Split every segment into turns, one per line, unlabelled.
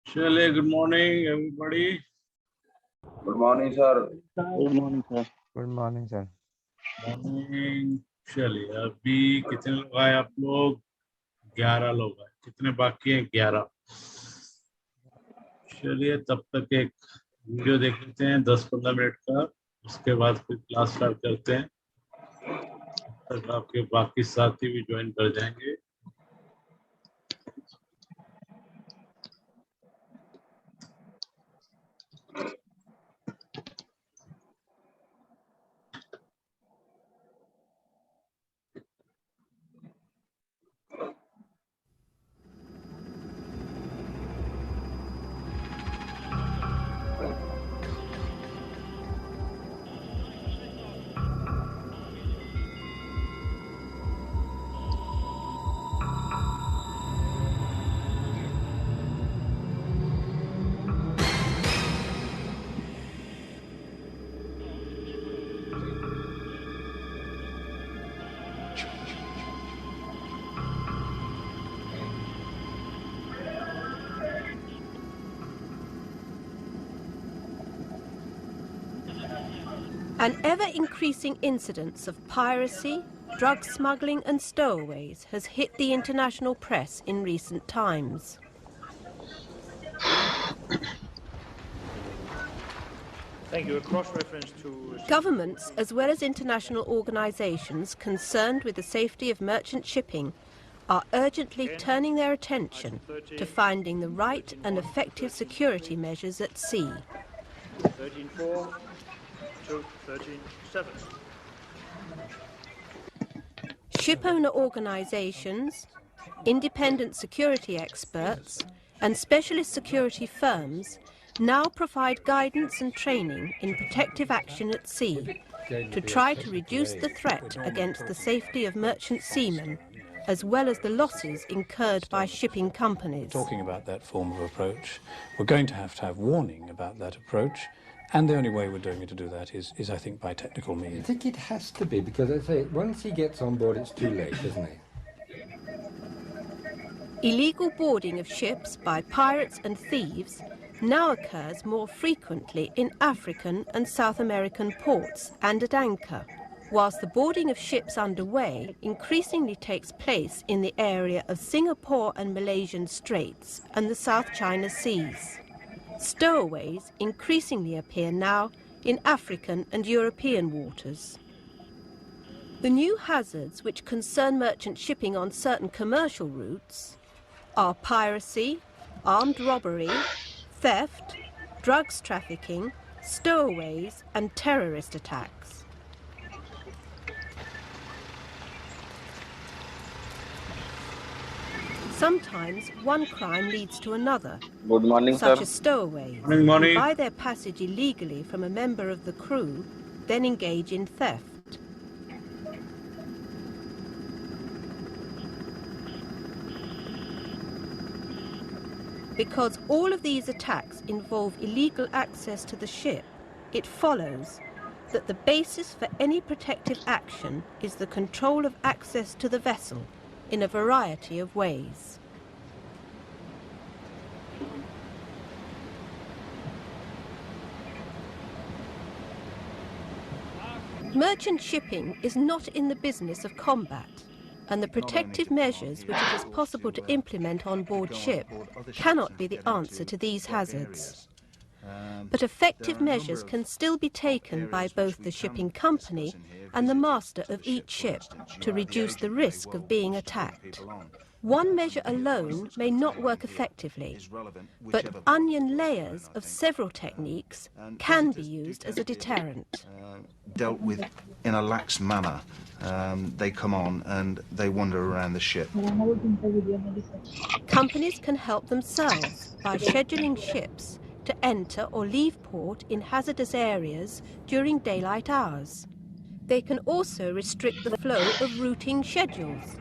Shirley, good morning, everybody.
Good morning, sir.
Good morning, sir.
Good morning, sir.
Morning शैली। अभी कितने लोग आए आप लोग? 11 लोग आए। कितने बाकी हैं? 11। चलिए तब तक एक वीडियो देख लेते हैं 10-15 मिनट का, उसके बाद फिर क्लास स्टार्ट करते हैं। तब तक आपके बाकी साथी भी ज्वाइन कर जाएंगे।
An ever-increasing incidence of piracy, drug smuggling and stowaways has hit the international press in recent times.
Thank you. A cross-reference to...
Governments, as well as international organisations concerned with the safety of merchant shipping, are urgently turning their attention to finding the right and effective security measures at sea.
13.4 to 13.7.
Shipowner organisations, independent security experts and specialist security firms now provide guidance and training in protective action at sea to try to reduce the threat against the safety of merchant seamen, as well as the losses incurred by shipping companies.
Talking about that form of approach, we're going to have warning about that approach, and the only way we're doing it to do that is I think, by technical means.
I think it has to be, because I say, once he gets on board, it's too late, isn't it?
Illegal boarding of ships by pirates and thieves now occurs more frequently in African and South American ports and at anchor, whilst the boarding of ships underway increasingly takes place in the area of Singapore and Malaysian Straits and the South China Seas. Stowaways increasingly appear now in African and European waters. The new hazards which concern merchant shipping on certain commercial routes are piracy, armed robbery, theft, drugs trafficking, stowaways and terrorist attacks. Sometimes one crime leads to another,
Good morning,
such
sir.
as stowaways,
Morning.
who buy their passage illegally from a member of the crew, then engage in theft. Because all of these attacks involve illegal access to the ship, it follows that the basis for any protective action is the control of access to the vessel in a variety of ways. Merchant shipping is not in the business of combat, and the protective measures which it is possible to implement on board ship cannot be the answer to these hazards. But effective measures can still be taken by both the shipping company and the master of each ship to reduce the risk of being attacked. One measure alone may not work effectively, but onion layers of several techniques can be used as a deterrent.
Dealt with in a lax manner. They come on and they wander around the ship.
Companies can help themselves by scheduling ships to enter or leave port in hazardous areas during daylight hours. They can also restrict the flow of routing schedules,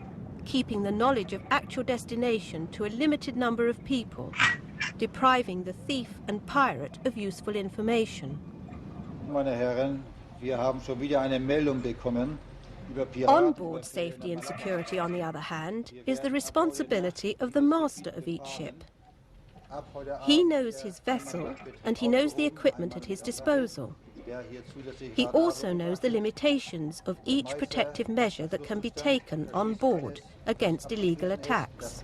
keeping the knowledge of actual destination to a limited number of people, depriving the thief and pirate of useful information.
Meine Herren, wir haben schon wieder eine Meldung bekommen.
On-board safety and security, on the other hand, is the responsibility of the master of each ship. He knows his vessel and he knows the equipment at his disposal. He also knows the limitations of each protective measure that can be taken on board against illegal attacks.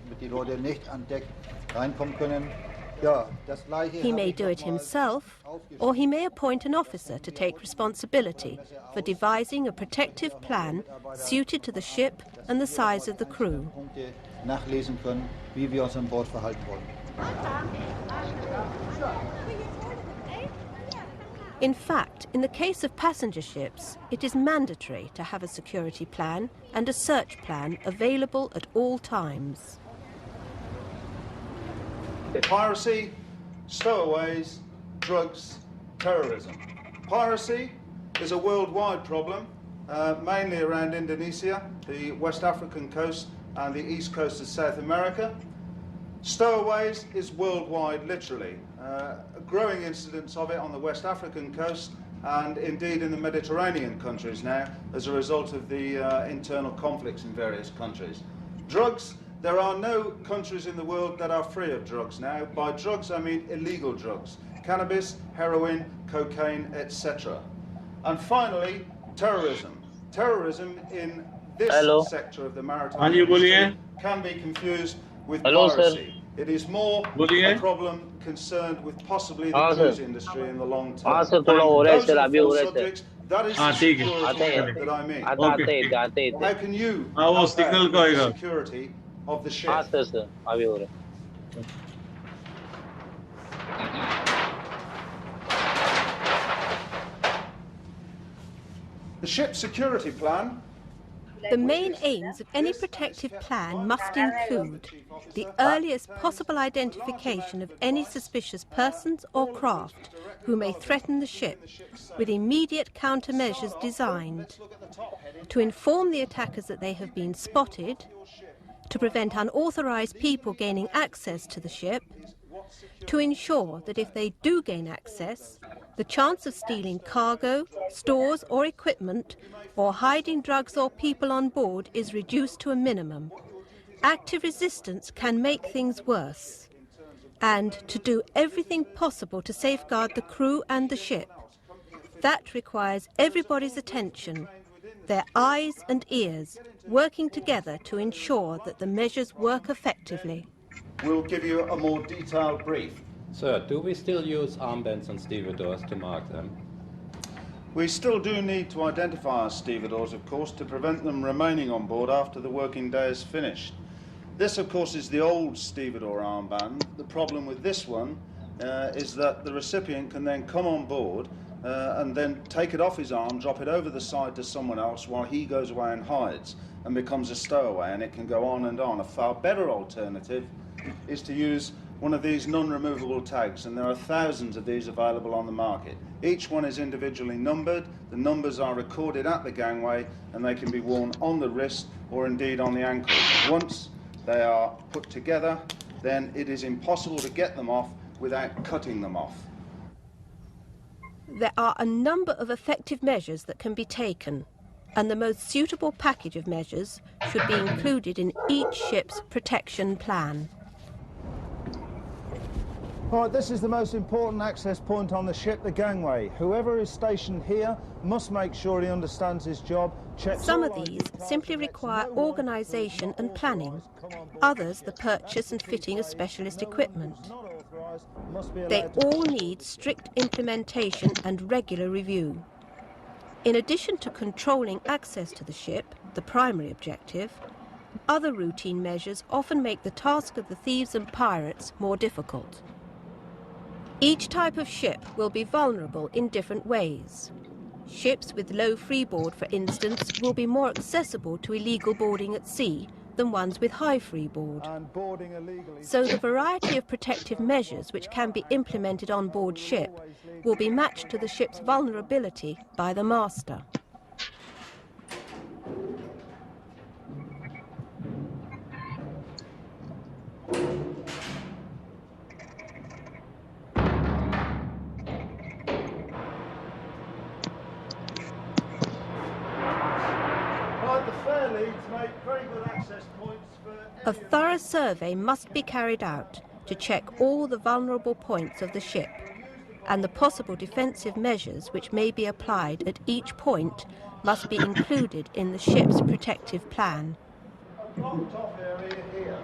He may do it himself, or he may appoint an officer to take responsibility for devising a protective plan suited to the ship and the size of the crew. In fact, in the case of passenger ships, it is mandatory to have a security plan and a search plan available at all times.
Piracy, stowaways, drugs, terrorism. Piracy is a worldwide problem, mainly around Indonesia, the West African coast and the east coast of South America. Stowaways is worldwide, literally. A growing incidence of it on the West African coast and indeed in the Mediterranean countries now as a result of the internal conflicts in various countries. Drugs, there are no countries in the world that are free of drugs now. By drugs I mean illegal drugs, cannabis, heroin, cocaine, etc. And finally, terrorism. Terrorism in this sector of the maritime industry can be confused with piracy. It is more a problem concerned with possibly the cruise industry in the long term. Those are the four subjects. That is the security that I mean. How can you help out with the security of the ship? The ship security plan.
The main aims of any protective plan must include the earliest possible identification of any suspicious persons or craft who may threaten the ship, with immediate countermeasures designed to inform the attackers that they have been spotted, to prevent unauthorized people gaining access to the ship, to ensure that if they do gain access, the chance of stealing cargo, stores or equipment, or hiding drugs or people on board is reduced to a minimum. Active resistance can make things worse. And to do everything possible to safeguard the crew and the ship. That requires everybody's attention, their eyes and ears, working together to ensure that the measures work effectively.
We'll give you a more detailed brief.
Sir, do we still use armbands on stevedores to mark them?
We still do need to identify our stevedores, of course, to prevent them remaining on board after the working day is finished. This, of course, is the old stevedore armband. The problem with this one is that the recipient can then come on board and then take it off his arm, drop it over the side to someone else while he goes away and hides and becomes a stowaway, and it can go on and on. A far better alternative is to use one of these non-removable tags, and there are thousands of these available on the market. Each one is individually numbered, the numbers are recorded at the gangway, and they can be worn on the wrist or indeed on the ankle. Once they are put together, then it is impossible to get them off without cutting them off.
There are a number of effective measures that can be taken, and the most suitable package of measures should be included in each ship's protection plan.
All right, this is the most important access point on the ship, the gangway. Whoever is stationed here must make sure he understands his job.
Some of these simply require organisation and planning. Others, the purchase and fitting of specialist equipment. They all need strict implementation and regular review. In addition to controlling access to the ship, the primary objective, other routine measures often make the task of the thieves and pirates more difficult. Each type of ship will be vulnerable in different ways. Ships with low freeboard, for instance, will be more accessible to illegal boarding at sea than ones with high freeboard. So the variety of protective measures which can be implemented on board ship will be matched to the ship's vulnerability by the master. A thorough survey must be carried out to check all the vulnerable points of the ship, and the possible defensive measures which may be applied at each point must be included in the ship's protective plan.
A blocked off area here.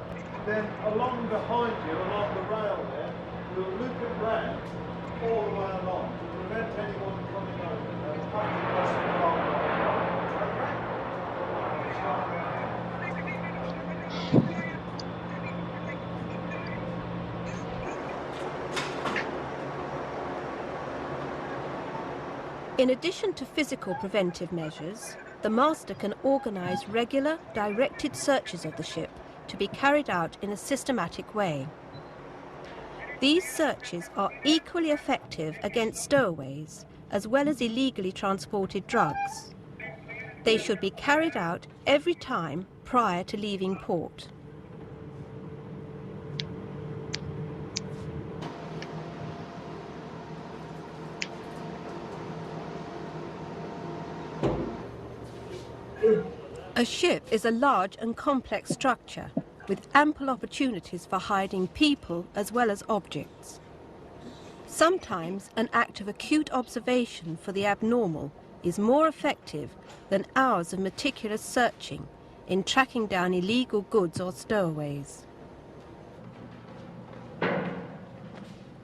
Then along behind you, along the rail there, we'll loop it round all the way along to prevent anyone coming over and having to cross the car.
In addition to physical preventive measures, the master can organise regular, directed searches of the ship to be carried out in a systematic way. These searches are equally effective against stowaways as well as illegally transported drugs. They should be carried out every time prior to leaving port. A ship is a large and complex structure with ample opportunities for hiding people as well as objects. Sometimes an act of acute observation for the abnormal is more effective than hours of meticulous searching in tracking down illegal goods or stowaways.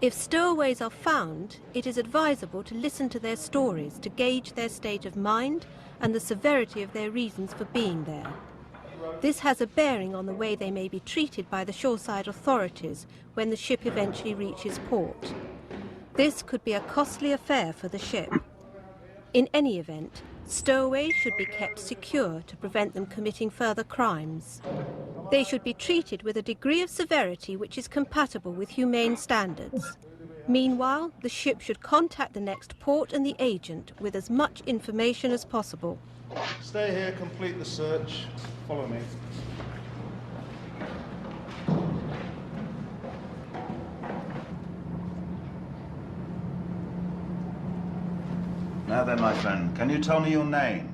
If stowaways are found, it is advisable to listen to their stories to gauge their state of mind and the severity of their reasons for being there. This has a bearing on the way they may be treated by the shoreside authorities when the ship eventually reaches port. This could be a costly affair for the ship. In any event, stowaways should be kept secure to prevent them committing further crimes. They should be treated with a degree of severity which is compatible with humane standards. Meanwhile, the ship should contact the next port and the agent with as much information as possible.
Stay here, complete the search. Follow me.
Now then, my friend, can you tell me your name?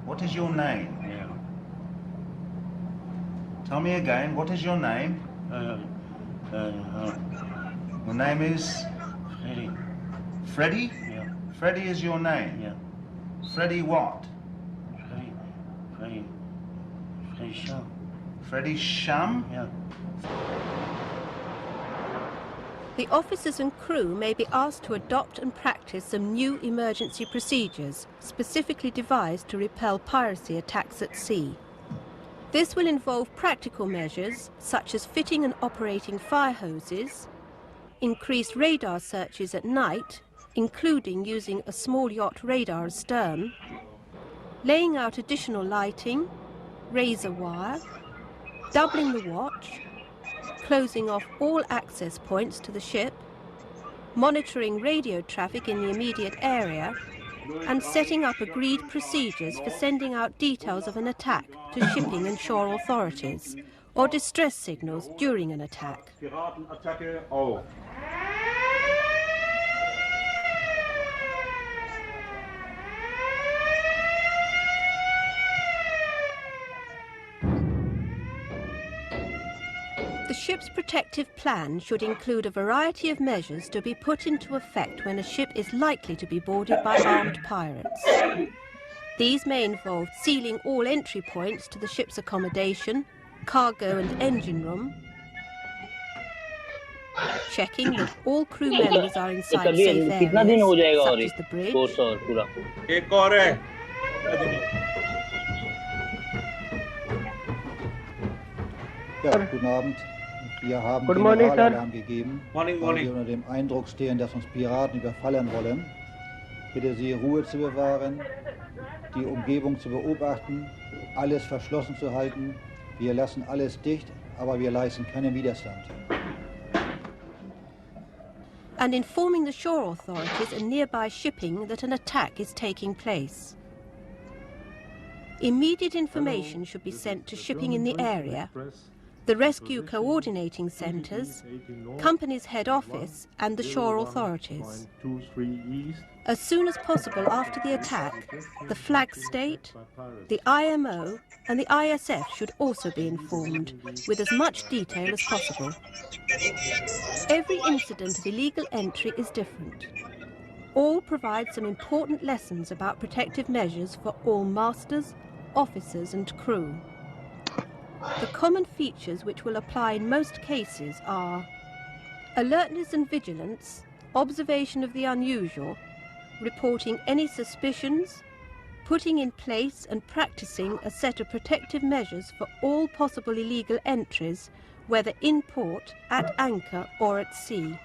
What is your name?
Yeah.
Tell me again, what is your name? Your name is?
Freddy.
Freddy?
Yeah.
Freddy is your name?
Yeah.
Freddy what?
Freddy Sham.
Freddy Sham?
Yeah.
The officers and crew may be asked to adopt and practice some new emergency procedures specifically devised to repel piracy attacks at sea. This will involve practical measures such as fitting and operating fire hoses, increased radar searches at night, including using a small yacht radar astern, laying out additional lighting, razor wire, doubling the watch, closing off all access points to the ship, monitoring radio traffic in the immediate area, and setting up agreed procedures for sending out details of an attack to shipping and shore authorities, or distress signals during an attack. The ship's protective plan should include a variety of measures to be put into effect when a ship is likely to be boarded by armed pirates. These may involve sealing all entry points to the ship's accommodation, cargo and engine room, checking that all crew members are inside safe areas, such as the bridge,
Ja, guten Abend. Wir haben Generalalarm gegeben, weil wir unter dem Eindruck stehen, dass uns Piraten überfallen wollen. Bitte Sie, Ruhe zu bewahren, die Umgebung zu beobachten, alles verschlossen zu halten. Wir lassen alles dicht, aber wir leisten keinen Widerstand.
and informing the shore authorities and nearby shipping that an attack is taking place. Immediate information should be sent to shipping in the area. the rescue coordinating centres, company's head office and the shore authorities. As soon as possible after the attack, the flag state, the IMO and the ISF should also be informed with as much detail as possible. Every incident of illegal entry is different. All provide some important lessons about protective measures for all masters, officers and crew. The common features which will apply in most cases are alertness and vigilance, observation of the unusual, reporting any suspicions, putting in place and practicing a set of protective measures for all possible illegal entries, whether in port, at anchor or at sea.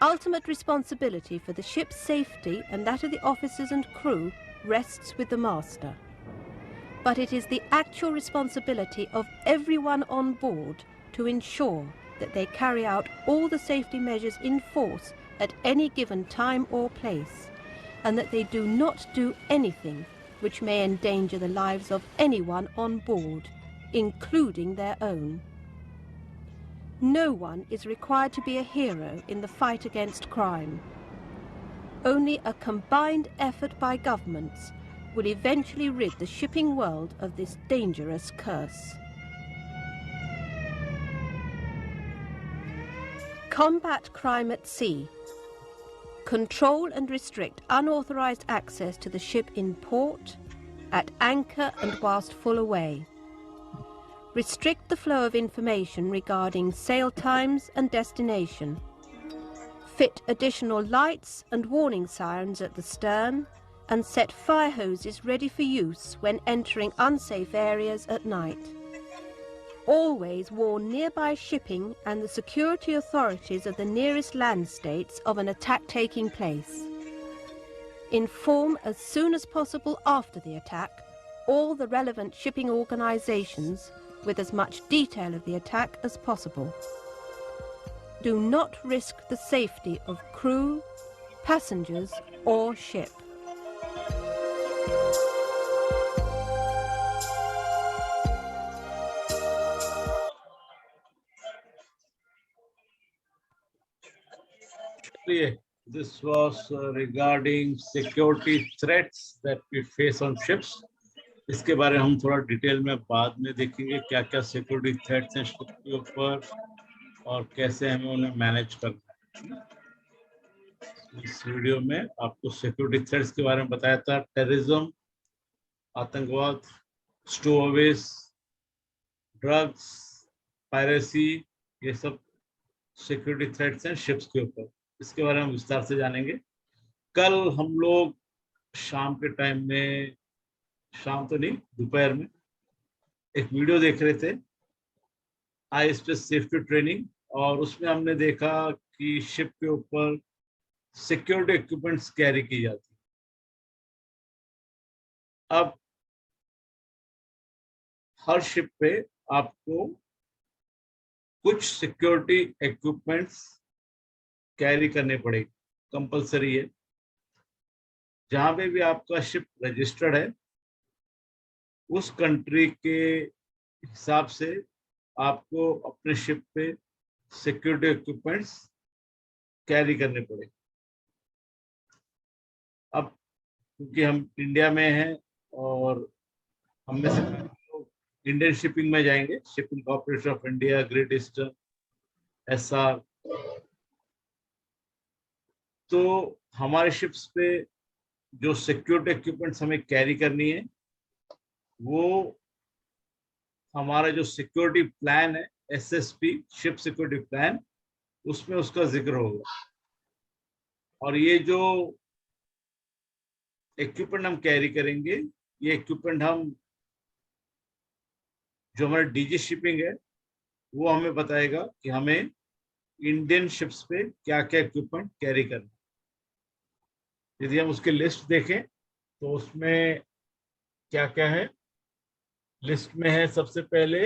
Ultimate responsibility for the ship's safety and that of the officers and crew rests with the master. But it is the actual responsibility of everyone on board to ensure that they carry out all the safety measures in force at any given time or place, and that they do not do anything which may endanger the lives of anyone on board, including their own. No one is required to be a hero in the fight against crime. Only a combined effort by governments will eventually rid the shipping world of this dangerous curse. Combat crime at sea. Control and restrict unauthorized access to the ship in port, at anchor and whilst full away. Restrict the flow of information regarding sail times and destination. Fit additional lights and warning sirens at the stern, and set fire hoses ready for use when entering unsafe areas at night. Always warn nearby shipping and the security authorities of the nearest land states of an attack taking place. Inform as soon as possible after the attack all the relevant shipping organisations with as much detail of the attack as possible. Do not risk the safety of crew, passengers or ship.
This was regarding security threats that we face on ships. इसके बारे में हम थोड़ा detail में बाद में देखेंगे क्या क्या सिक्योरिटी थ्रेट्स हैं शिप के ऊपर और कैसे हमें उन्हें मैनेज करना है। इस वीडियो में आपको सिक्योरिटी थ्रेट्स के बारे में बताया था, टेररिज्म, आतंकवाद, स्टोवेज, ड्रग्स, पायरेसी, ये सब सिक्योरिटी थ्रेट्स हैं शिप्स के ऊपर। इसके बारे में विस्तार से जानेंगे। कल हम लोग शाम के टाइम में, शाम तो नहीं दोपहर में, एक वीडियो देख रहे थे स्पेस सेफ्टी ट्रेनिंग, और उसमें हमने देखा कि शिप के ऊपर सिक्योरिटी इक्विपमेंट्स कैरी की जाती। अब हर शिप पे आपको कुछ सिक्योरिटी इक्विपमेंट्स कैरी करने पड़ेगी, कंपलसरी है। जहां पे भी आपका शिप रजिस्टर्ड है उस कंट्री के हिसाब से आपको अपने शिप पे सिक्योरिटी इक्विपमेंट्स कैरी करने पड़ेंगे। अब क्योंकि हम इंडिया में हैं और हम में से इंडियन शिपिंग में जाएंगे, shipping corporation of India, great eastern, SR, तो हमारे शिप्स पे जो सिक्योरिटी इक्विपमेंट्स हमें कैरी करनी है वो हमारा जो सिक्योरिटी प्लान है एसएसपी, शिप सिक्योरिटी प्लान, उसमें उसका जिक्र होगा। और ये जो इक्विपमेंट हम कैरी करेंगे, ये इक्विपमेंट हम, जो हमारा डीजी शिपिंग है वो हमें बताएगा कि हमें इंडियन शिप्स पे क्या क्या इक्विपमेंट कैरी करना। यदि हम उसकी लिस्ट देखें तो उसमें क्या क्या है। लिस्ट में है सबसे पहले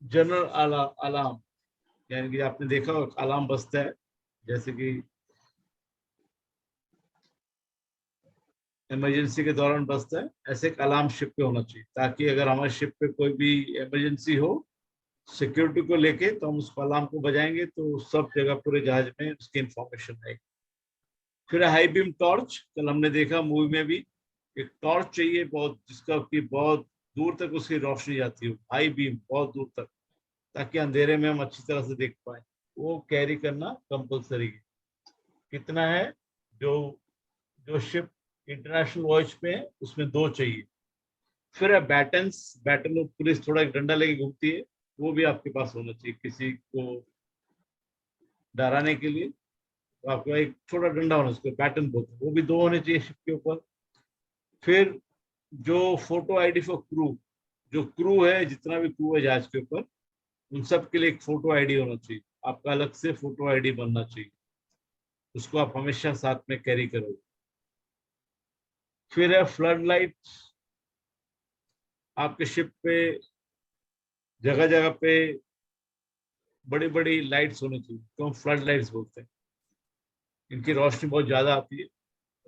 जनरल अलार्म, यानी कि आपने देखा अलार्म बजता है, जैसे कि इमरजेंसी के दौरान बजता है, ऐसे एक अलार्म शिप पे होना चाहिए, ताकि अगर हमारे शिप पे कोई भी इमरजेंसी हो सिक्योरिटी को लेके, तो हम उस अलार्म को बजाएंगे तो सब जगह पूरे जहाज में उसकी इंफॉर्मेशन आएगी। फिर हाई बीम टॉर्च, कल हमने देखा मूवी में भी, एक टॉर्च चाहिए बहुत, जिसका कि बहुत दूर तक उसकी रोशनी जाती हो, हाई बीम बहुत दूर तक, ताकि अंधेरे में हम अच्छी तरह से देख पाए। वो कैरी करना कंपल्सरी है। कितना है, जो जो शिप इंटरनेशनल वॉयज पे है उसमें 2 चाहिए। फिर है बैटन्स, बैटन पुलिस थोड़ा एक डंडा लेके घूमती है, वो भी आपके पास होना चाहिए किसी को डराने के लिए। तो आपका एक छोटा डंडा होना चाहिए, बैटन बोलते हैं, वो भी 2 होने चाहिए शिप के ऊपर। फिर जो फोटो आईडी फॉर क्रू, जो क्रू है, जितना भी क्रू है जहाज के ऊपर, उन सब के लिए एक फोटो आईडी होना चाहिए। आपका अलग से फोटो आईडी बनना चाहिए, उसको आप हमेशा साथ में कैरी करोगे। फिर है फ्लड लाइट, आपके शिप पे जगह जगह पे बड़ी बड़ी लाइट्स होनी चाहिए, तो हम फ्लड लाइट्स बोलते हैं। इनकी रोशनी बहुत ज्यादा आती है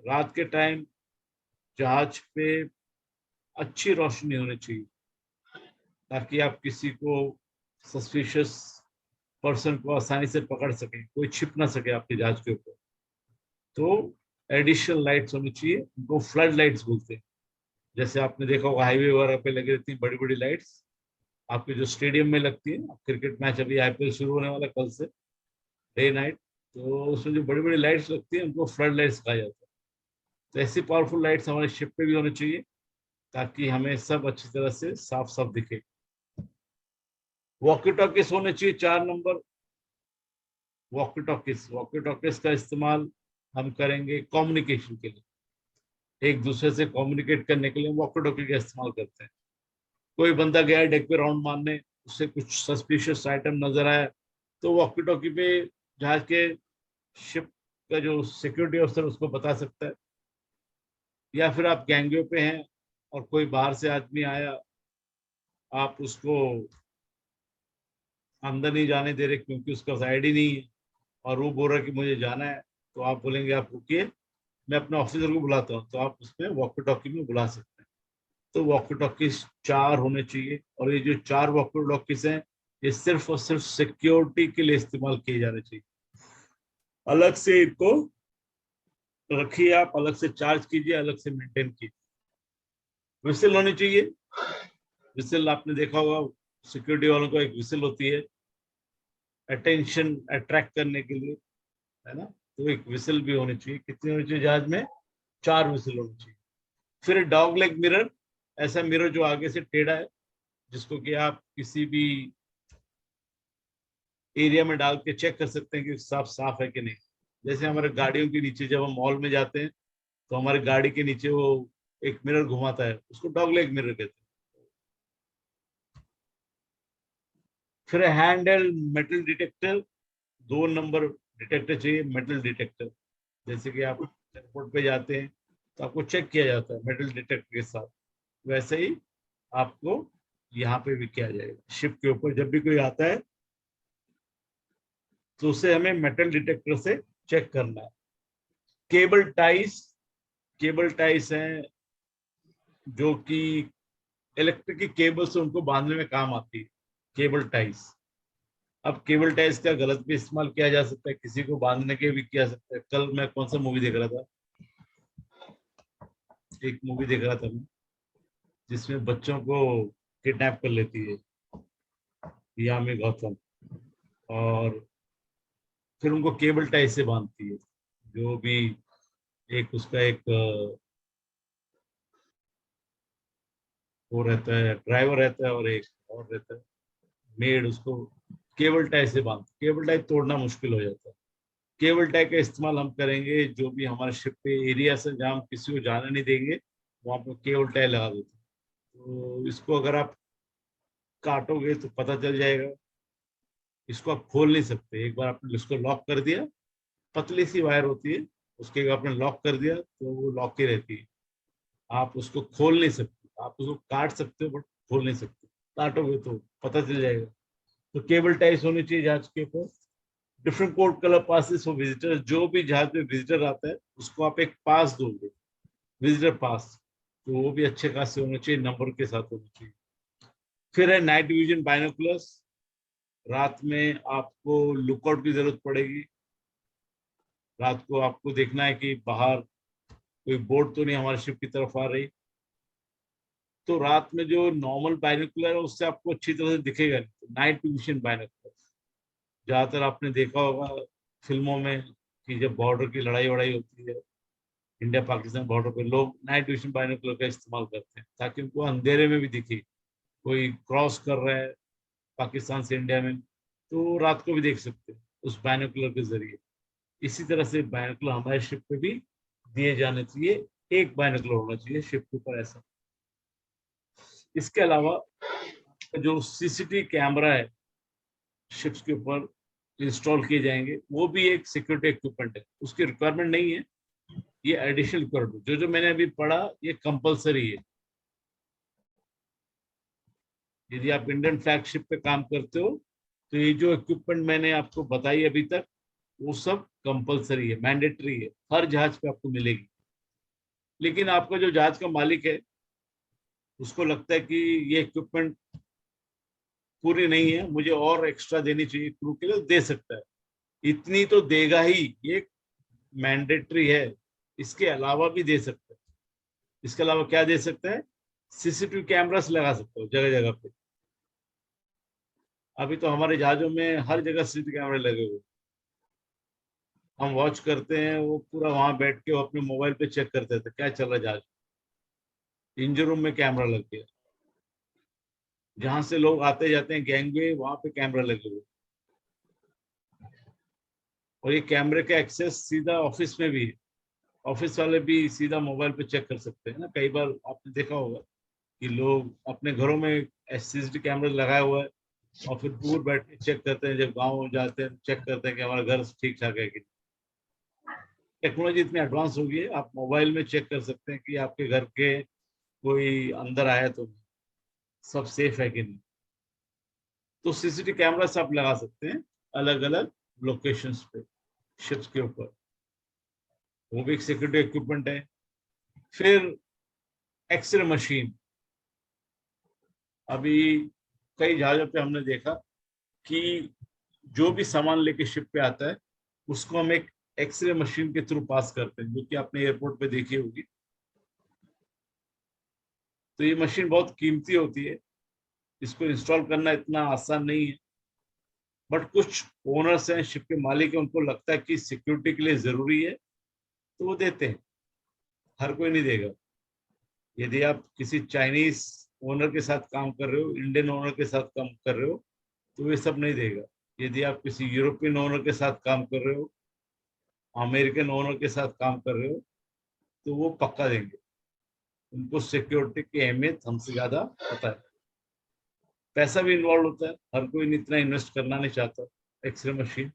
रात के टाइम। जहाज पे अच्छी रोशनी होनी चाहिए, ताकि आप किसी को सस्पिशियस पर्सन को आसानी से पकड़ सकें, कोई छिप ना सके आपके जहाज के ऊपर। तो एडिशनल लाइट्स होनी चाहिए, उनको फ्लड लाइट्स बोलते हैं। जैसे आपने देखा होगा हाईवे वगैरह पे लगी रहती हैं बड़ी बड़ी लाइट्स, आपके जो स्टेडियम में लगती है। क्रिकेट मैच अभी आईपीएल शुरू होने वाला कल से, डे नाइट, तो उसमें जो बड़ी बड़ी लाइट्स लगती है उनको फ्लड लाइट्स कहा जाता है। तो ऐसी पावरफुल लाइट्स हमारे शिप पे भी होनी चाहिए, ताकि हमें सब अच्छी तरह से साफ साफ दिखे। वॉकी टॉकीज होने चाहिए 4 नंबर। वॉकी टॉकीज का इस्तेमाल हम करेंगे कम्युनिकेशन के लिए, एक दूसरे से कम्युनिकेट करने के लिए वॉकी टॉकी का इस्तेमाल करते हैं। कोई बंदा गया डेक पे राउंड मारने, उससे कुछ सस्पिशियस आइटम नजर आया, तो वॉकी टॉकी पे जहाज के शिप का जो सिक्योरिटी अफसर उसको बता सकता है। या फिर आप गैंगवे पे हैं और कोई बाहर से आदमी आया, आप उसको अंदर नहीं जाने दे रहे क्योंकि उसका आईडी नहीं है, और वो बोल रहा है कि मुझे जाना है, तो आप बोलेंगे आप रुकिए, मैं अपने ऑफिसर को बुलाता हूँ, तो आप उसमें वॉकी टॉकी में बुला सकते हैं। तो वॉकी टॉकीज 4 होने चाहिए। और ये जो 4 वॉकी टॉकीज हैं, ये सिर्फ और सिर्फ सिक्योरिटी के लिए इस्तेमाल किए जाने चाहिए। अलग से इनको रखिए, आप अलग से चार्ज कीजिए, अलग से मेंटेन कीजिए। विसिल होनी चाहिए। विसिल आपने देखा होगा, सिक्योरिटी वालों को एक विसिल होती है अटेंशन अट्रैक्ट करने के लिए, है ना। तो एक विसिल भी होनी चाहिए। कितनी होनी चाहिए जहाज में? 4 विसिल होनी चाहिए। फिर डॉग लेग मिरर, ऐसा मिरर जो आगे से टेढ़ा है, जिसको कि आप किसी भी एरिया में डाल के चेक कर सकते हैं कि साफ साफ है कि नहीं। जैसे हमारे गाड़ियों के नीचे जब हम मॉल में जाते हैं, तो हमारी गाड़ी के नीचे वो एक मिरर घुमाता है, उसको डॉग लेग मिरर कहते हैं। फिर handle metal detector, 2 number detector चाहिए, मेटल डिटेक्टर। जैसे कि आप एयरपोर्ट पे जाते हैं तो आपको चेक किया जाता है मेटल डिटेक्टर के साथ, वैसे ही आपको यहाँ पे भी किया जाएगा। शिप के ऊपर जब भी कोई आता है तो उसे हमें मेटल डिटेक्टर से चेक करना है। केबल टाइस हैं जो कि इलेक्ट्रिक की केबल से उनको बांधने में काम आती है, केबल टाइस। अब केबल टाइस का गलत भी इस्तेमाल किया जा सकता है, किसी को बांधने के भी किया सकता है। कल मैं कौन सा मूवी देख रहा था, एक मूवी देख रहा था मैं, जिसमें बच्चों को किडनैप कर लेती है यामी गौतम, और फिर उनको केबल टाइस से बांधती है। जो भी एक उसका एक वो रहता है, ड्राइवर रहता है, और एक और रहता है मेड, उसको केबल टाई से बांध, केबल टाई तोड़ना मुश्किल हो जाता है। केबल टाई का इस्तेमाल हम करेंगे जो भी हमारे शिप पे एरिया से जहाँ हम किसी को जाने नहीं देंगे, वहां पर केबल टाई लगा देते हैं। तो इसको अगर आप काटोगे तो पता चल जाएगा। इसको आप खोल नहीं सकते। एक बार आपने इसको लॉक कर दिया, पतली सी वायर होती है, उसके अगर आपने लॉक कर दिया तो वो लॉक ही रहती है, आप उसको खोल नहीं सकते। आप उसको काट सकते हो बट खोल नहीं सकते, काटोगे तो पता चल जाएगा। तो केबल टाइस होनी चाहिए जहाज के ऊपर। Different code colour passes for visitor, जो भी जहाज में विजिटर आता है उसको आप एक पास दोगे, विजिटर पास, तो वो भी अच्छे खासे होने चाहिए, नंबर के साथ होने चाहिए। फिर है नाइट विजन बाइनोकुलर्स, रात में आपको लुकआउट की जरूरत पड़ेगी। रात को आपको देखना है कि बाहर कोई बोट तो नहीं हमारे शिप की तरफ आ रही। तो रात में जो नॉर्मल बाइनोकुलर है उससे आपको अच्छी तरह से दिखेगा नहीं, नाइट विजन बाइनोकुलर। ज्यादातर आपने देखा होगा फिल्मों में कि जब बॉर्डर की लड़ाई वड़ाई होती है, इंडिया पाकिस्तान बॉर्डर पे, लोग नाइट विजन बाइनोकुलर का इस्तेमाल करते हैं ताकि उनको अंधेरे में भी दिखे कोई क्रॉस कर रहा है पाकिस्तान से इंडिया में, तो रात को भी देख सकते हैं उस बाइनोकुलर के जरिए। इसी तरह से बाइनोकुलर हमारे शिप पे भी दिए जाने चाहिए। एक बाइनोकुलर होना चाहिए शिप के ऊपर ऐसा। इसके अलावा जो सीसीटीवी कैमरा है शिप्स के ऊपर इंस्टॉल किए जाएंगे, वो भी एक सिक्योरिटी इक्विपमेंट है। उसकी रिक्वायरमेंट नहीं है, ये एडिशनल रिक्वायरमेंट। जो मैंने अभी पढ़ा ये कंपलसरी है। यदि आप इंडियन फ्लैगशिप पे काम करते हो तो ये जो इक्विपमेंट मैंने आपको बताई अभी तक, वो सब कंपलसरी है, मैंडेटरी है, हर जहाज पे आपको मिलेगी। लेकिन आपका जो जहाज का मालिक है उसको लगता है कि ये इक्विपमेंट पूरी नहीं है, मुझे और एक्स्ट्रा देनी चाहिए क्रू के लिए, दे सकता है। इतनी तो देगा ही, ये मैंडेटरी है। इसके अलावा भी दे सकता है। इसके अलावा क्या दे सकता है? सीसीटीवी कैमरास लगा सकते हो जगह जगह पे। अभी तो हमारे जहाजों में हर जगह सीसीटीवी कैमरे लगे हुए। हम वॉच करते हैं, वो पूरा वहां बैठ के वो अपने मोबाइल पे चेक करते थे क्या चल रहा है जहाज। इंजन रूम में कैमरा लग गया, जहां से लोग आते जाते हैं गैंगवे, वहां पे कैमरा लगे हुए। और ये कैमरे का एक्सेस सीधा ऑफिस में भी है। ऑफिस वाले भी सीधा मोबाइल पे चेक कर सकते हैं ना। कई बार आपने देखा होगा कि लोग अपने घरों में सीसीटीवी कैमरा लगाया हुआ है और फिर दूर बैठ के चेक करते हैं। जब गाँव जाते हैं चेक करते हैं कि हमारा घर ठीक ठाक है कि नहीं। टेक्नोलॉजी इतनी एडवांस हो गई है, आप मोबाइल में चेक कर सकते हैं कि आपके घर के कोई अंदर आया तो सब सेफ है कि नहीं। तो सीसीटीवी कैमरास आप लगा सकते हैं अलग अलग लोकेशंस पे शिप्स के ऊपर, वो भी एक सिक्योरिटी इक्विपमेंट है। फिर एक्सरे मशीन। अभी कई जहाजों पे हमने देखा कि जो भी सामान लेके शिप पे आता है उसको हम एक एक्सरे मशीन के थ्रू पास करते हैं, जो कि आपने एयरपोर्ट पे देखी होगी। तो ये मशीन बहुत कीमती होती है, इसको इंस्टॉल करना इतना आसान नहीं है। बट कुछ ओनर्स हैं, शिप के मालिक हैं, उनको लगता है कि सिक्योरिटी के लिए जरूरी है तो वो देते हैं। हर कोई नहीं देगा। यदि आप किसी चाइनीज ओनर के साथ काम कर रहे हो, इंडियन ओनर के साथ काम कर रहे हो, तो ये सब नहीं देगा। यदि आप किसी यूरोपियन ओनर के साथ काम कर रहे हो, अमेरिकन ओनर के साथ काम कर रहे हो, तो वो पक्का देंगे। उनको सिक्योरिटी की अहमियत हमसे ज्यादा पता है। पैसा भी इन्वॉल्व होता है, हर कोई इतना इन्वेस्ट करना नहीं चाहता। एक्सरे मशीन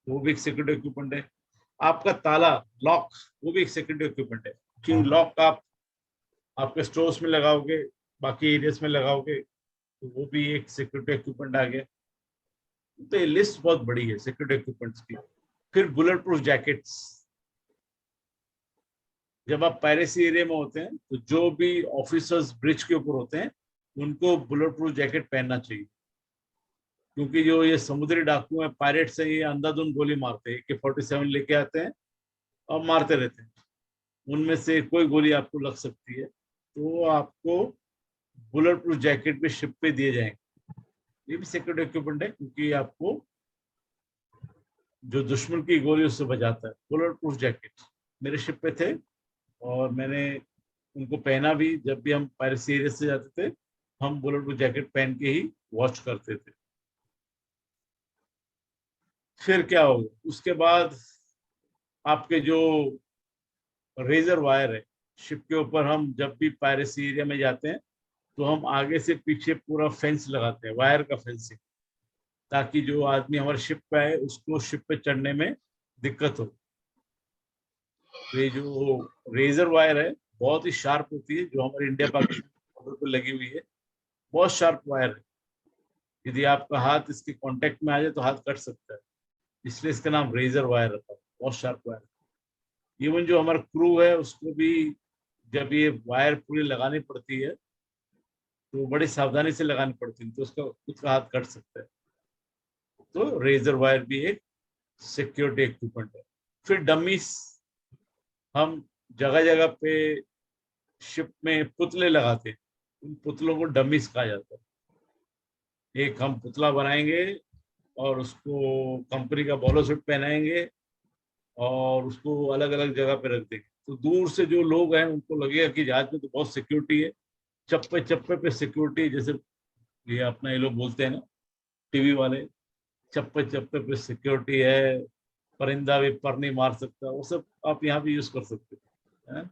वो भी एक सिक्योरिटी इक्विपमेंट है। आपका ताला, लॉक, वो भी एक सिक्योरिटी इक्विपमेंट है। कि लॉक आप आपके स्टोर्स में लगाओगे, बाकी एरियाज में लगाओगे, तो वो भी एक सिक्योरिटी इक्विपमेंट आ गया। तो ये लिस्ट बहुत बड़ी है सिक्योरिटी इक्विपमेंट्स की। फिर बुलेट प्रूफ जैकेट्स। जब आप पायरेसी एरिया में होते हैं तो जो भी ऑफिसर्स ब्रिज के ऊपर होते हैं उनको बुलेट प्रूफ जैकेट पहनना चाहिए, क्योंकि जो ये समुद्री डाकू हैं, पायरेट्स हैं, ये अंधाधुंध गोली मारते हैं। AK-47 लेके आते हैं और मारते रहते हैं। उनमें से कोई गोली आपको लग सकती है, तो आपको बुलेट प्रूफ जैकेट भी शिप पे दिए जाएंगे। ये भी सिक्योरिटी इक्विपमेंट है, क्योंकि आपको जो दुश्मन की गोली उससे बचाता है। बुलेट प्रूफ जैकेट मेरे शिप पे थे और मैंने उनको पहना भी। जब भी हम पायरेसी एरिया से जाते थे, हम बुलेट प्रूफ जैकेट पहन के ही वॉच करते थे। फिर क्या होगा उसके बाद? आपके जो रेजर वायर है शिप के ऊपर, हम जब भी पायरेसी एरिया में जाते हैं तो हम आगे से पीछे पूरा फेंस लगाते हैं, वायर का फेंसिंग, ताकि जो आदमी हमारे शिप पे आए उसको शिप पे चढ़ने में दिक्कत हो। तो ये जो रेजर वायर है बहुत ही शार्प होती है, जो हमारे इंडिया पाकिस्तान बॉर्डर पर लगी हुई है। बहुत शार्प वायर है, यदि आपका हाथ इसके कांटेक्ट में आ जाए तो हाथ कट सकता है। इसलिए इसका नाम रेजर वायर रखा है। बहुत शार्प वायर। इवन जो हमारा क्रू है उसको भी जब ये वायर पूरी लगानी पड़ती है तो बड़ी सावधानी से लगानी पड़ती है, तो उसका खुद का हाथ कट सकता है। तो रेजर वायर भी एक सिक्योरिटी इक्विपमेंट है। फिर डमीज, हम जगह जगह पे शिप में पुतले लगाते हैं, उन पुतलों को डमीज कहा जाता है। एक हम पुतला बनाएंगे और उसको कंपनी का बॉलो सूट पहनाएंगे और उसको अलग अलग जगह पे रख देंगे, तो दूर से जो लोग हैं उनको लगेगा कि जहाज में तो बहुत सिक्योरिटी है, चप्पे चप्पे पे सिक्योरिटी, जैसे ये अपना ये लोग बोलते हैं ना टीवी वाले, चप्पे चप्पे पे सिक्योरिटी है, परिंदा भी पर नहीं मार सकता, वो सब आप यहाँ भी यूज कर सकते हैं।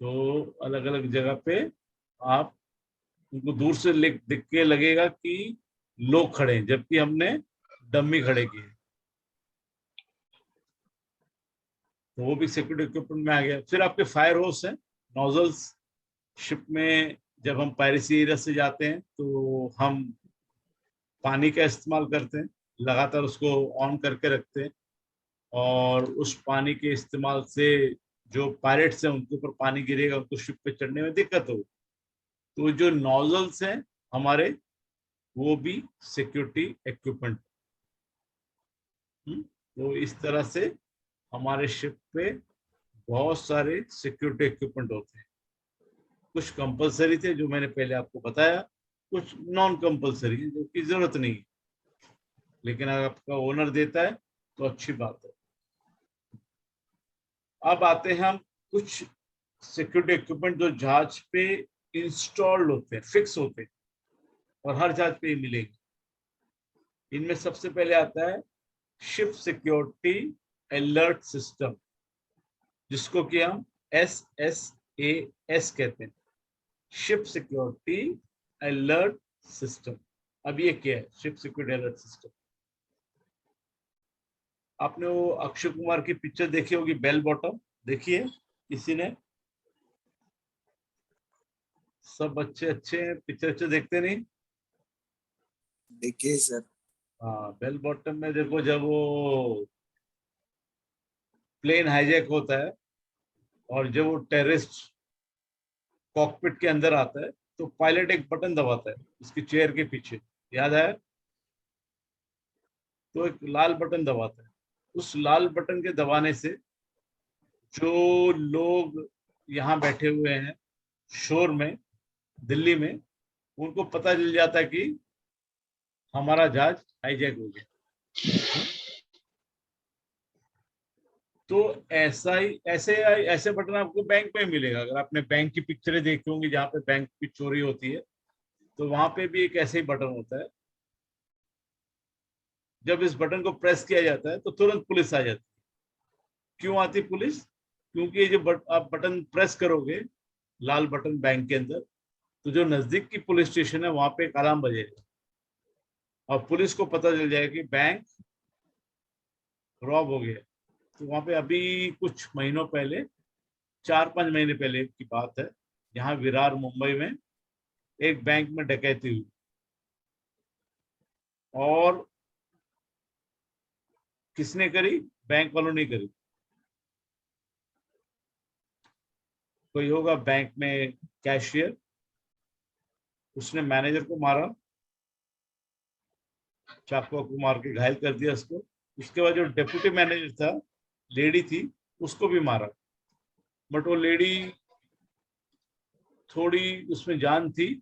तो अलग अलग जगह पे आप उनको दूर से दिख के लगेगा कि लोग खड़े हैं, जबकि हमने डम्मी खड़े किए, तो वो भी सिक्योरिटी इक्विपमेंट में आ गया। फिर आपके फायर होस हैं, नोजल्स। शिप में जब हम पायरेसी एरिया से जाते हैं तो हम पानी का इस्तेमाल करते हैं, लगातार उसको ऑन करके रखते हैं, और उस पानी के इस्तेमाल से जो पायरेट्स हैं उनके ऊपर पानी गिरेगा, उनको शिप पे चढ़ने में दिक्कत हो। तो जो नोजल्स हैं हमारे, वो भी सिक्योरिटी इक्विपमेंट। तो इस तरह से हमारे शिप पे बहुत सारे सिक्योरिटी इक्विपमेंट होते हैं। कुछ कंपलसरी थे जो मैंने पहले आपको बताया, कुछ नॉन कंपलसरी जो की जरूरत नहीं है, लेकिन अगर आपका ओनर देता है तो अच्छी बात है। अब आते हैं हम कुछ सिक्योरिटी इक्विपमेंट जो जहाज पे इंस्टॉल्ड होते हैं, फिक्स होते हैं, और हर जहाज पे मिलेंगे। इनमें सबसे पहले आता है शिप सिक्योरिटी अलर्ट सिस्टम, जिसको कि हम SSAS कहते हैं, शिप सिक्योरिटी अलर्ट सिस्टम। अब ये क्या है शिप सिक्योरिटी अलर्ट सिस्टम? आपने वो अक्षय कुमार की पिक्चर देखी होगी बेल बॉटम, देखिए किसी ने? सब बच्चे अच्छे हैं, पिक्चर अच्छे देखते नहीं?
देखिए सर।
हाँ, बेल बॉटम में देखो, जब वो प्लेन हाईजैक होता है और जब वो टेररिस्ट कॉकपिट के अंदर आता है, तो पायलट एक बटन दबाता है उसकी चेयर के पीछे, याद है? तो एक लाल बटन दबाता है। उस लाल बटन के दबाने से जो लोग यहाँ बैठे हुए हैं शोर में, दिल्ली में, उनको पता चल जाता है कि हमारा जहाज हाईजैक हो गया। तो ऐसा ही ऐसे बटन आपको बैंक में मिलेगा। अगर आपने बैंक की पिक्चरें देखी होंगी जहाँ पे बैंक की चोरी होती है, तो वहां पे भी एक ऐसे ही बटन होता है। जब इस बटन को प्रेस किया जाता है तो तुरंत पुलिस आ जाती है। क्यों आती पुलिस? क्योंकि ये जो आप बटन प्रेस करोगे, लाल बटन बैंक के अंदर, तो जो नजदीक की पुलिस स्टेशन है वहां पे एक अलार्म बजेगा और पुलिस को पता चल जाएगा कि बैंक रॉब हो गया। तो वहां पे अभी कुछ महीनों पहले, 4-5 महीने पहले की बात है, यहाँ विरार मुंबई में एक बैंक में डकैती हुई, और किसने करी? बैंक वालों ने करी। कोई होगा बैंक में कैशियर, उसने मैनेजर को मारा, चाकू को मार के घायल कर दिया उसको। उसके बाद जो डेप्यूटी मैनेजर था, लेडी थी, उसको भी मारा। बट वो लेडी थोड़ी उसमें जान थी,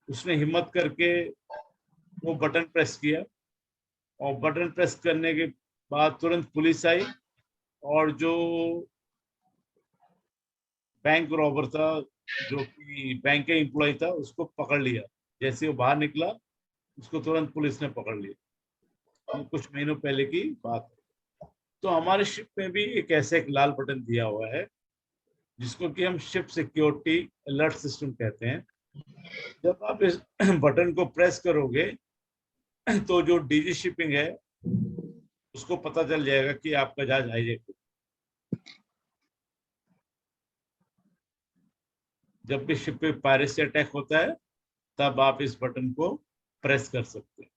उसने हिम्मत करके वो बटन प्रेस किया, और बटन प्रेस करने के बाद तुरंत पुलिस आई, और जो बैंक रॉबर था, जो कि बैंक का एम्प्लॉय था, उसको पकड़ लिया। जैसे वो बाहर निकला, उसको तुरंत पुलिस ने पकड़ लिया। कुछ महीनों पहले की बात है। तो हमारे शिप में भी एक ऐसा एक लाल बटन दिया हुआ है, जिसको कि हम शिप सिक्योरिटी अलर्ट सिस्टम कहते हैं। जब आप इस बटन को प्रेस करोगे तो जो डीजी शिपिंग है उसको पता चल जाएगा कि आपका जहाज हाईजैक हो। जब भी शिप पे पायरेसी अटैक होता है, तब आप इस बटन को प्रेस कर सकते हैं।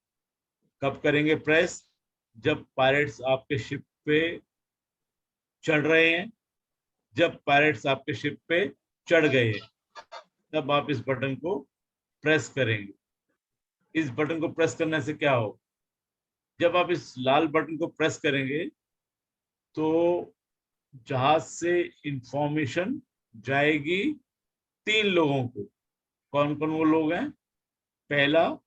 कब करेंगे प्रेस? जब पायरेट्स आपके शिप पे चढ़ रहे हैं, जब पायरेट्स आपके शिप पे चढ़ गए हैं, तब आप इस बटन को प्रेस करेंगे। इस बटन को प्रेस करने से क्या हो? जब आप इस लाल बटन को प्रेस करेंगे तो जहाज से इंफॉर्मेशन जाएगी 3 लोगों को। कौन कौन वो लोग हैं? पहला,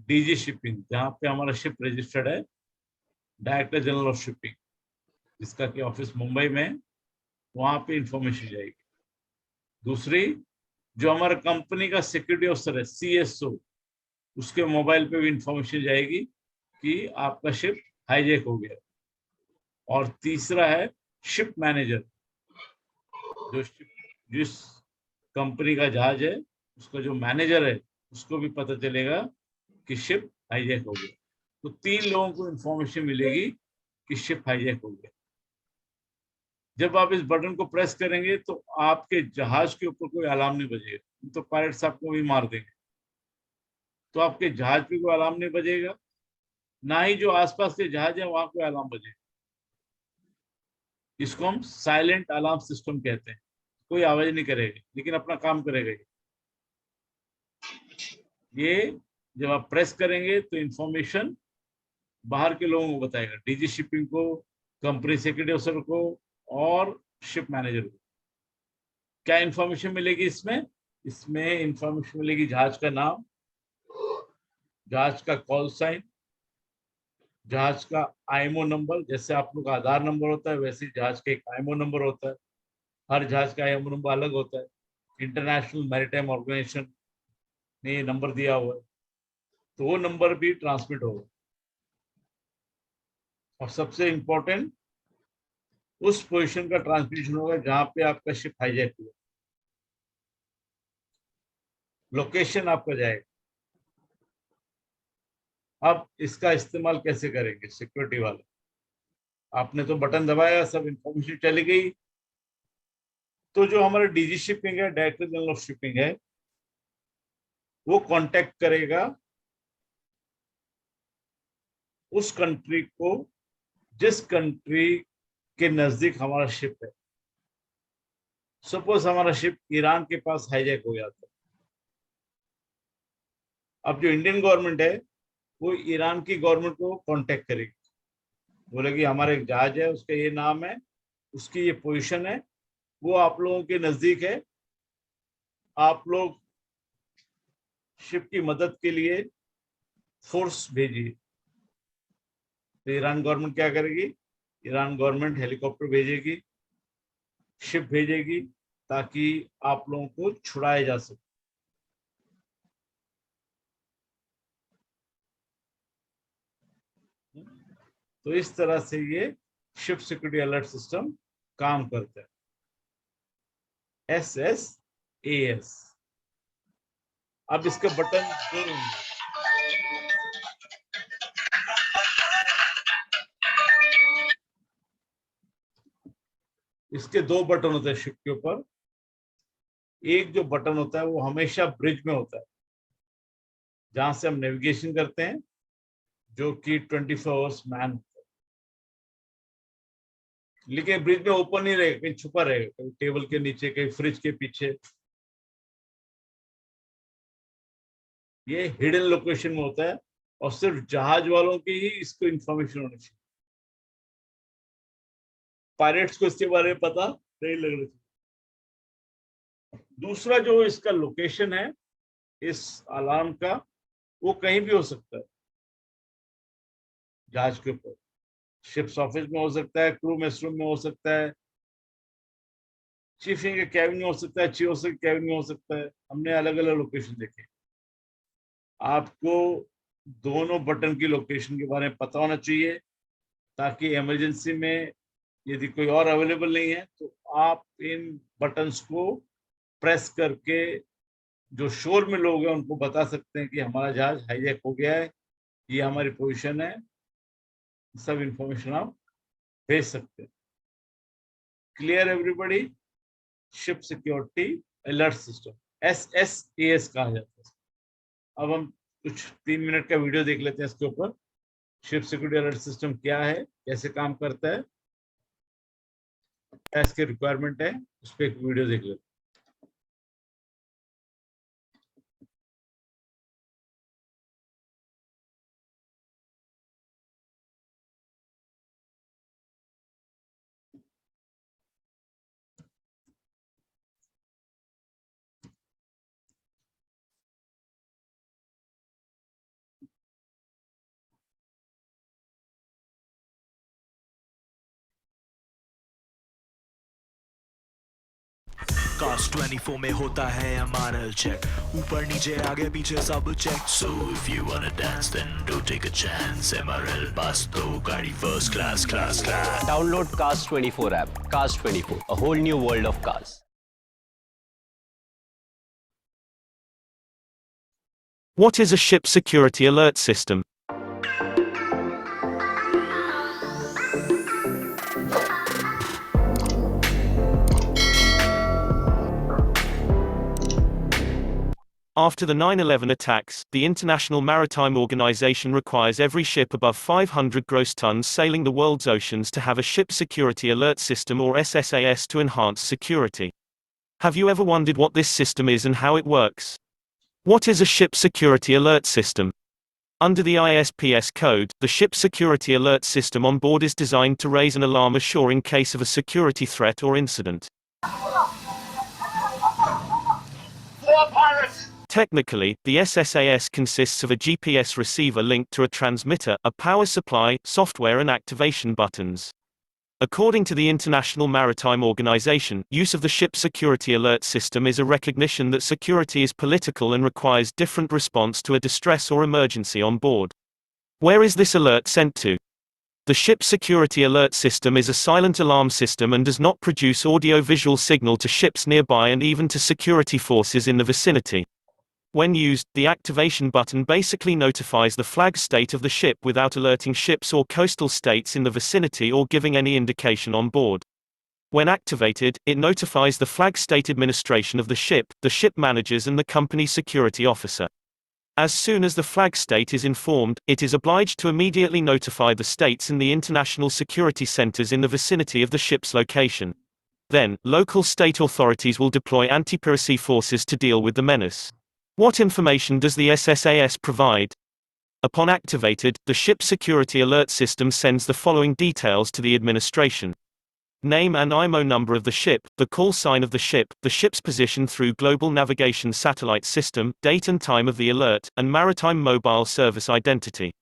डीजी शिपिंग, जहां पे हमारा शिप रजिस्टर्ड है, डायरेक्टर जनरल ऑफ शिपिंग, जिसका कि ऑफिस मुंबई में है, वहां पे इंफॉर्मेशन जाएगी। दूसरी, जो हमारा कंपनी का सिक्योरिटी ऑफिसर है, CSO, उसके मोबाइल पे भी इंफॉर्मेशन जाएगी कि आपका शिप हाईजैक हो गया। और तीसरा है शिप मैनेजर, जिस कंपनी का जहाज है उसका जो मैनेजर है उसको भी पता चलेगा कि शिप हाईजैक हो गया। तो 3 लोगों को इंफॉर्मेशन मिलेगी कि शिप हाईजैक हो गया। जब आप इस बटन को प्रेस करेंगे तो आपके जहाज के ऊपर कोई अलार्म नहीं बजेगा, तो पायरेट्स आपको भी मार देंगे। तो आपके जहाज पे कोई अलार्म नहीं बजेगा, ना ही जो आसपास के जहाज है वहां कोई अलार्म बजेगा। इसको हम साइलेंट अलार्म सिस्टम कहते हैं। कोई आवाज नहीं करेगा लेकिन अपना काम करेगा। ये जब आप प्रेस करेंगे तो इंफॉर्मेशन बाहर के लोगों को बताएगा, डीजी शिपिंग को, कंपनी सेक्रेटरी ऑफिसर को और शिप मैनेजर को। क्या इंफॉर्मेशन मिलेगी इसमें? इसमें इंफॉर्मेशन मिलेगी जहाज का नाम, जहाज का कॉल साइन, जहाज का आईएमओ नंबर। जैसे आप लोग का आधार नंबर होता है वैसे ही जहाज का एक आईएमओ नंबर होता है। हर जहाज का आईएमओ नंबर अलग होता है। इंटरनेशनल मैरीटाइम ऑर्गेनाइजेशन ने ये नंबर दिया हुआ है, तो वो नंबर भी ट्रांसमिट होगा। और सबसे इंपॉर्टेंट, उस पोजीशन का ट्रांसमिशन होगा जहां पे आपका शिप हाईजैक हुआ, लोकेशन आपका जाएगा। अब इसका इस्तेमाल कैसे करेंगे सिक्योरिटी वाले? आपने तो बटन दबाया, सब इंफॉर्मेशन चली गई। तो जो हमारा डीजी शिपिंग है, डायरेक्टर जनरल ऑफ शिपिंग है, वो कांटेक्ट करेगा उस कंट्री को जिस कंट्री के नजदीक हमारा शिप है। सपोज हमारा शिप ईरान के पास हाईजैक हो जाता है। अब जो इंडियन गवर्नमेंट है वो ईरान की गवर्नमेंट को कांटेक्ट करेगी, बोलेगी हमारा एक जहाज है, उसका ये नाम है, उसकी ये पोजीशन है, वो आप लोगों के नजदीक है, आप लोग शिप की मदद के लिए फोर्स भेजिए। तो ईरान गवर्नमेंट क्या करेगी? ईरान गवर्नमेंट हेलीकॉप्टर भेजेगी, शिप भेजेगी, ताकि आप लोगों को छुड़ाया जा सके। तो इस तरह से ये शिप सिक्योरिटी अलर्ट सिस्टम काम करता है। SSAS। अब इसके बटन इसके 2 बटन होते हैं शिप के ऊपर। एक जो बटन होता है वो हमेशा ब्रिज में होता है, जहां से हम नेविगेशन करते हैं, जो कि 24 आवर्स मैन होता है। लेकिन ब्रिज में ओपन नहीं रहेगा, कहीं छुपा रहेगा, कहीं टेबल के नीचे, कहीं फ्रिज के पीछे। ये हिडन लोकेशन में होता है और सिर्फ जहाज वालों की ही इसको इंफॉर्मेशन होनी चाहिए। पायरेट्स को इसके बारे में पता नहीं लगना चाहिए। दूसरा जो इसका लोकेशन है इस अलार्म का, वो कहीं भी हो सकता है जहाज के ऊपर। शिप्स ऑफिस में हो सकता है, क्रू मेस रूम में हो सकता है, चीफ के कैबिन में हो सकता है, चीफ के कैबिन में हो सकता है। हमने अलग अलग लोकेशन देखे। आपको दोनों बटन की लोकेशन के बारे में पता होना चाहिए, ताकि इमरजेंसी में यदि कोई और अवेलेबल नहीं है तो आप इन बटन्स को प्रेस करके जो शोर में लोग हैं उनको बता सकते हैं कि हमारा जहाज हाईजैक हो गया है, ये हमारी पोजीशन है। सब इंफॉर्मेशन आप भेज सकते हैं। Clear everybody? Ship security alert system, SSAS कहा जाता है। अब हम कुछ 3 मिनट का वीडियो देख लेते हैं इसके ऊपर। शिप सिक्योरिटी अलर्ट सिस्टम क्या है, कैसे काम करता है, क्या इसके रिक्वायरमेंट है, उस पर एक वीडियो देख लेते हैं।
कास्ट 24 में होता है हमारा चेक ऊपर नीचे आगे पीछे सब check So if you wanna dance then do take a chance MRL पास तो गाड़ी first class class class
Download Cast 24 app. Cast 24, a whole new world of cars.
What is a ship security alert system? After the 9/11 attacks, the International Maritime Organization requires every ship above 500 gross tons sailing the world's oceans to have a ship security alert system or SSAS to enhance security. Have you ever wondered what this system is and how it works? What is a ship security alert system? Under the ISPS code, the ship security alert system on board is designed to raise an alarm ashore in case of a security threat or incident. Technically, the SSAS consists of a GPS receiver linked to a transmitter, a power supply, software and activation buttons. According to the International Maritime Organization, use of the ship security alert system is a recognition that security is political and requires different response to a distress or emergency on board. Where is this alert sent to? The ship security alert system is a silent alarm system and does not produce audio-visual signal to ships nearby and even to security forces in the vicinity. When used, the activation button basically notifies the flag state of the ship without alerting ships or coastal states in the vicinity or giving any indication on board. When activated, it notifies the flag state administration of the ship managers and the company security officer. As soon as the flag state is informed, it is obliged to immediately notify the states and the international security centers in the vicinity of the ship's location. Then, local state authorities will deploy anti-piracy forces to deal with the menace. What information does the SSAS provide? Upon activated, the ship security alert system sends the following details to the administration. Name and IMO number of the ship, the call sign of the ship's position through Global Navigation Satellite System, date and time of the alert, and Maritime Mobile Service identity.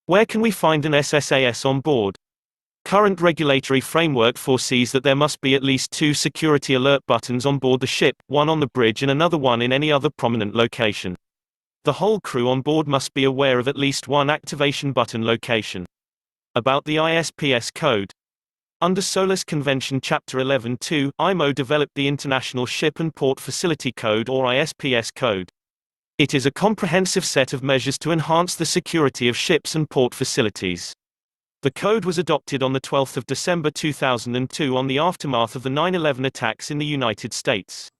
Where can we find an SSAS on board? Current regulatory framework foresees that there must be at least 2 security alert buttons on board the ship, one on the bridge and another one in any other prominent location. The whole crew on board must be aware of at least one activation button location. About the ISPS code. Under SOLAS Convention Chapter 11.2, IMO developed the International Ship and Port Facility Code or ISPS code. It is a comprehensive set of measures to enhance the security of ships and port facilities. The code was adopted on 12 December 2002 on the aftermath of the 9/11 attacks in the United States.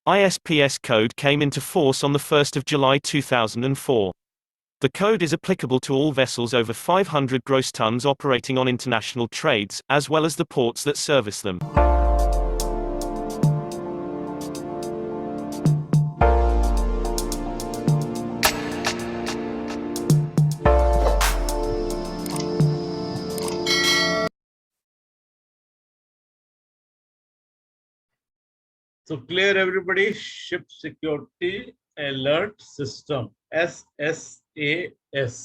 ISPS code came into force on 1 July 2004. The code is applicable to all vessels over 500 gross tons operating on international trades, as well as the ports that service them.
So clear everybody, ship security alert system, SSAS.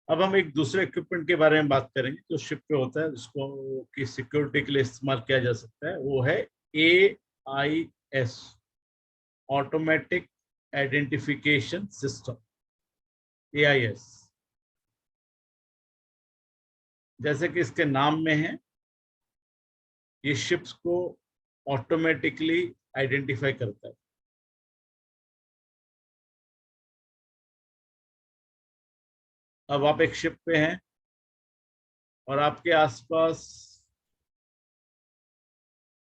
अब हम एक दूसरे equipment के बारे में बात करेंगे जो शिप पे होता है, जिसको की सिक्योरिटी के लिए इस्तेमाल किया जा सकता है, वो है AIS, automatic identification system, AIS। जैसे कि इसके नाम में है, ये शिप्स को ऑटोमेटिकली आइडेंटिफाई करता है। अब आप एक शिप पे हैं और आपके आसपास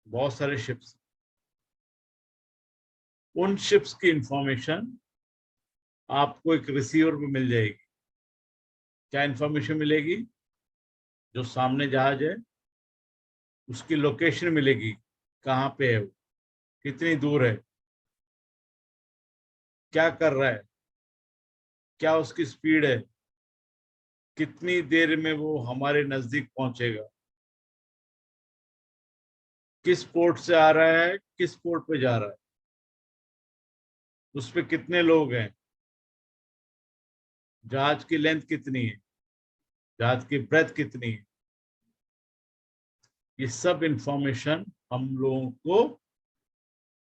बहुत सारे शिप्स, उन शिप्स की इंफॉर्मेशन आपको एक रिसीवर पे मिल जाएगी। क्या इंफॉर्मेशन मिलेगी? जो सामने जहाज है उसकी लोकेशन मिलेगी, कहाँ पे है वो, कितनी दूर है, क्या कर रहा है, क्या उसकी स्पीड है, कितनी देर में वो हमारे नजदीक पहुंचेगा, किस पोर्ट से आ रहा है, किस पोर्ट पे जा रहा है, उस पे कितने लोग हैं, जहाज की लेंथ कितनी है, जहाज की ब्रेथ कितनी है। ये सब इंफॉर्मेशन हम लोगों को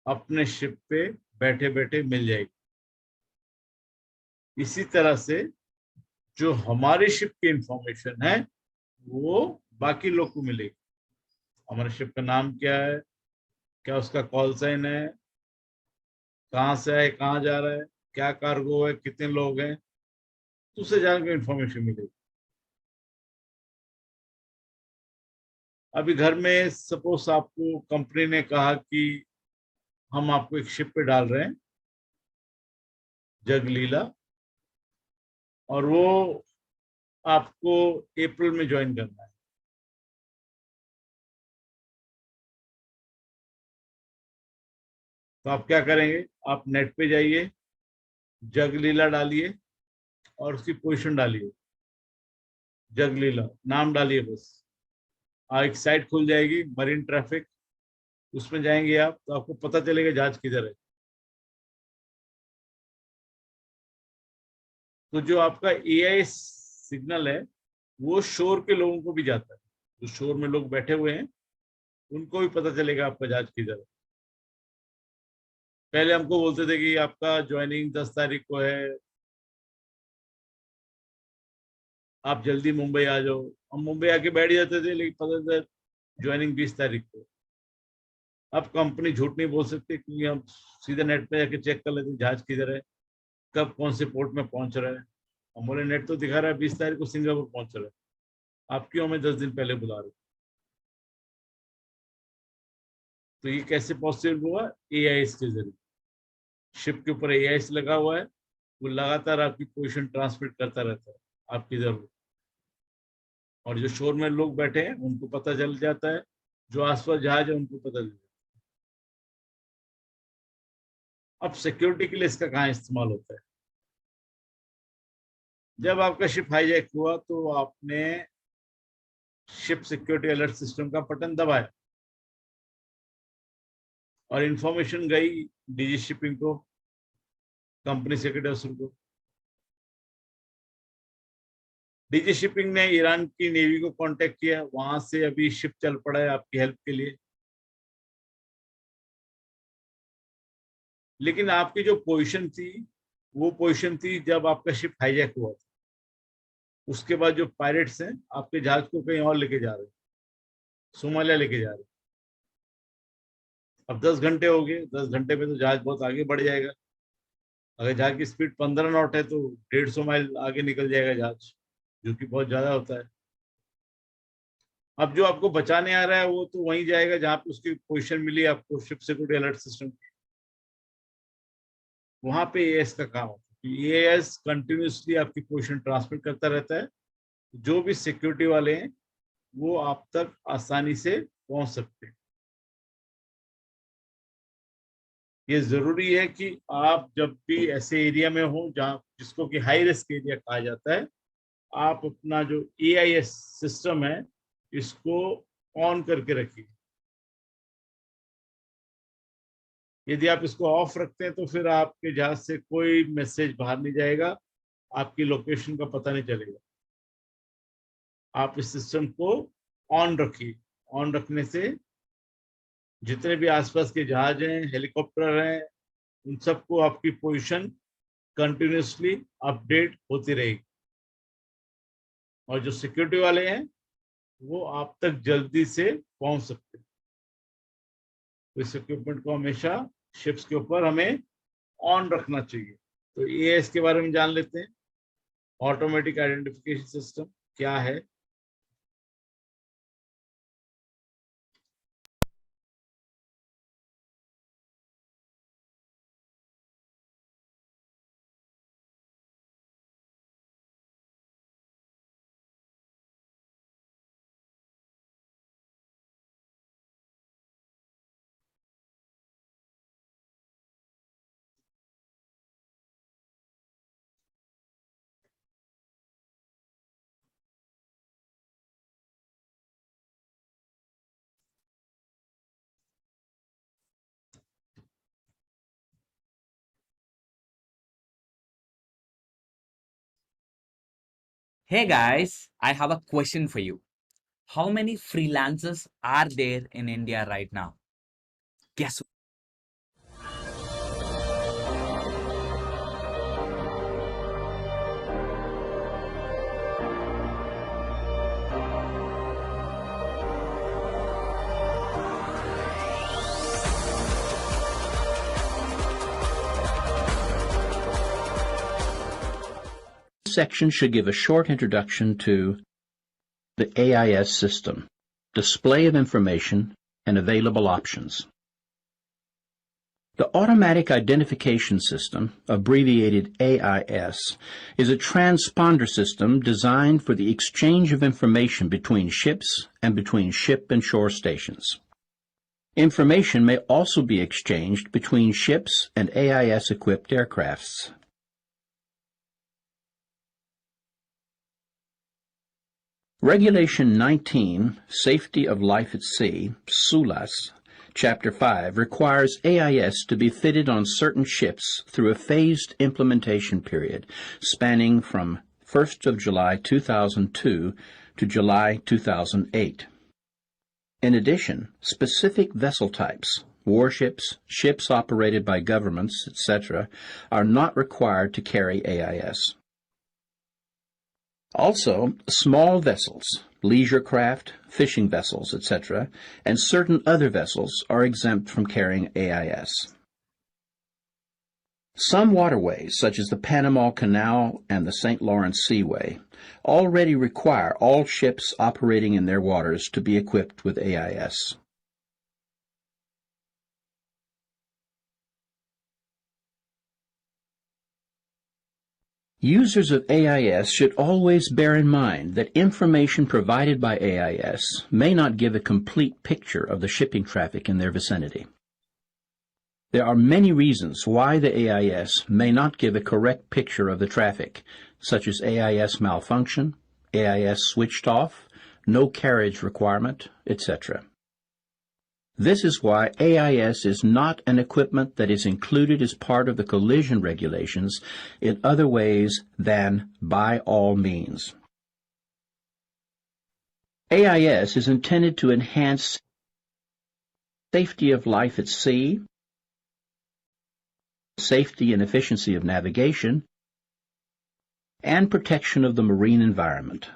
अपने शिप पे बैठे बैठे मिल जाएगी। इसी तरह से जो हमारी शिप की इंफॉर्मेशन है वो बाकी लोग को मिलेगी। हमारे शिप का नाम क्या है, क्या उसका कॉल साइन है, कहाँ से है, कहाँ जा रहा है, क्या कार्गो है, कितने लोग हैं, तो उसे जानकर इंफॉर्मेशन मिलेगी। अभी घर में सपोज आपको कंपनी ने कहा कि हम आपको एक शिप पे डाल रहे हैं जगलीला, और वो आपको अप्रैल में ज्वाइन करना है। तो आप क्या करेंगे, आप नेट पे जाइए, जगलीला डालिए और उसकी पोजीशन डालिए, जगलीला नाम डालिए बस। एक साइट खुल जाएगी मरीन ट्रैफिक, उसमें जाएंगे आप तो आपको पता चलेगा जहाज किधर है। तो जो आपका एआई सिग्नल है वो शोर के लोगों को भी जाता है, जो शोर में लोग बैठे हुए हैं उनको भी पता चलेगा आपका जहाज किधर है। पहले हमको बोलते थे कि आपका ज्वाइनिंग 10 तारीख को है, आप जल्दी मुंबई आ जाओ। हम मुंबई आके बैठ जाते थे, लेकिन पता था ज्वाइनिंग 20 तारीख को। अब कंपनी झूठ नहीं बोल सकती क्योंकि हम सीधे नेट पे जाके चेक कर लेते हैं जहाज किधर है, कब कौन से पोर्ट में पहुंच रहा है। हम बोले नेट तो दिखा रहा है 20 तारीख को सिंगापुर पहुंच रहा है, आप क्यों हमें 10 दिन पहले बुला रहे हो। तो ये कैसे पॉसिबल हुआ, एआई के जरिए। शिप के ऊपर एआई लगा हुआ है, वो लगातार आपकी पोजीशन ट्रांसमिट करता रहता है आप किधर हो, और जो शोर में लोग बैठे हैं उनको पता चल जाता है, जो आसपास जहाज है उनको पता चल जाता है। अब सिक्योरिटी के लिए इसका कहाँ इस्तेमाल होता है। जब आपका शिप हाईजैक हुआ तो आपने शिप सिक्योरिटी अलर्ट सिस्टम का बटन दबाया और इंफॉर्मेशन गई डीजी शिपिंग को, कंपनी सेक्रेटरी ऑफिसर को। डीजी शिपिंग ने ईरान की नेवी को कांटेक्ट किया, वहां से अभी शिप चल पड़ा है आपकी हेल्प के लिए। लेकिन आपकी जो पोजीशन थी वो पोजीशन थी जब आपका शिप हाईजैक हुआ था। उसके बाद जो पायरेट्स हैं आपके जहाज को कहीं और लेके जा रहे हैं, सोमालिया लेके जा रहे हैं। अब 10 घंटे हो गए, 10 घंटे में तो जहाज बहुत आगे बढ़ जाएगा। अगर जहाज की स्पीड 15 नॉट है तो 150 माइल आगे निकल जाएगा जहाज, जो कि बहुत ज्यादा होता है। अब जो आपको बचाने आ रहा है वो तो वहीं जाएगा जहां पे उसकी पोजीशन मिली आपको शिप सिक्योरिटी अलर्ट सिस्टम, वहां पे एएस का काम होता है। एएस कंटिन्यूसली आपकी पोजीशन ट्रांसमिट करता रहता है, जो भी सिक्योरिटी वाले हैं वो आप तक आसानी से पहुंच सकते हैं। ये जरूरी है कि आप जब भी ऐसे एरिया में हो जहाँ जिसको कि हाई रिस्क एरिया कहा जाता है, आप अपना जो एआईएस सिस्टम है इसको ऑन करके रखिए। यदि आप इसको ऑफ रखते हैं तो फिर आपके जहाज से कोई मैसेज बाहर नहीं जाएगा, आपकी लोकेशन का पता नहीं चलेगा। आप इस सिस्टम को ऑन रखिए। ऑन रखने से जितने भी आसपास के जहाज हैं, हेलीकॉप्टर हैं, उन सबको आपकी पोजीशन कंटिन्यूसली अपडेट होती रहेगी, और जो सिक्योरिटी वाले हैं वो आप तक जल्दी से पहुंच सकते हैं। तो इस इक्विपमेंट को हमेशा शिप्स के ऊपर हमें ऑन रखना चाहिए। तो एएस के बारे में जान लेते हैं। ऑटोमेटिक आइडेंटिफिकेशन सिस्टम क्या है।
Hey guys, I have a question for you. How many freelancers are there in India right now? Guess
section should give a short introduction to the AIS system, display of information, and available options. The Automatic Identification System, abbreviated AIS, is a transponder system designed for the exchange of information between ships and between ship and shore stations. Information may also be exchanged between ships and AIS-equipped aircrafts. Regulation 19, Safety of Life at Sea, SULAS, Chapter 5, requires AIS to be fitted on certain ships through a phased implementation period spanning from 1st of July 2002 to July 2008. In addition, specific vessel types, warships, ships operated by governments, etc., are not required to carry AIS. Also, small vessels, leisure craft, fishing vessels, etc., and certain other vessels are exempt from carrying AIS. Some waterways, such as the Panama Canal and the St. Lawrence Seaway, already require all ships operating in their waters to be equipped with AIS. Users of AIS should always bear in mind that information provided by AIS may not give a complete picture of the shipping traffic in their vicinity. There are many reasons why the AIS may not give a correct picture of the traffic, such as AIS malfunction, AIS switched off, no carriage requirement, etc. This is why AIS is not an equipment that is included as part of the collision regulations in other ways than by all means. AIS is intended to enhance safety of life at sea, safety and efficiency of navigation, and protection of the marine environment.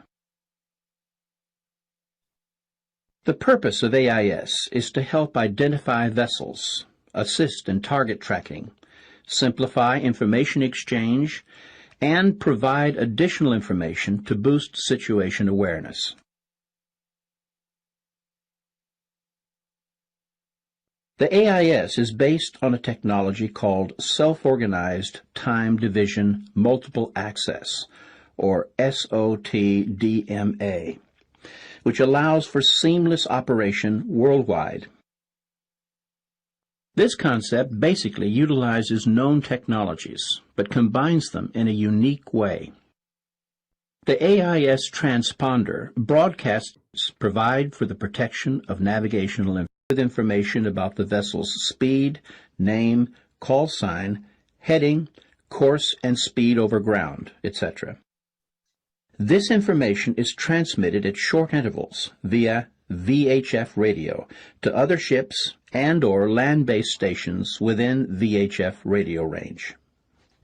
The purpose of AIS is to help identify vessels, assist in target tracking, simplify information exchange, and provide additional information to boost situation awareness. The AIS is based on a technology called Self-Organized Time Division Multiple Access, or SOTDMA, which allows for seamless operation worldwide. This concept basically utilizes known technologies, but combines them in a unique way. The AIS transponder broadcasts provide for the protection of navigational information about the vessel's speed, name, call sign, heading, course and speed over ground, etc. This information is transmitted at short intervals via VHF radio to other ships and/or land-based stations within VHF radio range.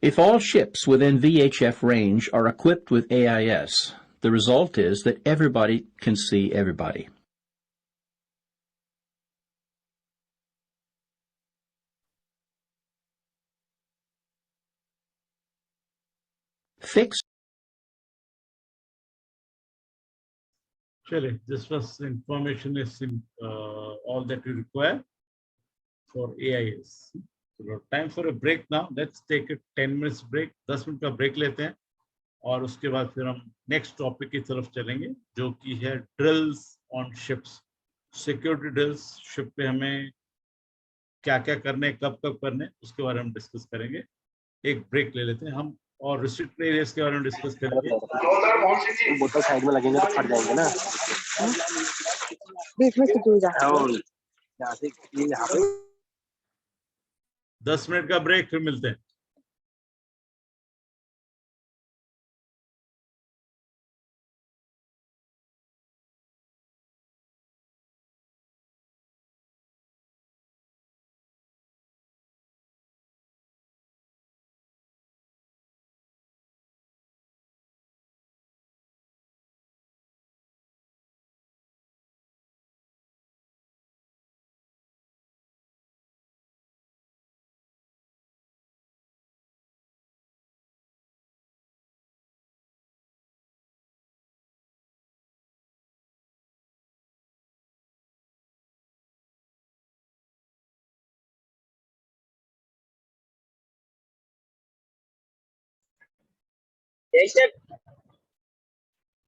If all ships within VHF range are equipped with AIS, the result is that everybody can see everybody. Fixed.
Actually, this was information is all that we require for AIS. So time for a break now. Let's take a 10 minutes break. 10 minute का break लेते हैं और उसके बाद फिर हम next topic की तरफ चलेंगे जो कि है drills on ships. Security drills ship पे हमें क्या-क्या करने कब-कब करने उसके बारे में डिस्कस करेंगे. एक ब्रेक ले लेते हैं हम और रिस्ट्रिक्टेड एरियाज के बारे में डिस्कस करेंगे.
बोतल साइड में लगेंगे तो फट जाएंगे ना.
बीच में से जुड़ जा.
10 मिनट का ब्रेक फिर मिलते हैं.
जयशेफ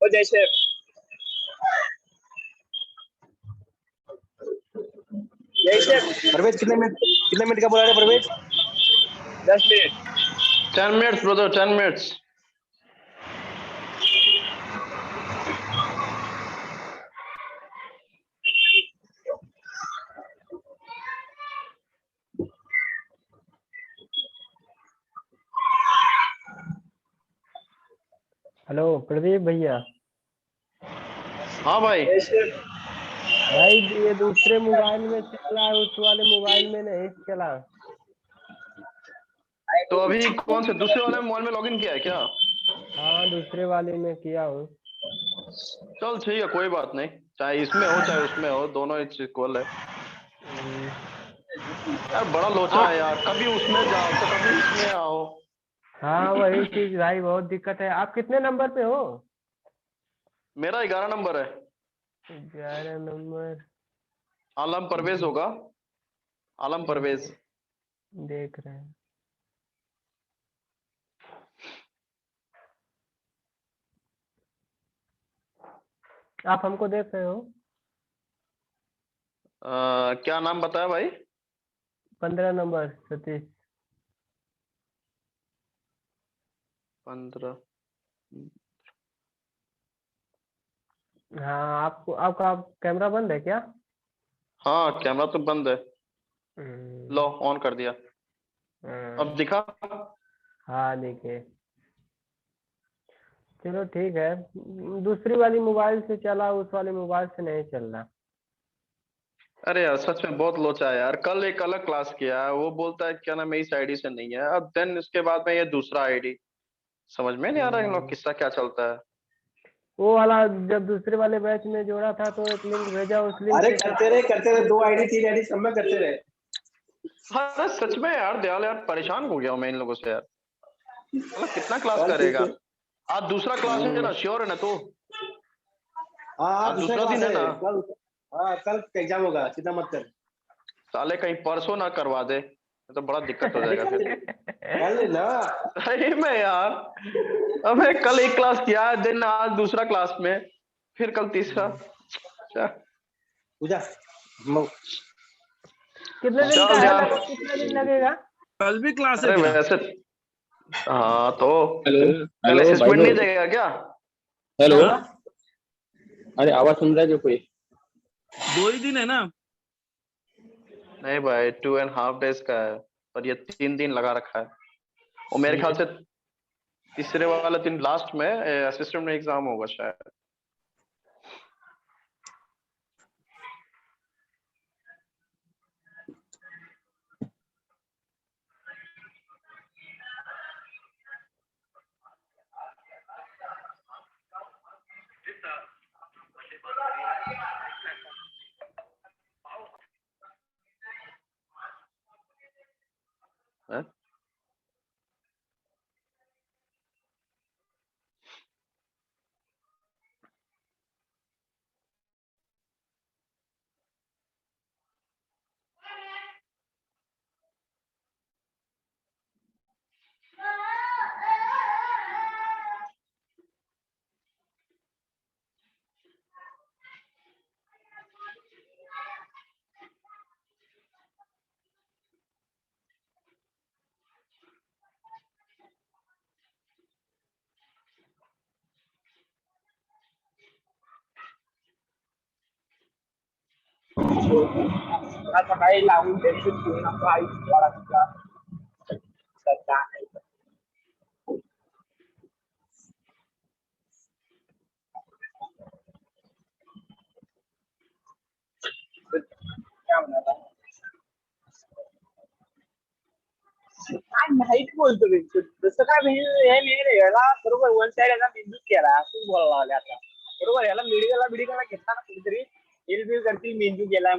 ओ जयशेफ
परवेज कितने मिनट का बोला रहे Parvez?
10 minute
10 minutes brother, 10 minutes.
Hello Pradeep भैया।
हाँ भाई।
भाई ये दूसरे मोबाइल में चला है, उस वाले मोबाइल में नहीं चला।
तो अभी कौन से दूसरे वाले मोबाइल में लॉगिन किया है क्या?
हाँ दूसरे वाले में किया हूँ।
चल ठीक है, कोई बात नहीं, चाहे इसमें हो चाहे उसमें हो, दोनों इक्वल है। यार बड़ा लोचा है यार, कभी उसमें जाओ तो कभी इसमें आओ।
हाँ वही चीज भाई, बहुत दिक्कत है। आप कितने नंबर पे हो?
मेरा 11 नंबर है।
11 नंबर।
आलम परवेज होगा, आलम परवेज।
देख रहे हैं। आप हमको देख रहे हो?
क्या नाम बताया भाई?
15 नंबर सतीश।
15।
हाँ आपको, आपका कैमरा बंद है क्या?
हाँ कैमरा तो बंद है। लो ऑन कर दिया, अब दिखा?
हाँ देखिए। चलो ठीक है, दूसरी वाली मोबाइल से चला, उस वाले मोबाइल से नहीं चल रहा।
अरे यार सच में बहुत लोचा है यार। कल एक अलग क्लास किया है, वो बोलता है क्या नाम इस आईडी से नहीं है, अब देन इसके बाद में ये दूसरा आईडी। समझ में नहीं आ रहा इन लोग किस्सा क्या चलता है।
वो वाला जब दूसरे वाले बैच में जोड़ा था तो एक लिंक भेजा, उस लिंक
अरे
से
करते रहे 2 आईडी 3 आईडी सब में करते रहे। हाँ सच में यार दयाल, यार परेशान हो गया हूँ मैं इन लोगों से यार। मतलब कितना क्लास करेगा। आज दूसरा क्लास है ना, श्योर है ना तू?
हाँ
दूसरा दिन है ना?
कल। हाँ कल एग्जाम होगा, चिंता मत कर।
साले कहीं परसों ना करवा दे तो बड़ा दिक्कत हो जाएगा फिर।
कल ना
सही में यार, अबे कल एक क्लास किया, दिन आज दूसरा क्लास में, फिर कल तीसरा।
पूजा
कितने दिन का है, लगभग कितना दिन लगेगा?
कल भी क्लास है क्या? वैसे हाँ तो
हेलो
कल
हेलो भाई
असेसमेंट नहीं
लोग।
देगा क्या?
हेलो,
क्या हुआ?
अरे आवाज सुन रहा है जो कोई?
2 ही दिन है ना? नहीं भाई 2.5 days का है, पर ये 3 दिन लगा रखा है। और मेरे ख्याल से तीसरे वाला दिन लास्ट में असिस्टेंट में एग्जाम होगा शायद। हैं?
सकाळी लावून टेन्शन घेऊ नका आयुष्याला सध्या काय म्हणाला काय माहित बोलतो बिलकुल तसं काय म्हणजे हे नाही रे, याला बरोबर वन साइड याचा बिंदूच केला असं बोलायला लागले आता बरोबर. याला मिडिगला घेतला ना कुठेतरी हिल बिल करतील, मेंदू गेला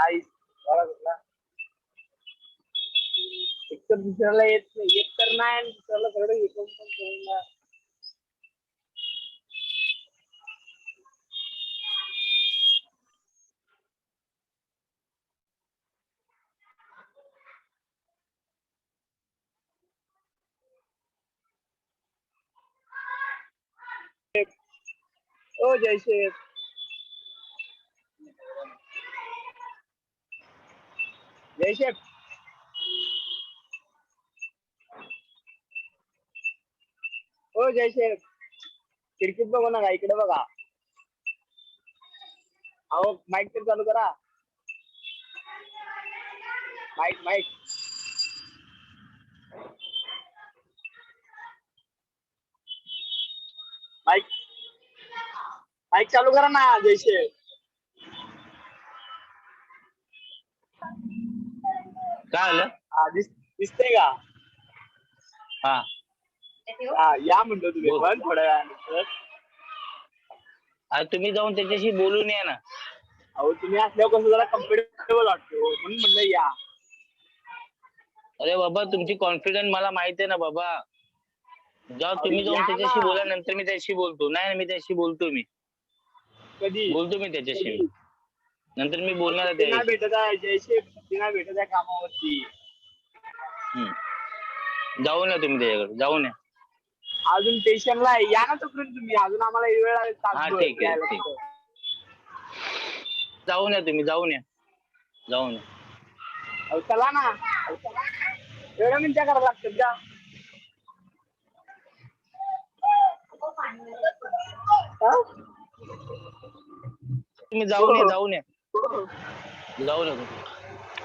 आई कुठला एक तर दुसऱ्याला येत नाही, एक तर नाही आणि दुसऱ्याला सगळं येतो पण करून ओ जयशेफ जयशेफ ओ जयशेफ खिडकीत बघू नका इकडे बघा अहो माईक तर चालू करा माईक माईक माईक माईक चालू करा ना जयशेफ
काय आलं
दिसतंय का
हा
या म्हणतो तुम्ही पण थोड्या वेळानंतर
तुम्ही जाऊन त्याच्याशी बोलून या ना
अहो तुम्ही असल्यावर कसं जरा कम्फर्टेबल वाटतो म्हणून म्हणलं या
अरे बाबा तुमची कॉन्फिडन्स मला माहिती आहे ना बाबा जेव्हा तुम्ही जाऊन त्याच्याशी बोला नंतर मी त्याच्याशी बोलतो नाही मी त्याच्याशी बोलतो मी
कधी
बोलतो मी त्याच्याशी नंतर मी बोलणार आहे
नाही भेटत आहे जयशेफ नाही भेटत आहे कामावरती
जाऊन या तुम्ही त्याच्याकडे जाऊन या
अजून स्टेशनला आहे या ना तोपर्यंत तुम्ही अजून आम्हाला वेळ आहे
हा ठीक आहे ठीक जाऊन या तुम्ही जाऊन या
चला ना एवढ्या मिनिटं करावं लागतात का
तुम्ही जाऊन या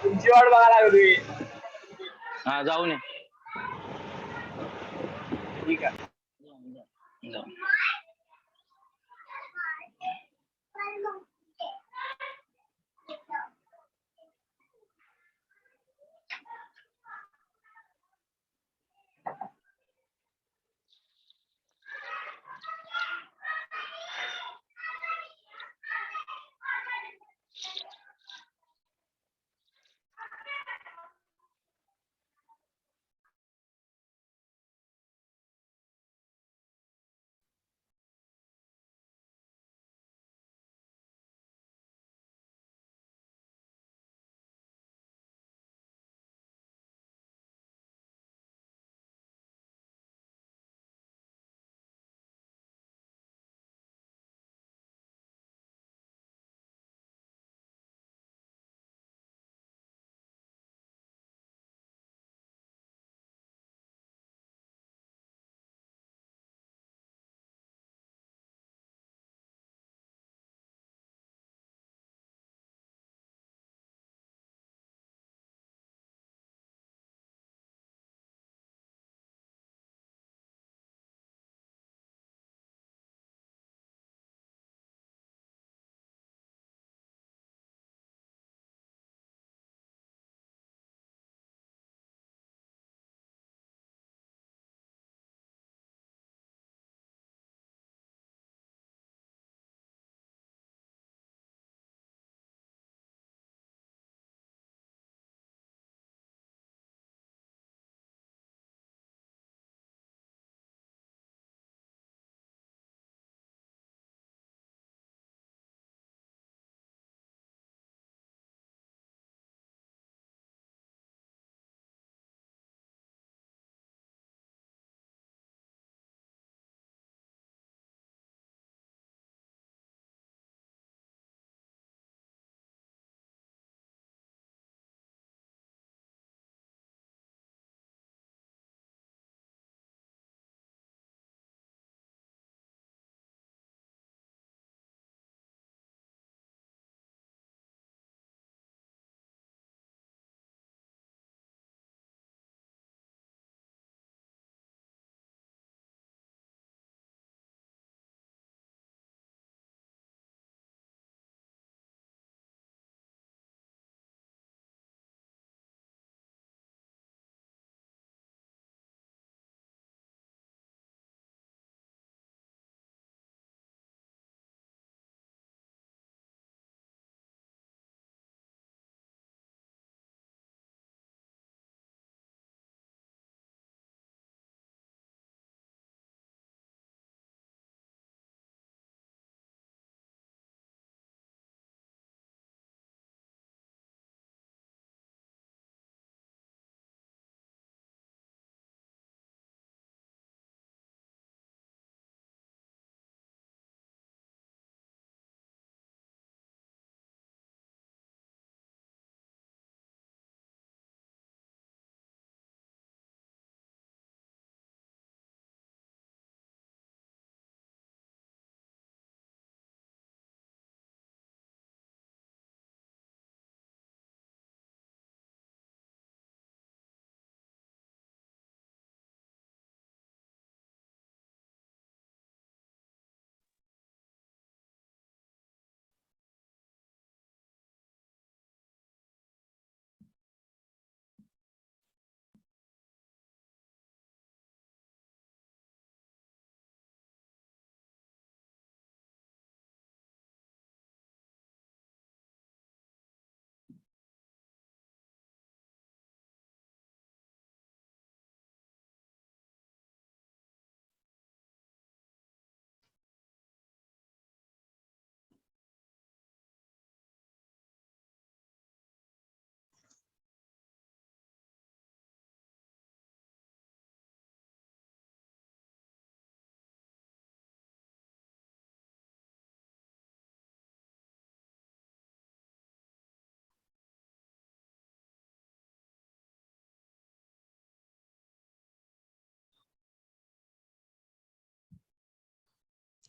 तुमची वाट बघायला लागली
हा जाऊन या
ठीक आहे
जाऊन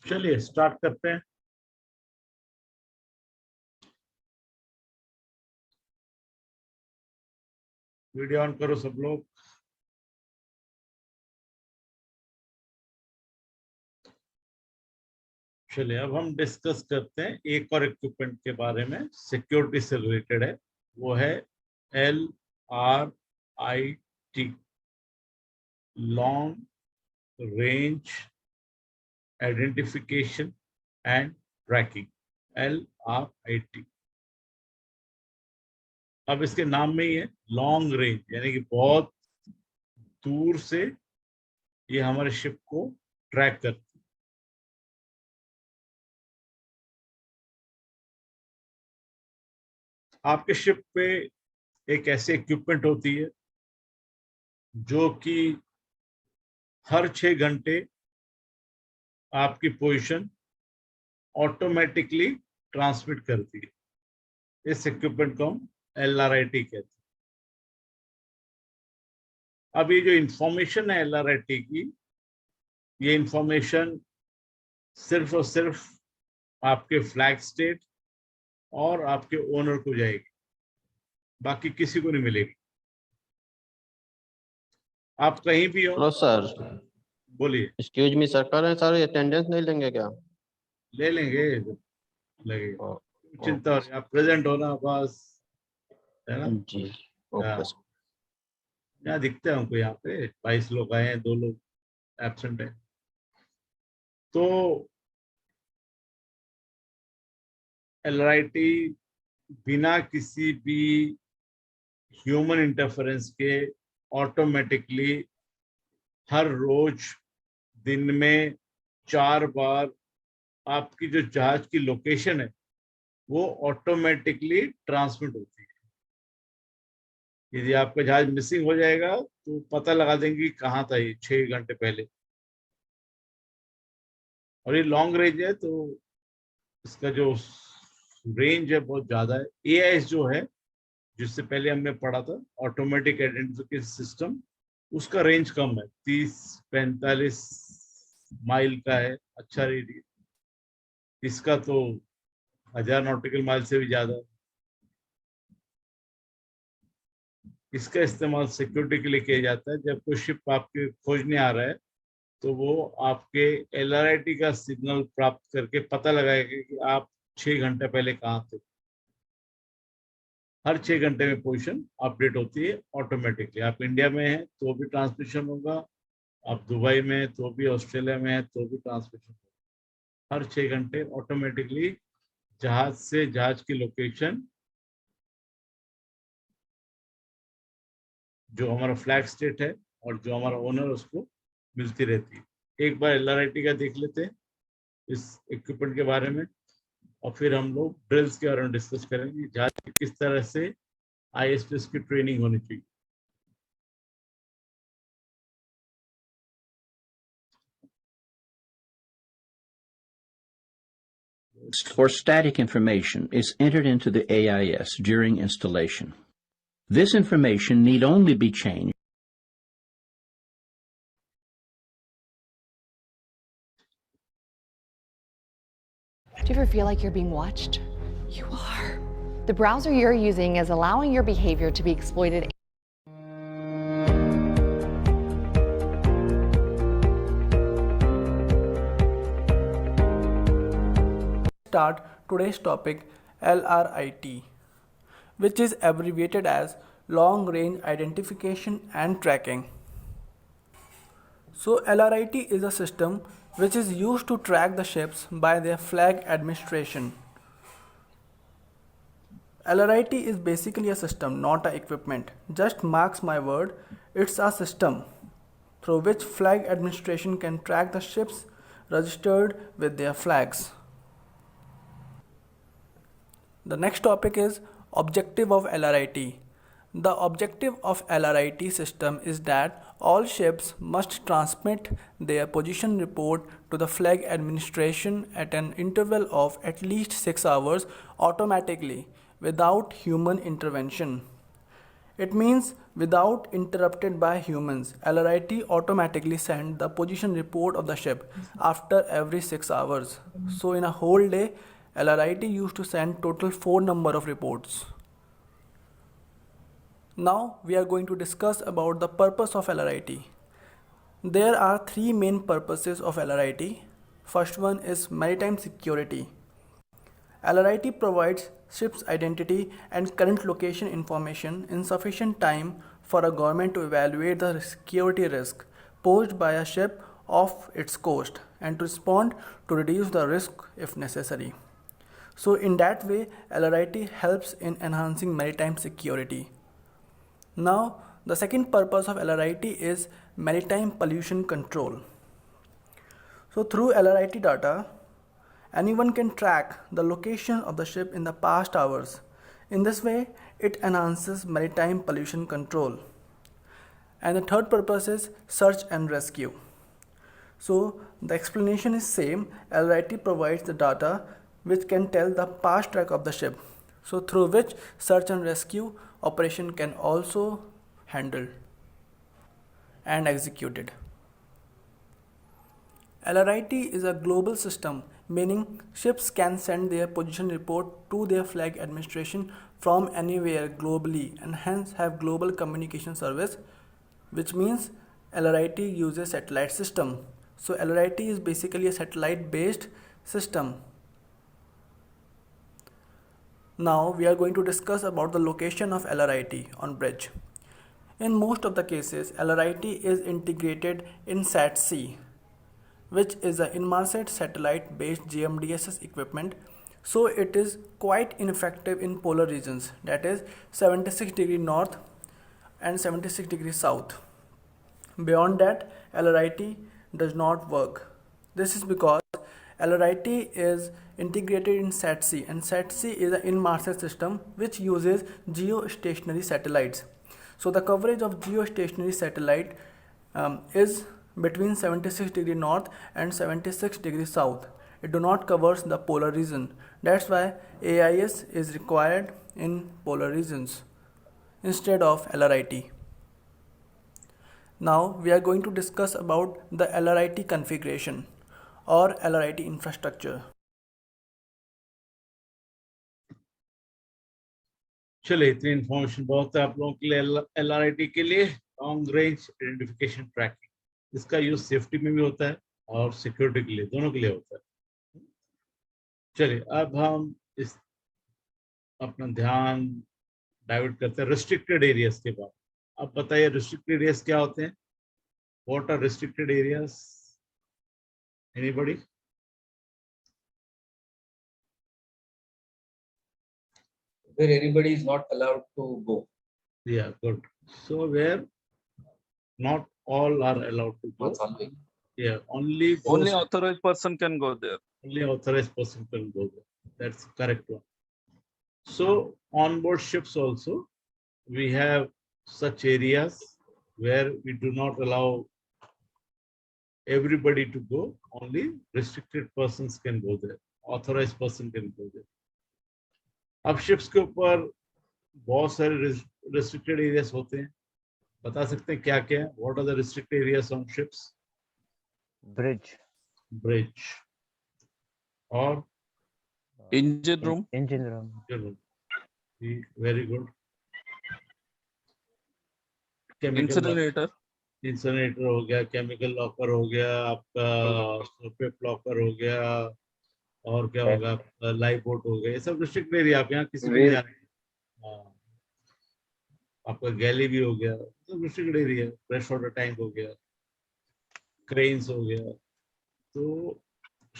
चलिए स्टार्ट करते हैं। वीडियो ऑन करो सब लोग। चलिए अब हम डिस्कस करते हैं एक और इक्विपमेंट के बारे में, सिक्योरिटी से रिलेटेड है। वो है LRIT, long range identification and tracking, LRIT। अब इसके नाम में ही है लॉन्ग रेंज, यानी कि बहुत दूर से ये हमारे शिप को ट्रैक करती है। आपके शिप पे एक ऐसी इक्विपमेंट होती है जो कि हर 6 घंटे आपकी पोजीशन ऑटोमेटिकली ट्रांसमिट करती है। इस इक्विपमेंट को हम LRIT कहते हैं। अब ये जो इंफॉर्मेशन है LRIT की, ये इंफॉर्मेशन सिर्फ और सिर्फ आपके फ्लैग स्टेट और आपके ओनर को जाएगी, बाकी किसी को नहीं मिलेगी। आप कहीं भी हो।
हेलो सर,
बोलिए।
एक्सक्यूज मी सर, कह रहे हैं सर अटेंडेंस नहीं लेंगे क्या?
ले लेंगे, लगेगा, चिंता हो रही, आप प्रेजेंट होना बस, है ना
जी। Okay sir.
यहाँ दिखते हैं हमको, यहाँ पे 22 लोग आए हैं, 2 लोग एब्सेंट है। तो LRIT बिना किसी भी ह्यूमन इंटरफेरेंस के ऑटोमेटिकली हर रोज दिन में 4 बार आपकी जो जहाज की लोकेशन है वो ऑटोमेटिकली ट्रांसमिट होती है। यदि आपका जहाज मिसिंग हो जाएगा तो पता लगा देंगे कहाँ था ये 6 घंटे पहले। और ये लॉन्ग रेंज है तो इसका जो रेंज है बहुत ज्यादा है। AIS जो है, जिससे पहले हमने पढ़ा था, ऑटोमेटिक आइडेंटिफिकेशन सिस्टम, उसका रेंज कम है, 30-45 माइल का है। अच्छा रेडियस, इसका तो 1000 नॉटिकल माइल से भी ज्यादा है। इसका इस्तेमाल सिक्योरिटी के लिए किया जाता है। जब कोई शिप आपके खोजने आ रहा है तो वो आपके LRIT का सिग्नल प्राप्त करके पता लगाएगा कि आप 6 घंटे पहले कहाँ थे। हर 6 घंटे में पोजीशन अपडेट होती है ऑटोमेटिकली। आप इंडिया में हैं तो भी ट्रांसमिशन होगा, आप दुबई में हैं तो भी, ऑस्ट्रेलिया में हैं तो भी ट्रांसमिशन होगा। हर 6 घंटे ऑटोमेटिकली जहाज से जहाज की लोकेशन, जो हमारा फ्लैग स्टेट है और जो हमारा ओनर, उसको मिलती रहती है। एक बार LRIT का देख लेते हैं इस इक्विपमेंट के बारे में, और फिर हम लोग ड्रिल्स के बारे में डिस्कस करेंगे, जहाज की किस तरह से ISPS की ट्रेनिंग होनी चाहिए।
For static information is entered into the AIS during installation. This information need only be changed.
Do you ever feel like you're being watched? You are. The browser you're using is allowing your behavior to be exploited.
Start today's topic, LRIT, which is abbreviated as Long Range Identification and Tracking. So LRIT is a system which is used to track the ships by their flag administration. LRIT is basically a system, not an equipment. Just marks my word, it's a system through which flag administration can track the ships registered with their flags. The next topic is objective of LRIT. The objective of LRIT system is that all ships must transmit their position report to the flag administration at an interval of at least 6 hours automatically without human intervention. It means without interrupted by humans, LRIT automatically send the position report of the ship after every 6 hours. So in a whole day, LRIT used to send total 4 number of reports. Now we are going to discuss about the purpose of LRIT. There are 3 main purposes of LRIT. First one is maritime security. LRIT provides ship's identity and current location information in sufficient time for a government to evaluate the security risk posed by a ship off its coast and to respond to reduce the risk if necessary. So in that way, LRIT helps in enhancing maritime security. Now, the second purpose of LRIT is maritime pollution control. So through LRIT data, anyone can track the location of the ship in the past hours. In this way, it enhances maritime pollution control. And the third purpose is search and rescue. So the explanation is same. LRIT provides the data which can tell the past track of the ship, so through which search and rescue operation can also handled and executed. LRIT is a global system, meaning ships can send their position report to their flag administration from anywhere globally and hence have global communication service, which means LRIT uses satellite system. So LRIT is basically a satellite based system. Now we are going to discuss about the location of LRIT on bridge. In most of the cases, LRIT is integrated in Stsdsd, which is an Inmarsat satellite based GMDSS equipment. So it is quite ineffective in polar regions, that is 76° north and 76° south. Beyond that, LRIT does not work. This is because LRIT is integrated in Stsdsd, and Stsdsd is an Inmarsat system which uses geostationary satellites. So the coverage of geostationary satellite is between 76° north and 76° south. It do not covers the polar region. That's why AIS is required in polar regions instead of LRIT. Now we are going to discuss about the LRIT configuration or LRIT infrastructure.
चलिए, इतनी information बहुत है आप लोगों के लिए। LRIT के लिए लॉन्ग रेंज आइडेंटिफिकेशन ट्रैकिंग, इसका यूज सेफ्टी में भी होता है और सिक्योरिटी के लिए, दोनों के लिए होता है। चलिए अब हम इस अपना ध्यान डाइवर्ट करते हैं रिस्ट्रिक्टेड एरियाज के बाद। अब बताइए रिस्ट्रिक्टेड एरियाज क्या होते हैं? What are restricted areas? Anybody?
Where anybody is not allowed to go.
Yeah, good. So where not all are allowed to go. Yeah, only
authorized person can go there.
Only authorized person can go there. That's the correct one. So on board ships also we have such areas where we do not allow everybody to go. Only restricted persons can go there. Authorized person can go there. अब ships के ऊपर बहुत सारे restricted areas होते हैं, बता सकते हैं क्या क्या है? What are the restricted areas on ships? Bridge और
engine room.
Very good. Incinerator हो गया, केमिकल लॉकर हो गया, आपका सरफेस लॉकर हो गया, और क्या होगा, लाइफ बोट हो गया। ये सब रिस्ट्रिक्ट एरिया, आप यहाँ किसी भी जाने, आपका गैली भी हो गया, सब restrict area. Fresh water tank हो गया, क्रेन्स हो गया। तो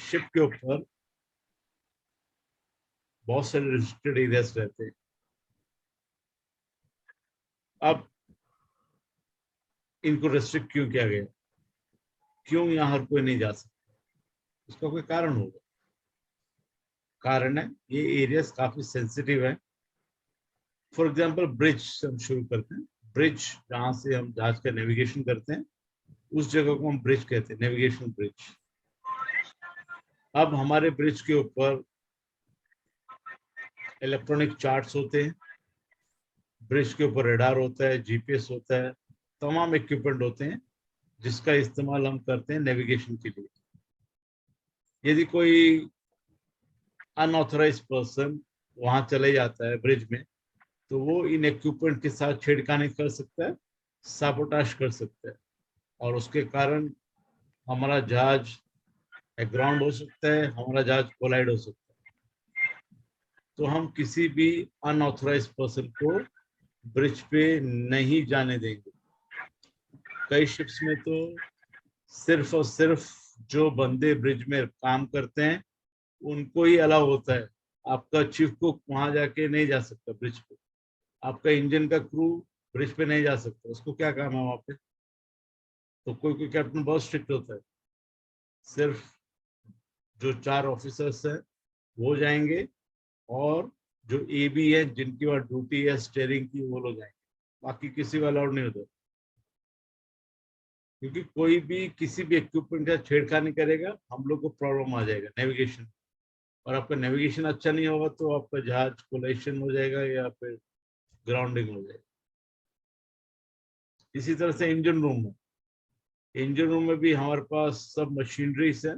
शिप के ऊपर बहुत सारे रिस्ट्रिक्टेड एरियाज रहते हैं। अब इनको रिस्ट्रिक्ट क्यों किया गया? क्यों यहाँ हर कोई नहीं जा सकता? इसका कोई कारण होगा। कारण है ये एरियाज काफी सेंसिटिव है। फॉर एग्जांपल ब्रिज से हम शुरू करते हैं। ब्रिज जहाँ से हम जहाज का नेविगेशन करते हैं उस जगह को हम ब्रिज कहते हैं, नेविगेशन ब्रिज। अब हमारे ब्रिज के ऊपर इलेक्ट्रॉनिक चार्ट्स होते हैं, ब्रिज के ऊपर रेडार होता है, जीपीएस होता है, तमाम इक्विपमेंट होते हैं जिसका इस्तेमाल हम करते हैं नेविगेशन के लिए। यदि कोई अनऑथराइज्ड पर्सन वहां चले जाता है ब्रिज में, तो वो इन इक्विपमेंट के साथ छेड़खानी कर सकता है, साबोटाज कर सकता है, और उसके कारण हमारा जहाज एग्राउंड हो सकता है, हमारा जहाज कोलाइड हो सकता है। तो हम किसी भी अनऑथराइज्ड पर्सन को ब्रिज पे नहीं जाने देंगे। कई शिप्स में तो सिर्फ और सिर्फ जो बंदे ब्रिज में काम करते हैं उनको ही अलाउ होता है। आपका चीफ कुक वहां जाके नहीं जा सकता ब्रिज पे, आपका इंजन का क्रू ब्रिज पे नहीं जा सकता, उसको क्या काम है वहां पे? तो कोई कोई कैप्टन बहुत स्ट्रिक्ट होता है, सिर्फ जो 4 ऑफिसर्स हैं वो जाएंगे, और जो एबी है जिनकी वहां ड्यूटी है स्टीयरिंग की, वो लोग जाएंगे, बाकी किसी को अलाउड नहीं होता। क्योंकि कोई भी किसी भी इक्विपमेंट का छेड़खानी करेगा, हम लोग को प्रॉब्लम आ जाएगा नेविगेशन, और आपका नेविगेशन अच्छा नहीं होगा तो आपका जहाज कोलाइशन हो जाएगा या फिर ग्राउंडिंग हो जाएगा। इसी तरह से इंजन रूम में, इंजन रूम में भी हमारे पास सब मशीनरीज है,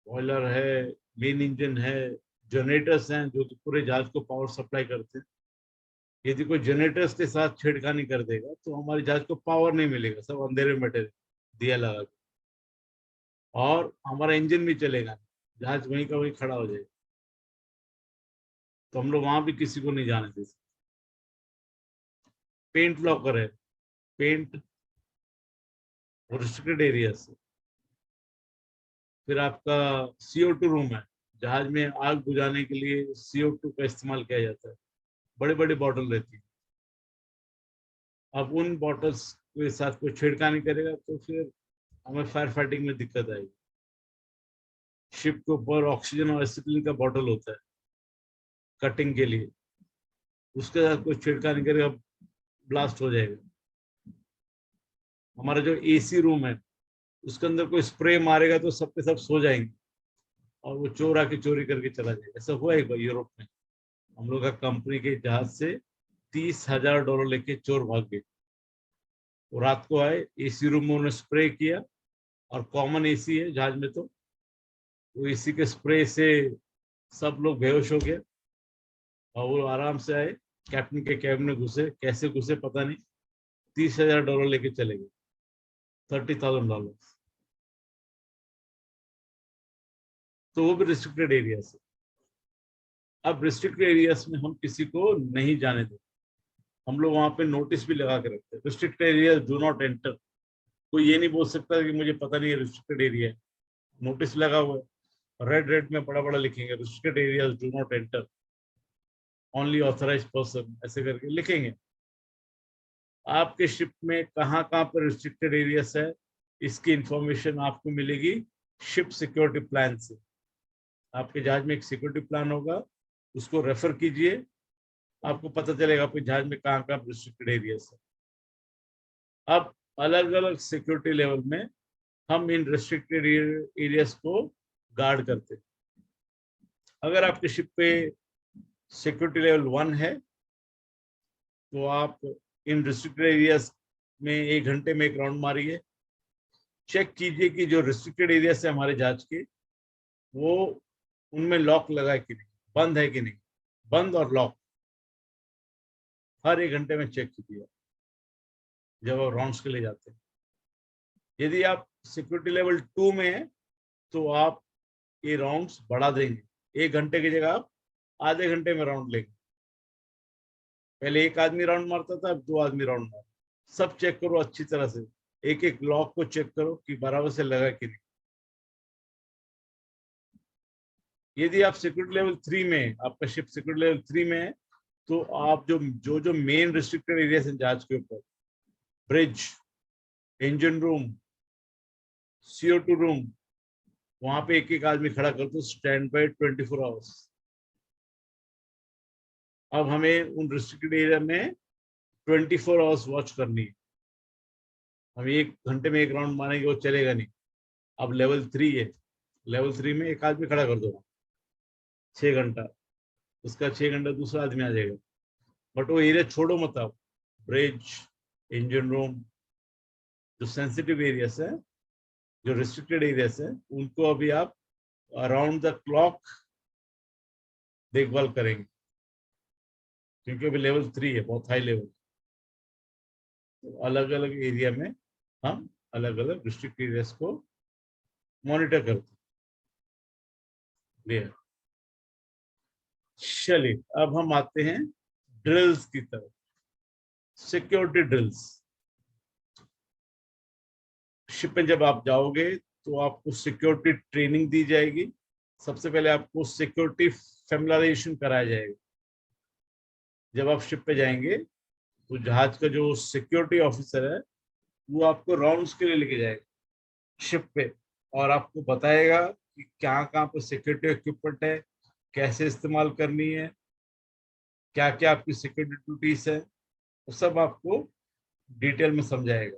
बॉयलर है, मेन इंजन है, जनरेटर्स हैं जो कि पूरे जहाज को पावर सप्लाई करते हैं। यदि कोई जनरेटर्स के साथ छेड़खानी कर देगा तो हमारे जहाज को पावर नहीं मिलेगा, सब अंधेरे में बैठे दिया लगा के, और हमारा इंजन भी चलेगा, जहाज वहीं का वहीं खड़ा हो जाएगा। तो हम लोग वहां भी किसी को नहीं जाने दे सकते। पेंट लॉकर है, पेंट रिस्ट्रिक्टेड एरिया से। फिर आपका CO2 रूम है, जहाज में आग बुझाने के लिए CO2 का इस्तेमाल किया जाता है, बड़े बड़े बॉटल रहती है। अब उन बॉटल्स के साथ कोई छेड़खानी करेगा तो फिर हमें फायर फाइटिंग में दिक्कत आएगी। शिप के ऊपर ऑक्सीजन और एसिटिलीन का बॉटल होता है कटिंग के लिए, उसके साथ कोई छेड़खानी करेगा, ब्लास्ट हो जाएगा। हमारा जो AC रूम है उसके अंदर कोई स्प्रे मारेगा तो सब के सब सो जाएंगे, और वो चोर आके चोरी करके चला जाएगा। ऐसा हुआ एक बार यूरोप में, हम लोग का कंपनी के जहाज से $30,000 लेके चोर भाग गए। वो रात को आए, AC रूम में उन्होंने स्प्रे किया, और कॉमन AC है जहाज में, तो वो AC के स्प्रे से सब लोग बेहोश हो गए, और वो आराम से आए, कैप्टन के कैबिन में घुसे, कैसे घुसे पता नहीं, $30,000 लेके चले गए, $30,000। तो वो भी रिस्ट्रिक्टेड एरिया से। अब रिस्ट्रिक्टेड एरियाज में हम किसी को नहीं जाने देते, हम लोग वहां पे नोटिस भी लगा के रखते हैं, restricted area do not enter. कोई ये नहीं बोल सकता कि मुझे पता नहीं है रिस्ट्रिक्टेड एरिया है, नोटिस लगा हुआ है, रेड रेड में बड़ा बड़ा लिखेंगे, restricted areas do not enter, only authorised person, ऐसे करके लिखेंगे। आपके शिप में कहाँ कहाँ पर रिस्ट्रिक्टेड एरियाज है, इसकी इंफॉर्मेशन आपको मिलेगी शिप सिक्योरिटी प्लान से। आपके जहाज में एक सिक्योरिटी प्लान होगा, उसको रेफर कीजिए, आपको पता चलेगा आपके जहाज में कहाँ कहाँ रिस्ट्रिक्टेड एरियाज है। अब अलग अलग सिक्योरिटी लेवल में हम इन रिस्ट्रिक्टेड एरियाज को गार्ड करते हैं। अगर आपके शिप पे सिक्योरिटी लेवल 1 है तो आप इन रिस्ट्रिक्टेड एरियाज में 1 घंटे में एक राउंड मारिए, चेक कीजिए कि जो रिस्ट्रिक्टेड एरियाज है हमारे जहाज के, वो उनमें लॉक लगा है कि नहीं, बंद है कि नहीं, बंद और लॉक हर 1 घंटे में चेक कीजिए जब आप राउंड्स के लिए जाते हैं। यदि आप सिक्योरिटी लेवल 2 में है तो आप ये राउंड्स बढ़ा देंगे, 1 घंटे की जगह आप आधे घंटे में राउंड लेंगे। पहले 1 आदमी राउंड मारता था, अब 2 आदमी राउंड मार। सब चेक करो अच्छी तरह से, एक एक लॉक को चेक करो कि बराबर से लगा कि नहीं। यदि आप सिक्योरिटी लेवल 3 में, आपका शिप सिक्योरिटी लेवल 3 में है, तो आप जो मेन रिस्ट्रिक्टेड एरिया है जहाज के ऊपर, bridge, engine room, CO2 room, वहां पे एक एक आदमी खड़ा कर दो, स्टैंड बाय 24 आवर्स। अब हमें उन रिस्ट्रिक्टेड एरिया में 24 आवर्स वॉच करनी है। हम 1 घंटे में एक राउंड मारेंगे वो चलेगा नहीं। अब लेवल 3 है, लेवल 3 में एक आदमी खड़ा कर दो 6 घंटा, उसका 6 घंटा दूसरा आदमी आ जाएगा, बट वो एरिया छोड़ो मत आप, ब्रिज, इंजन रूम, जो सेंसिटिव एरियाज है, जो रिस्ट्रिक्टेड एरियाज है, उनको अभी आप अराउंड द क्लॉक देखभाल करेंगे, क्योंकि अभी लेवल 3 है, बहुत हाई लेवल। तो अलग अलग एरिया में हम अलग अलग डिस्ट्रिक्ट एरियाज को मॉनिटर करते हैं। चलिए अब हम आते हैं ड्रिल्स की तरफ। सिक्योरिटी ड्रिल्स, शिप में जब आप जाओगे तो आपको सिक्योरिटी ट्रेनिंग दी जाएगी। सबसे पहले आपको सिक्योरिटी फैमिलाइजेशन कराया जाएगा। जब आप शिप पे जाएंगे तो जहाज का जो सिक्योरिटी ऑफिसर है वो आपको राउंड्स के लिए लेके जाएगा शिप पे, और आपको बताएगा कि कहाँ कहाँ पर सिक्योरिटी इक्विपमेंट है, कैसे इस्तेमाल करनी है, क्या क्या आपकी सिक्योरिटी ड्यूटीज है, वो सब आपको डिटेल में समझाएगा।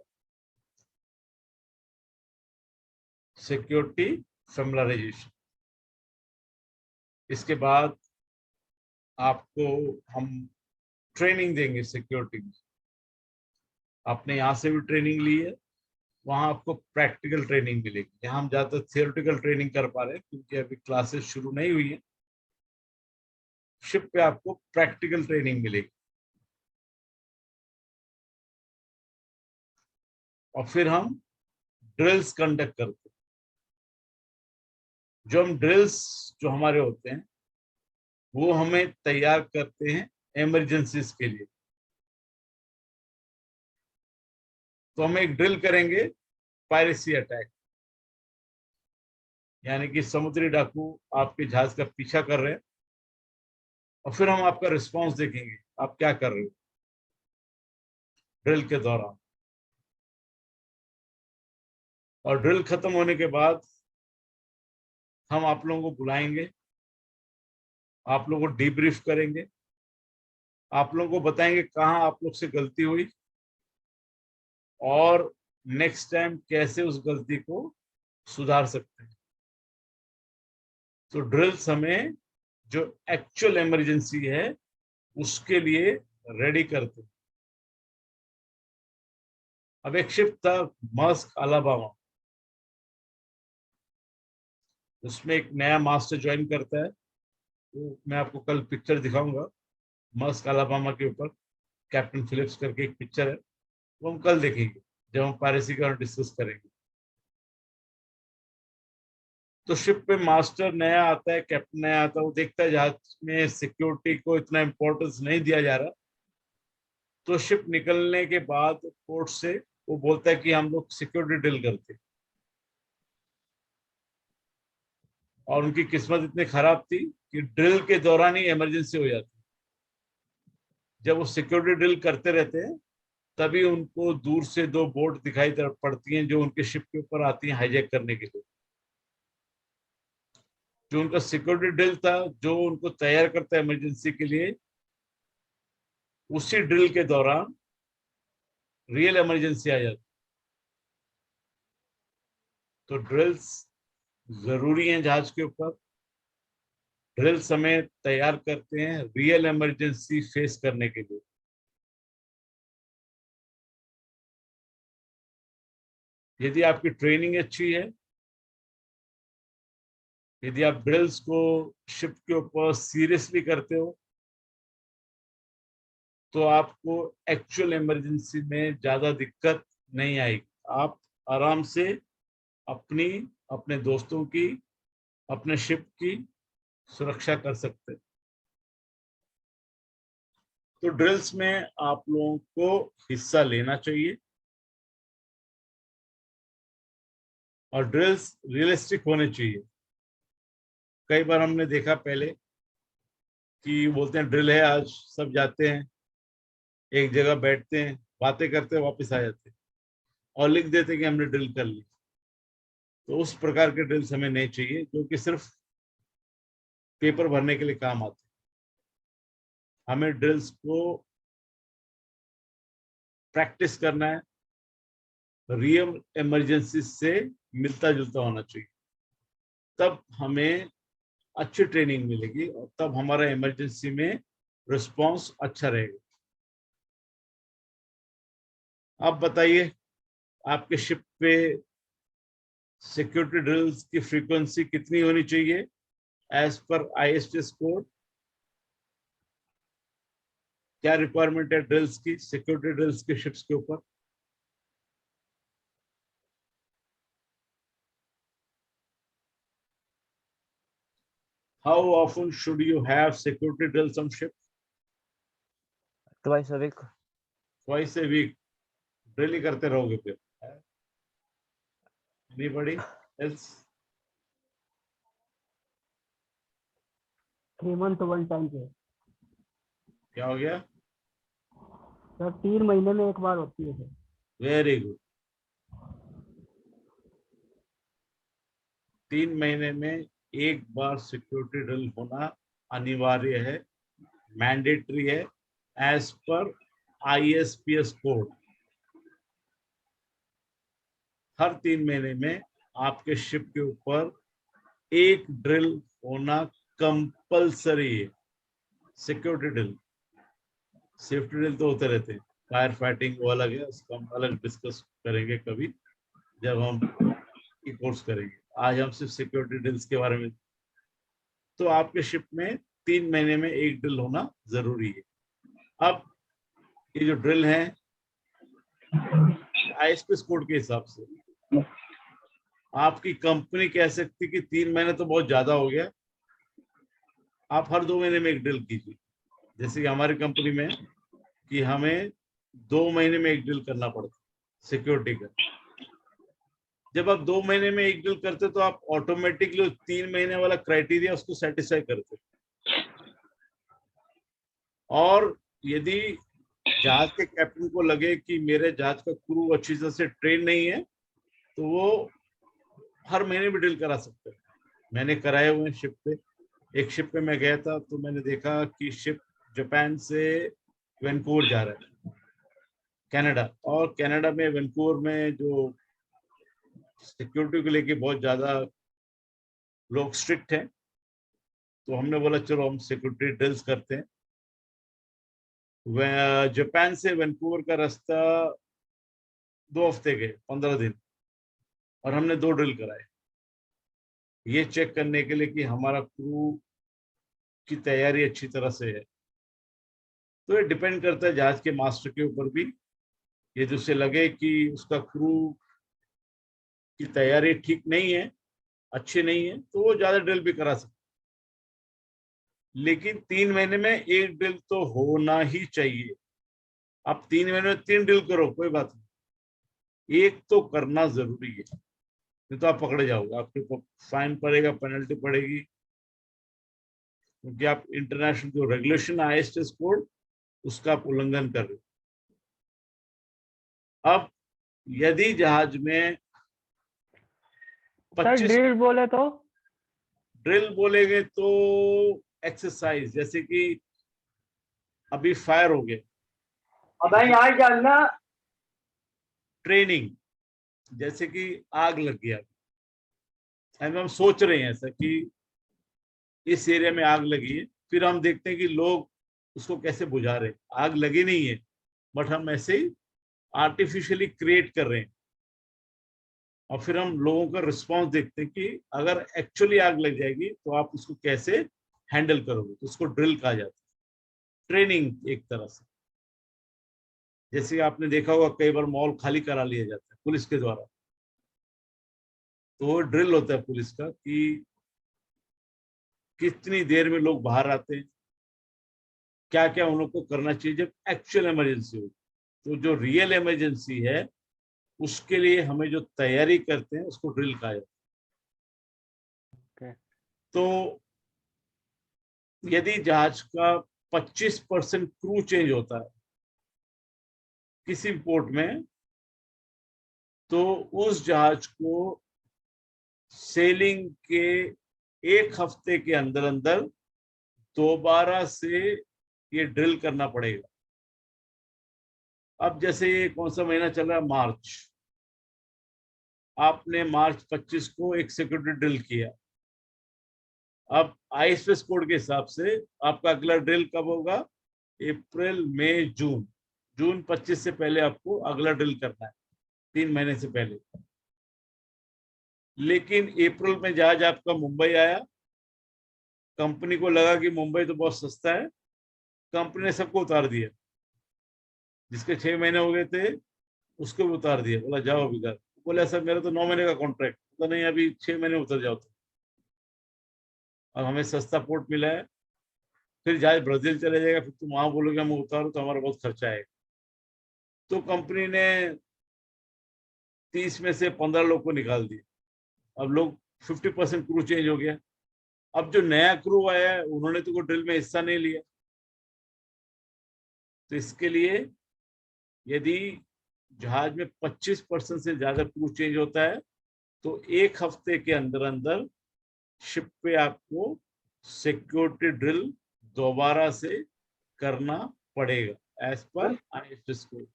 सिक्योरिटी फैमिलाइजेशन। इसके बाद आपको हम ट्रेनिंग देंगे सिक्योरिटी की। आपने यहाँ से भी ट्रेनिंग ली है, वहाँ आपको प्रैक्टिकल ट्रेनिंग मिलेगी। यहाँ हम ज़्यादातर थियोरेटिकल ट्रेनिंग कर पा रहे हैं क्योंकि अभी क्लासेस शुरू नहीं हुई है। शिप पे आपको प्रैक्टिकल ट्रेनिंग मिलेगी, और फिर हम ड्रिल्स कंडक्ट करते हैं। जो हम ड्रिल्स जो हमारे होते हैं वो हमें तैयार करते हैं इमरजेंसीज के लिए। तो हम एक ड्रिल करेंगे पायरेसी अटैक, यानी कि समुद्री डाकू आपके जहाज का पीछा कर रहे हैं, और फिर हम आपका रिस्पांस देखेंगे आप क्या कर रहे हो ड्रिल के दौरान। और ड्रिल खत्म होने के बाद हम आप लोगों को बुलाएंगे, आप लोगों को डीब्रीफ करेंगे, आप लोगों को बताएंगे कहाँ आप लोग से गलती हुई और नेक्स्ट टाइम कैसे उस गलती को सुधार सकते हैं। तो ड्रिल्स हमें जो एक्चुअल इमरजेंसी है उसके लिए रेडी करते हैं। अब एक शिप था मस्क अलाबामा, उसमें एक नया मास्टर ज्वाइन करता है। तो मैं आपको कल पिक्चर दिखाऊंगा मस्क अलाबामा के ऊपर, कैप्टन फिलिप्स करके एक पिक्चर है, वो हम कल देखेंगे जब हम पायरेसी का डिस्कस करेंगे। तो शिप पे मास्टर नया आता है, कैप्टन नया आता है, वो देखता है जहाज में सिक्योरिटी को इतना इम्पोर्टेंस नहीं दिया जा रहा। तो शिप निकलने के बाद पोर्ट से वो बोलता है कि हम लोग सिक्योरिटी ड्रिल करते, और उनकी किस्मत इतनी खराब थी कि ड्रिल के दौरान ही इमरजेंसी हो जाती। जब वो सिक्योरिटी ड्रिल करते रहते हैं तभी उनको दूर से 2 बोट दिखाई पड़ती हैं जो उनके शिप के ऊपर आती हैं हाईजैक करने के लिए। जो उनका सिक्योरिटी ड्रिल था जो उनको तैयार करता है इमरजेंसी के लिए, उसी ड्रिल के दौरान रियल इमरजेंसी आ जाती। तो ड्रिल्स जरूरी हैं जहाज के ऊपर। ड्रिल्स हमें तैयार करते हैं रियल इमरजेंसी फेस करने के लिए। यदि आपकी ट्रेनिंग अच्छी है, यदि आप ड्रिल्स को शिप के ऊपर सीरियसली करते हो, तो आपको एक्चुअल इमरजेंसी में ज्यादा दिक्कत नहीं आएगी। आप आराम से अपनी, अपने दोस्तों की, अपने शिप की सुरक्षा कर सकते हैं। तो ड्रिल्स में आप लोगों को हिस्सा लेना चाहिए, और ड्रिल्स रियलिस्टिक होने चाहिए। कई बार हमने देखा पहले कि बोलते हैं ड्रिल है आज, सब जाते हैं एक जगह बैठते हैं, बातें करते हैं, वापस आ जाते हैं और लिख देते हैं कि हमने ड्रिल कर ली। तो उस प्रकार के ड्रिल्स हमें नहीं चाहिए जो कि सिर्फ पेपर भरने के लिए काम आते हैं। हमें ड्रिल्स को प्रैक्टिस करना है, रियल इमरजेंसी से मिलता जुलता होना चाहिए, तब हमें अच्छी ट्रेनिंग मिलेगी और तब हमारा इमरजेंसी में रिस्पांस अच्छा रहेगा। अब बताइए आपके शिप पे सिक्योरिटी ड्रिल्स की फ्रीक्वेंसी कितनी होनी चाहिए एज पर ISTS कोड? क्या रिक्वायरमेंट है ड्रिल्स की, सिक्योरिटी ड्रिल्स के शिप्स के ऊपर? How often should you have security drills on ship?
Twice a week.
Twice a week. Drill ही करते रहोगे फिर? Anybody else?
3 month one time पे।
क्या हो गया?
सर 3 महीने में एक बार होती है सर।
Very good. 3 महीने में एक बार सिक्योरिटी ड्रिल होना अनिवार्य है, मैंडेटरी है एज पर ISPS कोड। हर 3 महीने में आपके शिप के ऊपर एक ड्रिल होना कंपलसरी है। सिक्योरिटी ड्रिल, सेफ्टी ड्रिल तो होते रहते हैं, फायर फाइटिंग वो अलग है, उसको हम अलग डिस्कस करेंगे कभी जब हम कोर्स करेंगे। आज हम सिर्फ सिक्योरिटी ड्रिल्स के बारे में। तो आपके शिप में 3 महीने में एक ड्रिल होना जरूरी है। अब ये जो ड्रिल है ISPS कोड के हिसाब से आपकी कंपनी कह सकती कि 3 महीने तो बहुत ज्यादा हो गया, आप हर 2 महीने में एक ड्रिल कीजिए। जैसे कि हमारी कंपनी में कि हमें 2 महीने में एक ड्रिल करना पड़ता सिक्योरिटी का। जब आप 2 महीने में एक ड्रिल करते तो आप ऑटोमेटिकली 3 महीने वाला क्राइटेरिया उसको सेटिस्फाई करते। और यदि जहाज के कैप्टन को लगे कि मेरे जहाज का क्रू अच्छी तरह से ट्रेन नहीं है तो वो हर महीने भी ड्रिल करा सकते हैं। मैंने कराए हुए हैं शिप पे। एक शिप पे मैं गया था तो मैंने देखा कि शिप जापान से वैंकूवर जा रहा है, कनाडा, और कनाडा में वैंकूवर में जो सिक्योरिटी को लेके बहुत ज्यादा लोग स्ट्रिक्ट हैं, तो हमने बोला चलो हम सिक्योरिटी ड्रिल्स करते हैं। जापान से वैंकूवर का रास्ता 2 हफ्ते के 15 दिन, और हमने 2 ड्रिल कराए ये चेक करने के लिए कि हमारा क्रू की तैयारी अच्छी तरह से है। तो ये डिपेंड करता है जहाज के मास्टर के ऊपर भी। ये जिससे लगे कि उसका क्रू की तैयारी ठीक नहीं है, अच्छी नहीं है, तो वो ज्यादा ड्रिल भी करा सकते। लेकिन 3 महीने में एक ड्रिल तो होना ही चाहिए। आप 3 महीने में 3 ड्रिल करो कोई बात नहीं, एक तो करना जरूरी है, नहीं तो आप पकड़े जाओगे, आपके ऊपर फाइन पड़ेगा, पेनल्टी पड़ेगी, क्योंकि आप इंटरनेशनल जो रेगुलेशन ISTS कोड उसका आप उल्लंघन कर रहे हो। अब यदि जहाज में 25
ड्रिल बोले तो
ड्रिल बोलेंगे तो एक्सरसाइज, जैसे कि अभी फायर हो गया, ट्रेनिंग, जैसे कि आग लग गया, हम सोच रहे हैं ऐसा कि इस एरिया में आग लगी है, फिर हम देखते हैं कि लोग उसको कैसे बुझा रहे हैं। आग लगी नहीं है बट हम ऐसे ही आर्टिफिशियली क्रिएट कर रहे हैं, और फिर हम लोगों का रिस्पांस देखते हैं कि अगर एक्चुअली आग लग जाएगी तो आप उसको कैसे हैंडल करोगे। तो उसको ड्रिल कहा जाता है, ट्रेनिंग एक तरह से। जैसे आपने देखा होगा कई बार मॉल खाली करा लिया जाता है पुलिस के द्वारा, तो वो ड्रिल होता है पुलिस का कि कितनी देर में लोग बाहर आते हैं, क्या क्या उन लोग को करना चाहिए जब एक्चुअल इमरजेंसी हो। तो जो रियल इमरजेंसी है उसके लिए हमें जो तैयारी करते हैं उसको ड्रिल कहा जाता है। तो यदि जहाज का 25% क्रू चेंज होता है किसी पोर्ट में, तो उस जहाज को सेलिंग के 1 हफ्ते के अंदर अंदर दोबारा से ये ड्रिल करना पड़ेगा। अब जैसे ये कौन सा महीना चल रहा है, मार्च, आपने मार्च 25 को एक सिक्योरिटी ड्रिल किया। अब ISPS कोड के हिसाब से आपका अगला ड्रिल कब होगा, अप्रैल मई जून, जून 25 से पहले आपको अगला ड्रिल करना है, 3 महीने से पहले। लेकिन अप्रैल में जहाज आपका मुंबई आया, कंपनी को लगा कि मुंबई तो बहुत सस्ता है, कंपनी ने सबको उतार दिया। जिसके 6 महीने हो गए थे उसको भी उतार दिया, बोला जाओ अभी घर। बोला सर मेरा तो 9 महीने का कॉन्ट्रैक्ट, तो नहीं अभी 6 महीने उतर जाओ तो। अब हमें सस्ता पोर्ट मिला है, फिर जहाज ब्राजील चले जाएगा, फिर तुम वहां बोलोगे हम उतारो तो हमारा बहुत खर्चा आएगा। तो कंपनी ने 30 में से 15 लोग को निकाल दिया। अब लोग 50% क्रू चेंज हो गया। अब जो नया क्रू आया है उन्होंने तो कोई ड्रिल में हिस्सा नहीं लिया। तो इसके लिए यदि जहाज में 25% से ज्यादा क्रू चेंज होता है तो 1 हफ्ते के अंदर अंदर शिप पे आपको सिक्योरिटी ड्रिल दोबारा से करना पड़ेगा एज पर ISTS कोड।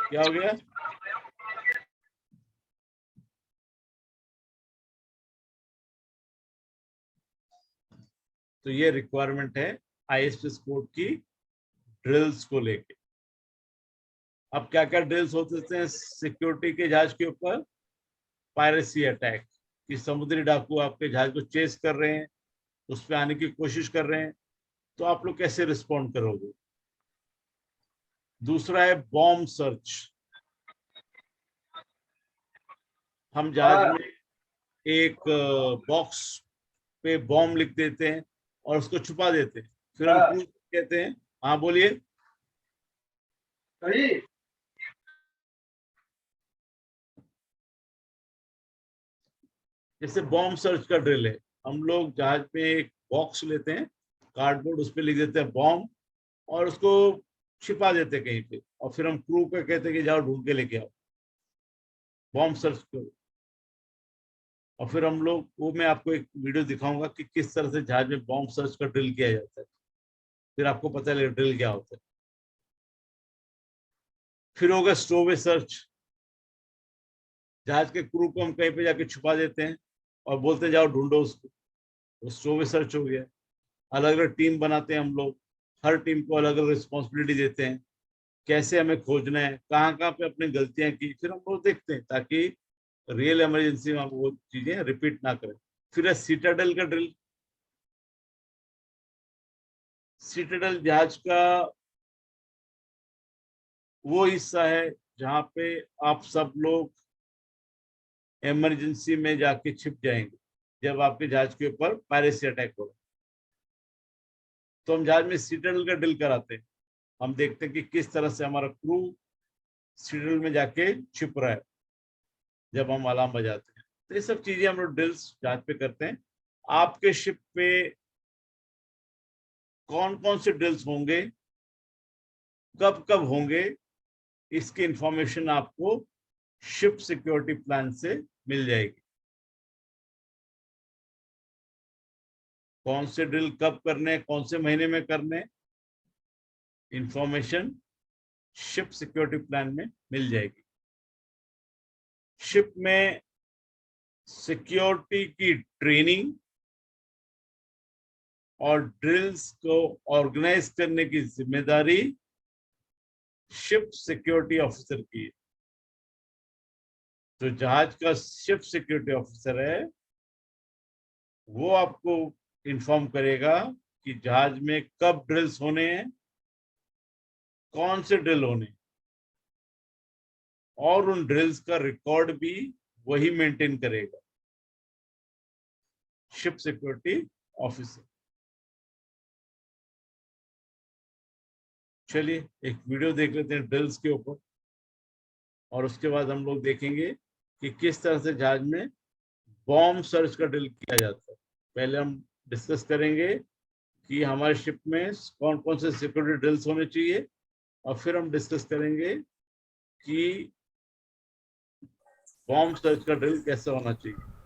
क्या हो गया? तो ये रिक्वायरमेंट है ISTS कोड की ड्रिल्स को लेके। अब क्या क्या ड्रिल्स होते हैं सिक्योरिटी के जहाज के ऊपर? पायरेसी अटैक, कि समुद्री डाकू आपके जहाज को चेस कर रहे हैं, उस पर आने की कोशिश कर रहे हैं, तो आप लोग कैसे रिस्पॉन्ड करोगे? दूसरा है बॉम्ब सर्च। हम जहाज में एक बॉक्स पे बॉम्ब लिख देते हैं और उसको छुपा देते हैं, फिर हम क्रू कहते हैं। हाँ बोलिए। जैसे बॉम्ब सर्च का ड्रिल है, हम लोग जहाज पे एक बॉक्स लेते हैं, कार्डबोर्ड, उस पर लिख देते हैं बॉम्ब और उसको छिपा देते हैं कहीं पे, और फिर हम क्रू को कहते हैं कि जाओ ढूंढ के लेके आओ, बॉम्ब सर्च करो। और फिर हम लोग वो, मैं आपको एक वीडियो दिखाऊंगा कि किस तरह से जहाज में बॉम्ब सर्च का ड्रिल किया जाता है, फिर आपको पता लगेगा ड्रिल क्या होता है। फिर होगा स्टोवे सर्च। जहाज के क्रू को हम कहीं पे जाके छुपा देते हैं और बोलते हैं जाओ ढूंढो उसको, वो स्टोवे सर्च हो गया। अलग अलग टीम बनाते हैं हम लोग, हर टीम को अलग अलग रिस्पॉन्सिबिलिटी देते हैं, कैसे हमें खोजना है, कहाँ कहाँ पे अपनी गलतियां की, फिर हम लोग देखते हैं ताकि रियल इमरजेंसी में हम वो चीजें रिपीट ना करें। फिर है सीटाडेल का ड्रिल। सीटाडेल जहाज का वो हिस्सा है जहाँ पे आप सब लोग इमरजेंसी में जाके छिप जाएंगे जब आपके जहाज के ऊपर पायरेसी अटैक होगा। तो हम जहाज में सीटाडेल का ड्रिल कराते हैं, हम देखते हैं कि किस तरह से हमारा क्रू सीटाडेल में जाके छिप रहा है जब हम अलार्म बजाते हैं। तो ये सब चीजें हम लोग ड्रिल्स जहाज पे करते हैं। आपके शिप पे कौन कौन से ड्रिल्स होंगे, कब कब होंगे, इसकी इंफॉर्मेशन आपको शिप सिक्योरिटी प्लान से मिल जाएगी। कौन से ड्रिल कब करने, कौन से महीने में करने, इंफॉर्मेशन शिप सिक्योरिटी प्लान में मिल जाएगी। शिप में सिक्योरिटी की ट्रेनिंग और ड्रिल्स को ऑर्गेनाइज करने की जिम्मेदारी शिप सिक्योरिटी ऑफिसर की है। जो जहाज का शिप सिक्योरिटी ऑफिसर है वो आपको इन्फॉर्म करेगा कि जहाज में कब ड्रिल्स होने हैं, कौन से ड्रिल होने, और उन ड्रिल्स का रिकॉर्ड भी वही मेंटेन करेगा, शिप सिक्योरिटी ऑफिसर। चलिए एक वीडियो देख लेते हैं ड्रिल्स के ऊपर, और उसके बाद हम लोग देखेंगे कि किस तरह से जहाज में बॉम्ब सर्च का ड्रिल किया जाता है। पहले हम डिस्कस करेंगे कि हमारे शिप में कौन कौन से सिक्योरिटी ड्रिल्स होने चाहिए, और फिर हम डिस्कस करेंगे कि बॉम्ब सर्च का ड्रिल कैसे होना चाहिए।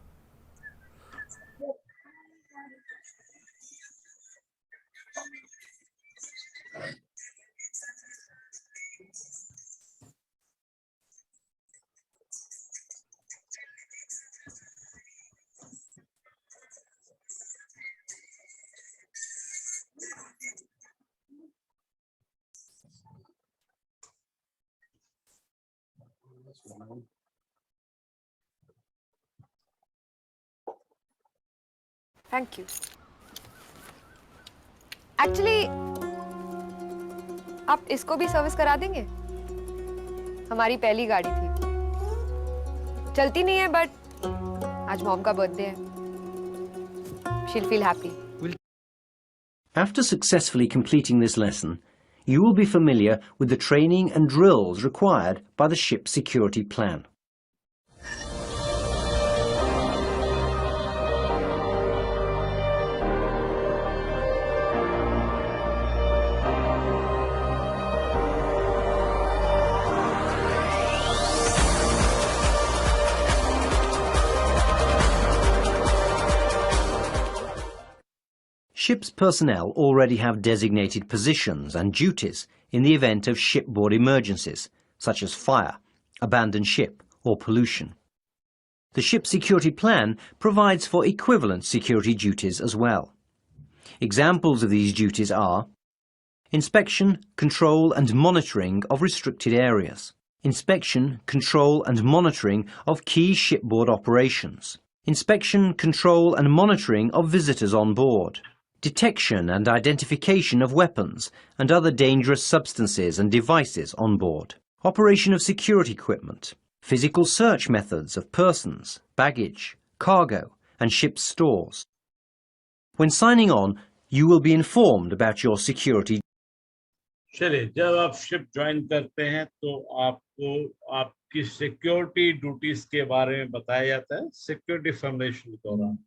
Thank you. Actually, आप इसको भी सर्विस करा देंगे? हमारी पहली गाड़ी थी, चलती नहीं है, बट आज मॉम का बर्थडे है. She'll feel happy.
After successfully completing this lesson, you will be familiar with the training and drills required by the ship security plan. Ship's personnel already have designated positions and duties in the event of shipboard emergencies, such as fire, abandoned ship, or pollution. The ship security plan provides for equivalent security duties as well. Examples of these duties are inspection, control and monitoring of restricted areas, inspection, control and monitoring of key shipboard operations, inspection, control and monitoring of visitors on board, detection and identification of weapons and other dangerous substances and devices on board, operation of security equipment, physical search methods of persons, baggage, cargo and ship's stores. When signing on, you will be informed about your security.
चलिए, जब आप ship join करते हैं तो आपको आपकी security duties के बारे में बताया जाता है सिक्योरिटी फॉर्मेशन के दौरान.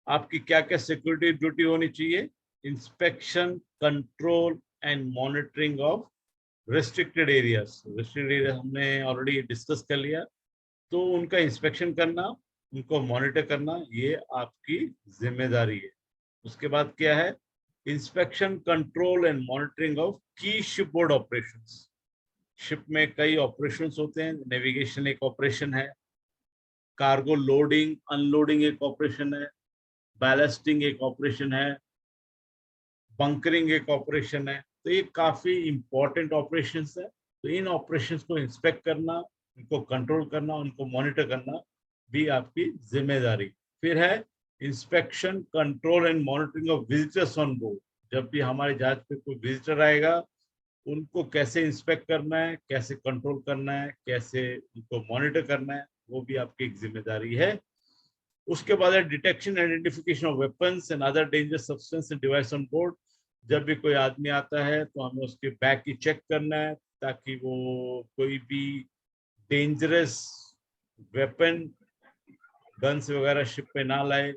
आपकी क्या क्या सिक्योरिटी ड्यूटी होनी चाहिए? Inspection, control and monitoring of restricted areas. Restricted area हमने ऑलरेडी डिस्कस कर लिया, तो उनका इंस्पेक्शन करना, उनको मॉनिटर करना, ये आपकी जिम्मेदारी है. उसके बाद क्या है? Inspection, control and monitoring of की शिपबोर्ड ऑपरेशंस. शिप में कई ऑपरेशंस होते हैं. नेविगेशन एक ऑपरेशन है, कार्गो लोडिंग अनलोडिंग एक ऑपरेशन है, बैलेस्टिंग एक ऑपरेशन है, बंकरिंग एक ऑपरेशन है. तो ये काफी इंपॉर्टेंट ऑपरेशंस है. तो इन ऑपरेशंस को इंस्पेक्ट करना, उनको कंट्रोल करना, उनको मॉनिटर करना भी आपकी जिम्मेदारी. फिर है inspection, control and monitoring of visitors on board. जब भी हमारे जहाज पे कोई विजिटर आएगा, उनको कैसे इंस्पेक्ट करना है, कैसे कंट्रोल करना है, कैसे उनको मॉनिटर करना है, वो भी आपकी एक जिम्मेदारी है. उसके बाद है detection, identification of weapons and other dangerous substance and device on board. जब भी कोई आदमी आता है तो हमें उसके बैग की चेक करना है, ताकि वो कोई भी डेंजरस वेपन, गन्स वगैरह शिप पे ना लाए,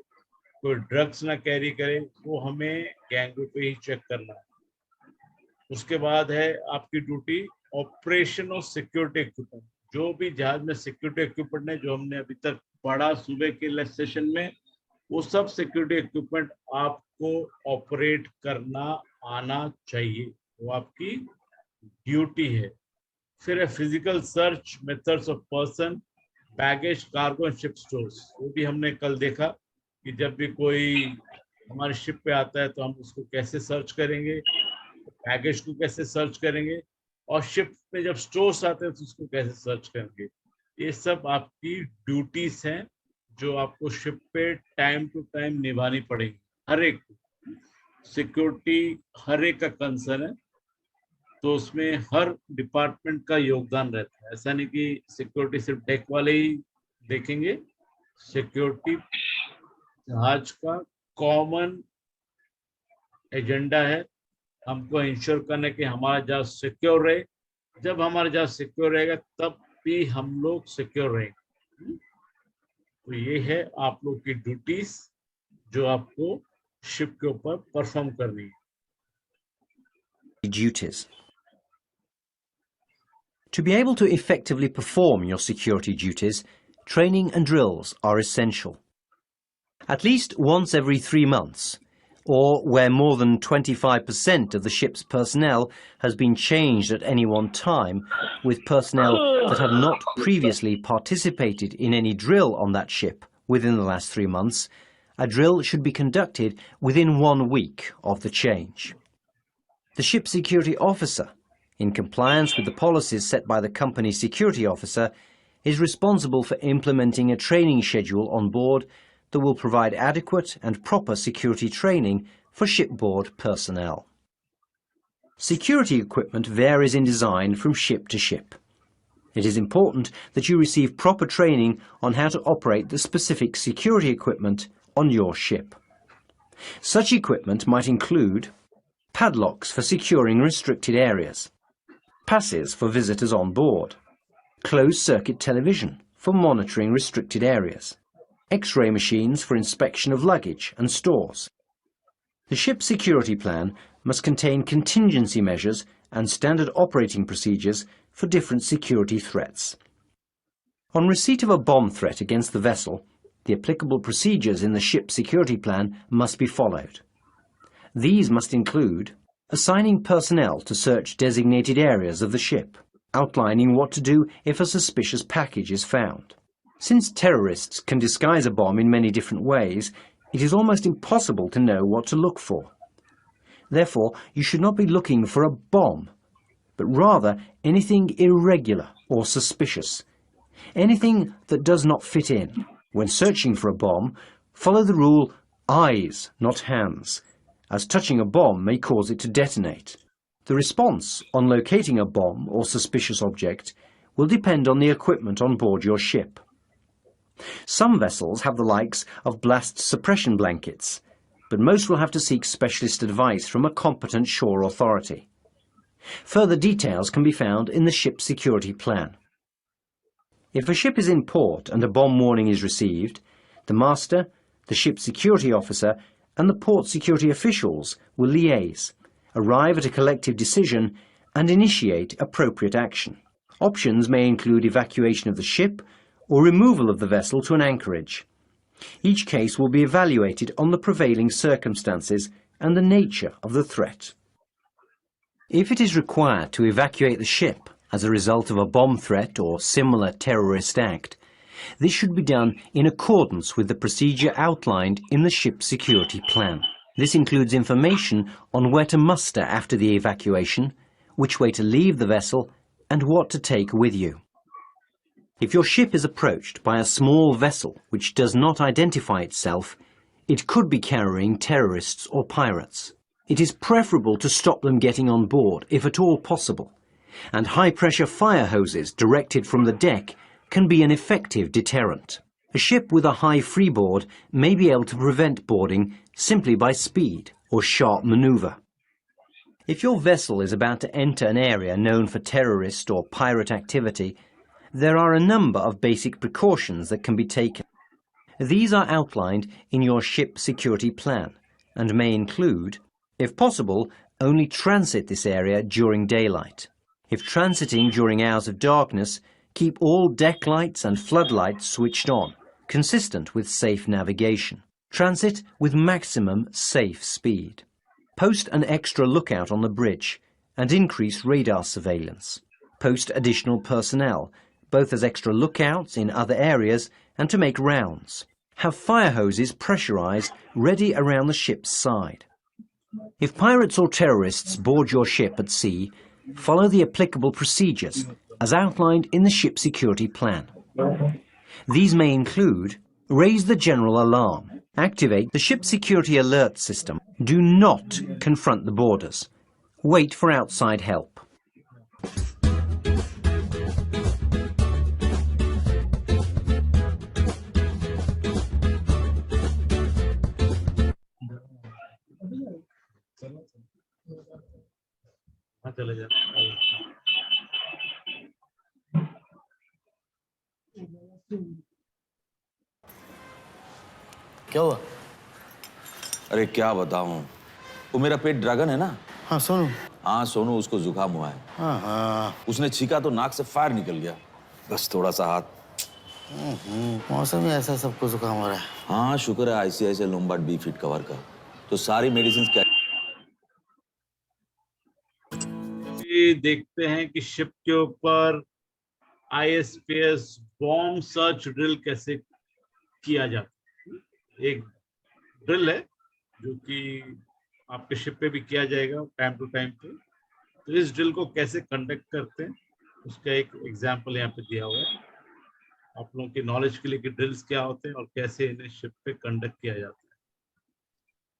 कोई ड्रग्स ना कैरी करे, वो हमें गैंगवे पे ही चेक करना है. उसके बाद है आपकी duty operation of security equipment. जो भी जहाज में सिक्योरिटी इक्विपमेंट है, जो हमने अभी तक पढ़ा सुबह के सेशन में, वो सब सिक्योरिटी इक्विपमेंट आपको ऑपरेट करना आना चाहिए. वो आपकी ड्यूटी है. फिर है physical search methods of person, baggage, cargo and ship stores. वो भी हमने कल देखा कि जब भी कोई हमारे शिप पे आता है तो हम उसको कैसे सर्च करेंगे, बैगेज को कैसे सर्च करेंगे, और शिप में जब स्टोर्स आते हैं तो उसको कैसे सर्च करेंगे. ये सब आपकी ड्यूटीज हैं जो आपको शिप पे टाइम टू टाइम निभानी पड़ेगी. हर एक सिक्योरिटी हर एक का कंसर्न है, तो उसमें हर डिपार्टमेंट का योगदान रहता है. ऐसा नहीं कि सिक्योरिटी सिर्फ डेक वाले ही देखेंगे. सिक्योरिटी जहाज का कॉमन एजेंडा है. हमको इंश्योर करने के हमारा जहाज सिक्योर रहे. जब हमारा जहाज सिक्योर रहेगा तब भी हम लोग सिक्योर रहेंगे. तो ये है आप लोग की ड्यूटीज जो आपको शिप के ऊपर परफॉर्म करनी है.
Duties. To be able to effectively perform your security duties, training and drills are essential. At least once every 3 months, or where more than 25% of the ship's personnel has been changed at any one time, with personnel that have not previously participated in any drill on that ship within the last 3 months, a drill should be conducted within 1 week of the change. The ship security officer, in compliance with the policies set by the company security officer, is responsible for implementing a training schedule on board that will provide adequate and proper security training for shipboard personnel. Security equipment varies in design from ship to ship. It is important that you receive proper training on how to operate the specific security equipment on your ship. Such equipment might include padlocks for securing restricted areas, passes for visitors on board, closed-circuit television for monitoring restricted areas, X-ray machines for inspection of luggage and stores. The ship security plan must contain contingency measures and standard operating procedures for different security threats. On receipt of a bomb threat against the vessel, the applicable procedures in the ship security plan must be followed. These must include assigning personnel to search designated areas of the ship, outlining what to do if a suspicious package is found. Since terrorists can disguise a bomb in many different ways, it is almost impossible to know what to look for. Therefore, you should not be looking for a bomb, but rather anything irregular or suspicious, anything that does not fit in. When searching for a bomb, follow the rule eyes, not hands, as touching a bomb may cause it to detonate. The response on locating a bomb or suspicious object will depend on the equipment on board your ship. Some vessels have the likes of blast suppression blankets, but most will have to seek specialist advice from a competent shore authority. Further details can be found in the ship security plan. If a ship is in port and a bomb warning is received, the master, the ship security officer, and the port security officials will liaise, arrive at a collective decision, and initiate appropriate action. Options may include evacuation of the ship or removal of the vessel to an anchorage. Each case will be evaluated on the prevailing circumstances and the nature of the threat. If it is required to evacuate the ship as a result of a bomb threat or similar terrorist act, this should be done in accordance with the procedure outlined in the ship security plan. This includes information on where to muster after the evacuation, which way to leave the vessel, and what to take with you. If your ship is approached by a small vessel which does not identify itself, it could be carrying terrorists or pirates. It is preferable to stop them getting on board, if at all possible, and high-pressure fire hoses directed from the deck can be an effective deterrent. A ship with a high freeboard may be able to prevent boarding simply by speed or sharp maneuver. If your vessel is about to enter an area known for terrorist or pirate activity, there are a number of basic precautions that can be taken. These are outlined in your ship security plan and may include, if possible, only transit this area during daylight. If transiting during hours of darkness, keep all deck lights and floodlights switched on, consistent with safe navigation. Transit with maximum safe speed. Post an extra lookout on the bridge and increase radar surveillance. Post additional personnel, both as extra lookouts in other areas and to make rounds. Have fire hoses pressurized ready around the ship's side. If pirates or terrorists board your ship at sea, follow the applicable procedures as outlined in the ship security plan. These may include raise the general alarm, activate the ship security alert system, do not confront the boarders, wait for outside help.
क्या हुआ?
अरे क्या बताऊं, वो मेरा पेट dragon है ना।
हाँ सोनू।
हाँ सोनू, उसको जुकाम हुआ है।
हाँ।
उसने छींका तो नाक से फायर निकल गया, बस थोड़ा सा हाथ।
मौसम में ऐसा सबको जुकाम हो रहा है।
हाँ शुक्र है ICICI Lombard be fit cover का, तो सारी मेडिसिन क्या
देखते हैं कि शिप के ऊपर ISPS बॉम्ब सर्च ड्रिल कैसे किया जाता है। एक ड्रिल है जो कि आपके शिप पे भी किया जाएगा टाइम टू टाइम पे। तो इस ड्रिल को कैसे कंडक्ट करते हैं उसका एक एग्जांपल यहाँ पे दिया हुआ है। आप लोगों की नॉलेज के लिए कि ड्रिल्स क्या होते हैं और कैसे इन्हें शिप पे कंडक्ट किया जाता है।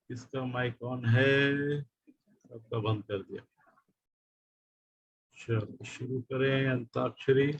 किसका माइक ऑन है? सबका बंद कर दिया। चलो शुरू करें antakshari.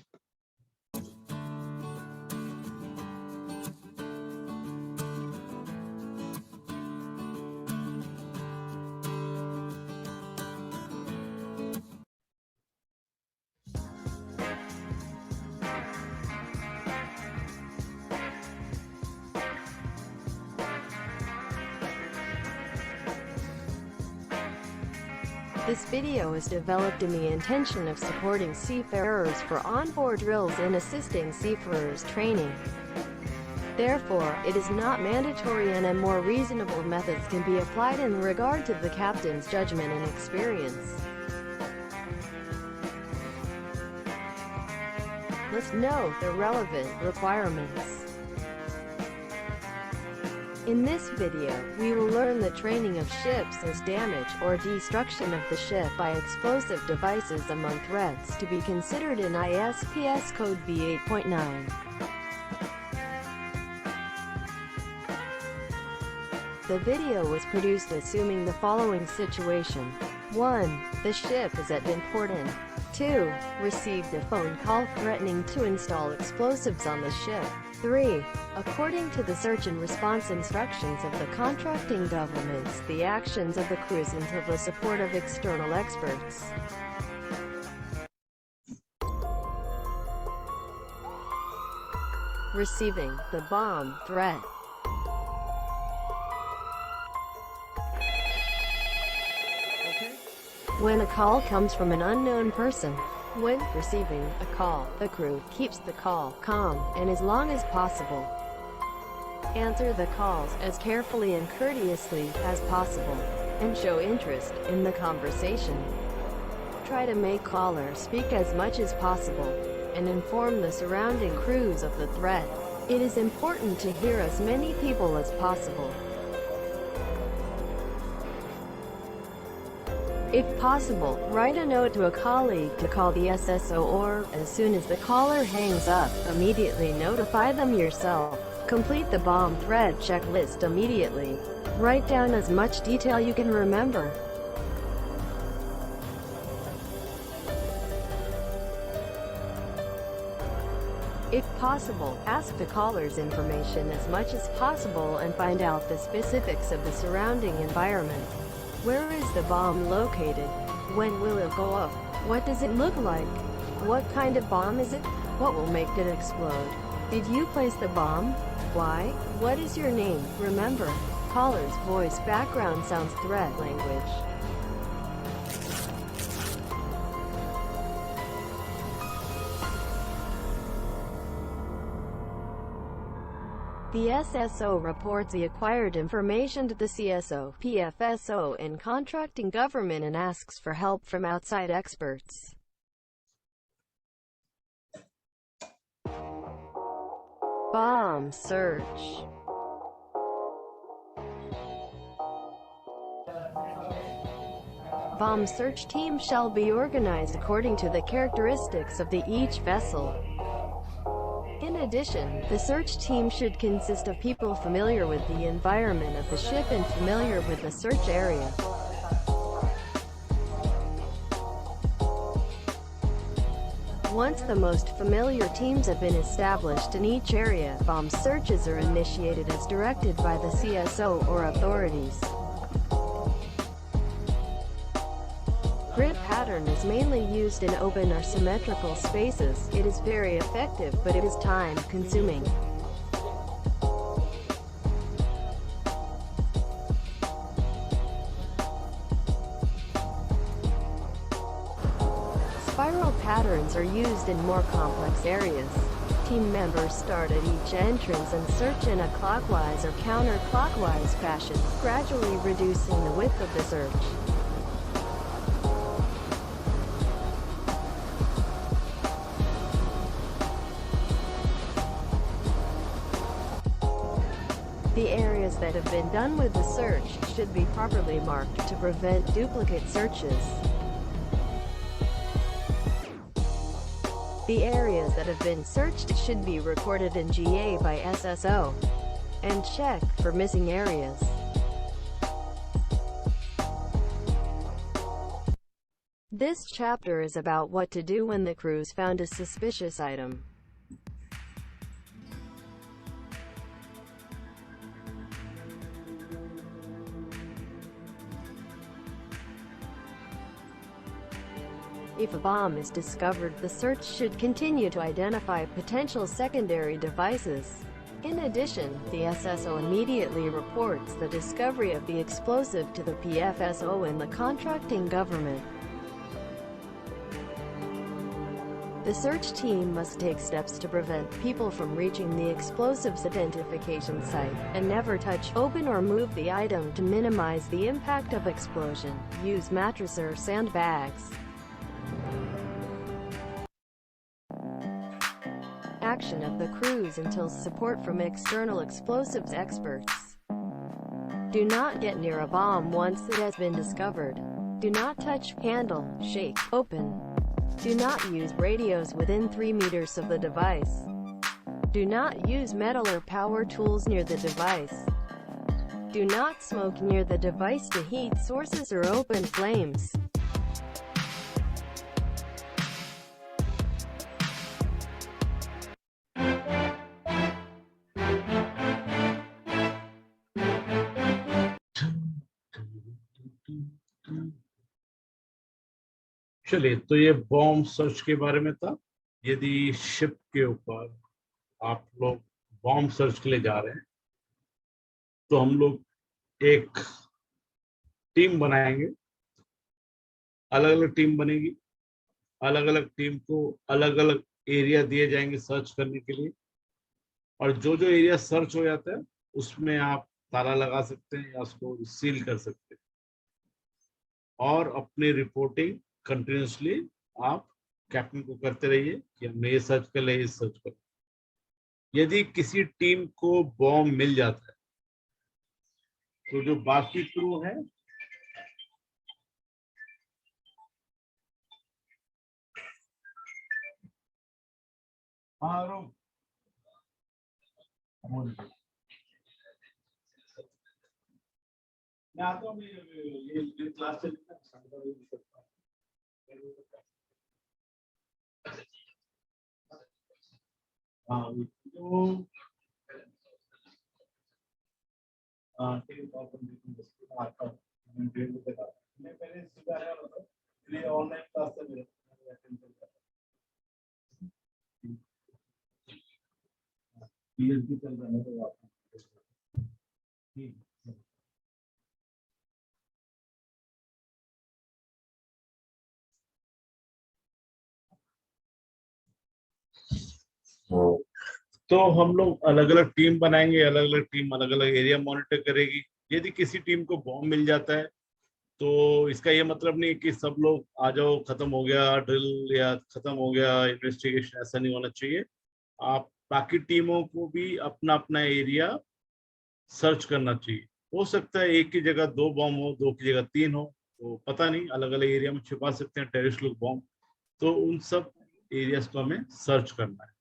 This video is developed in the intention of supporting seafarers for onboard drills and assisting seafarers training. Therefore, it is not mandatory and a more reasonable methods can be applied in regard to the captain's judgment and experience. Let's know the relevant requirements. In this video, we will learn the training of ships as damage or destruction of the ship by explosive devices among threats to be considered in ISPS code B8.9. The video was produced assuming the following situation. 1. The ship is at port in. 2. Received a phone call threatening to install explosives on the ship. 3. According to the search and response instructions of the contracting governments, the actions of the crews until the support of external experts. Receiving the bomb threat. When a call comes from an unknown person. When receiving a call, the crew keeps the call calm and as long as possible. Answer the calls as carefully and courteously as possible, and show interest in the conversation. Try to make caller speak as much as possible, and inform the surrounding crews of the threat. It is important to hear as many people as possible. If possible, write a note to a colleague to call the SSO or, as soon as the caller hangs up, immediately notify them yourself. Complete the bomb threat checklist immediately. Write down as much detail you can remember. If possible, ask the caller's information as much as possible and find out the specifics of the surrounding environment. Where is the bomb located? When will it go off? What does it look like? What kind of bomb is it? What will make it explode? Did you place the bomb? Why? What is your name? Remember, caller's voice background sounds threat language. The SSO reports the acquired information to the CSO, PFSO, and contracting government and asks for help from outside experts. Bomb search. Bomb search team shall be organized according to the characteristics of each vessel. In addition, the search team should consist of people familiar with the environment of the ship and familiar with the search area. Once the most familiar teams have been established in each area, bomb searches are initiated as directed by the CSO or authorities. Grid pattern is mainly used in open or symmetrical spaces. It is very effective, but it is time-consuming. Spiral patterns are used in more complex areas. Team members start at each entrance and search in a clockwise or counterclockwise fashion, gradually reducing the width of the search. The areas that have been done with the search should be properly marked to prevent duplicate searches. The areas that have been searched should be recorded in GA by SSO and check for missing areas. This chapter is about what to do when the crews found a suspicious item. If a bomb is discovered, the search should continue to identify potential secondary devices. In addition, the SSO immediately reports the discovery of the explosive to the PFSO and the contracting government. The search team must take steps to prevent people from reaching the explosives identification site, and never touch, open or move the item to minimize the impact of explosion. Use mattress or sandbags. Action of the crews until support from external explosives experts. Do not get near a bomb once it has been discovered. Do not touch, handle, shake, open. Do not use radios within 3 meters of the device. Do not use metal or power tools near the device. Do not smoke near the device to heat sources or open flames.
चलिए, तो ये bomb search के बारे में था। यदि ship के ऊपर आप लोग बॉम्ब सर्च के लिए जा रहे हैं तो हम लोग एक टीम बनाएंगे, अलग अलग टीम बनेगी, अलग अलग टीम को अलग अलग एरिया दिए जाएंगे सर्च करने के लिए, और जो जो एरिया सर्च हो जाता है उसमें आप ताला लगा सकते हैं या उसको सील कर सकते हैं, और अपनी रिपोर्टिंग कंटिन्यूसली आप कैप्टन को करते रहिए कि हमने ये सर्च कर लिया, ये सर्च कर। यदि किसी टीम को बॉम्ब मिल जाता है तो जो बाकी क्रू है मैं आता हूँ, ये क्लास चल रही है। हाँ, तो आता हूँ, मैं पहले सुबह आया था, ये ऑनलाइन क्लास चल रही है। पीएचडी चल रहा है तो आता हूँ। तो हम लोग अलग अलग टीम बनाएंगे, अलग अलग टीम अलग अलग एरिया मॉनिटर करेगी। यदि किसी टीम को बॉम्ब मिल जाता है तो इसका ये मतलब नहीं कि सब लोग आ जाओ, खत्म हो गया ड्रिल या खत्म हो गया इन्वेस्टिगेशन, ऐसा नहीं होना चाहिए। आप बाकी टीमों को भी अपना अपना एरिया सर्च करना चाहिए। हो सकता है एक की जगह 2 बॉम्ब हो, 2 की जगह 3 हो, तो पता नहीं, अलग अलग एरिया में छुपा सकते हैं टेररिस्ट लोग बॉम्ब, तो उन सब एरियाज को हमें सर्च करना है।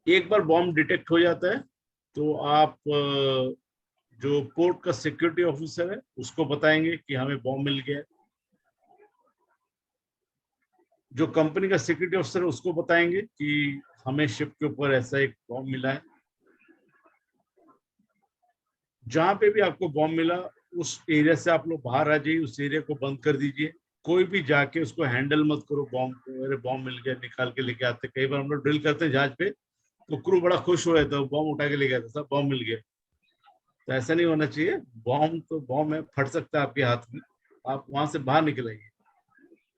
एक बार बॉम्ब डिटेक्ट हो जाता है तो आप जो पोर्ट का सिक्योरिटी ऑफिसर है उसको बताएंगे कि हमें बॉम्ब मिल गया है। जो कंपनी का सिक्योरिटी ऑफिसर है उसको बताएंगे कि हमें शिप के ऊपर ऐसा एक बॉम्ब मिला है। जहां पे भी आपको बॉम्ब मिला उस एरिया से आप लोग बाहर आ जाइए, उस एरिया को बंद कर दीजिए। कोई भी जाके उसको हैंडल मत करो बॉम्ब को, अरे बॉम्ब मिल गया निकाल के लेके आते। कई बार हम लोग ड्रिल करते हैं जहाज पे तो क्रू बड़ा खुश हो जाता है, बॉम्ब उठा के ले गया था, सब बॉम्ब मिल गया। तो ऐसा नहीं होना चाहिए। बॉम्ब तो बॉम्ब है, फट सकता है आपके हाथ में, आप वहां से बाहर निकलेंगे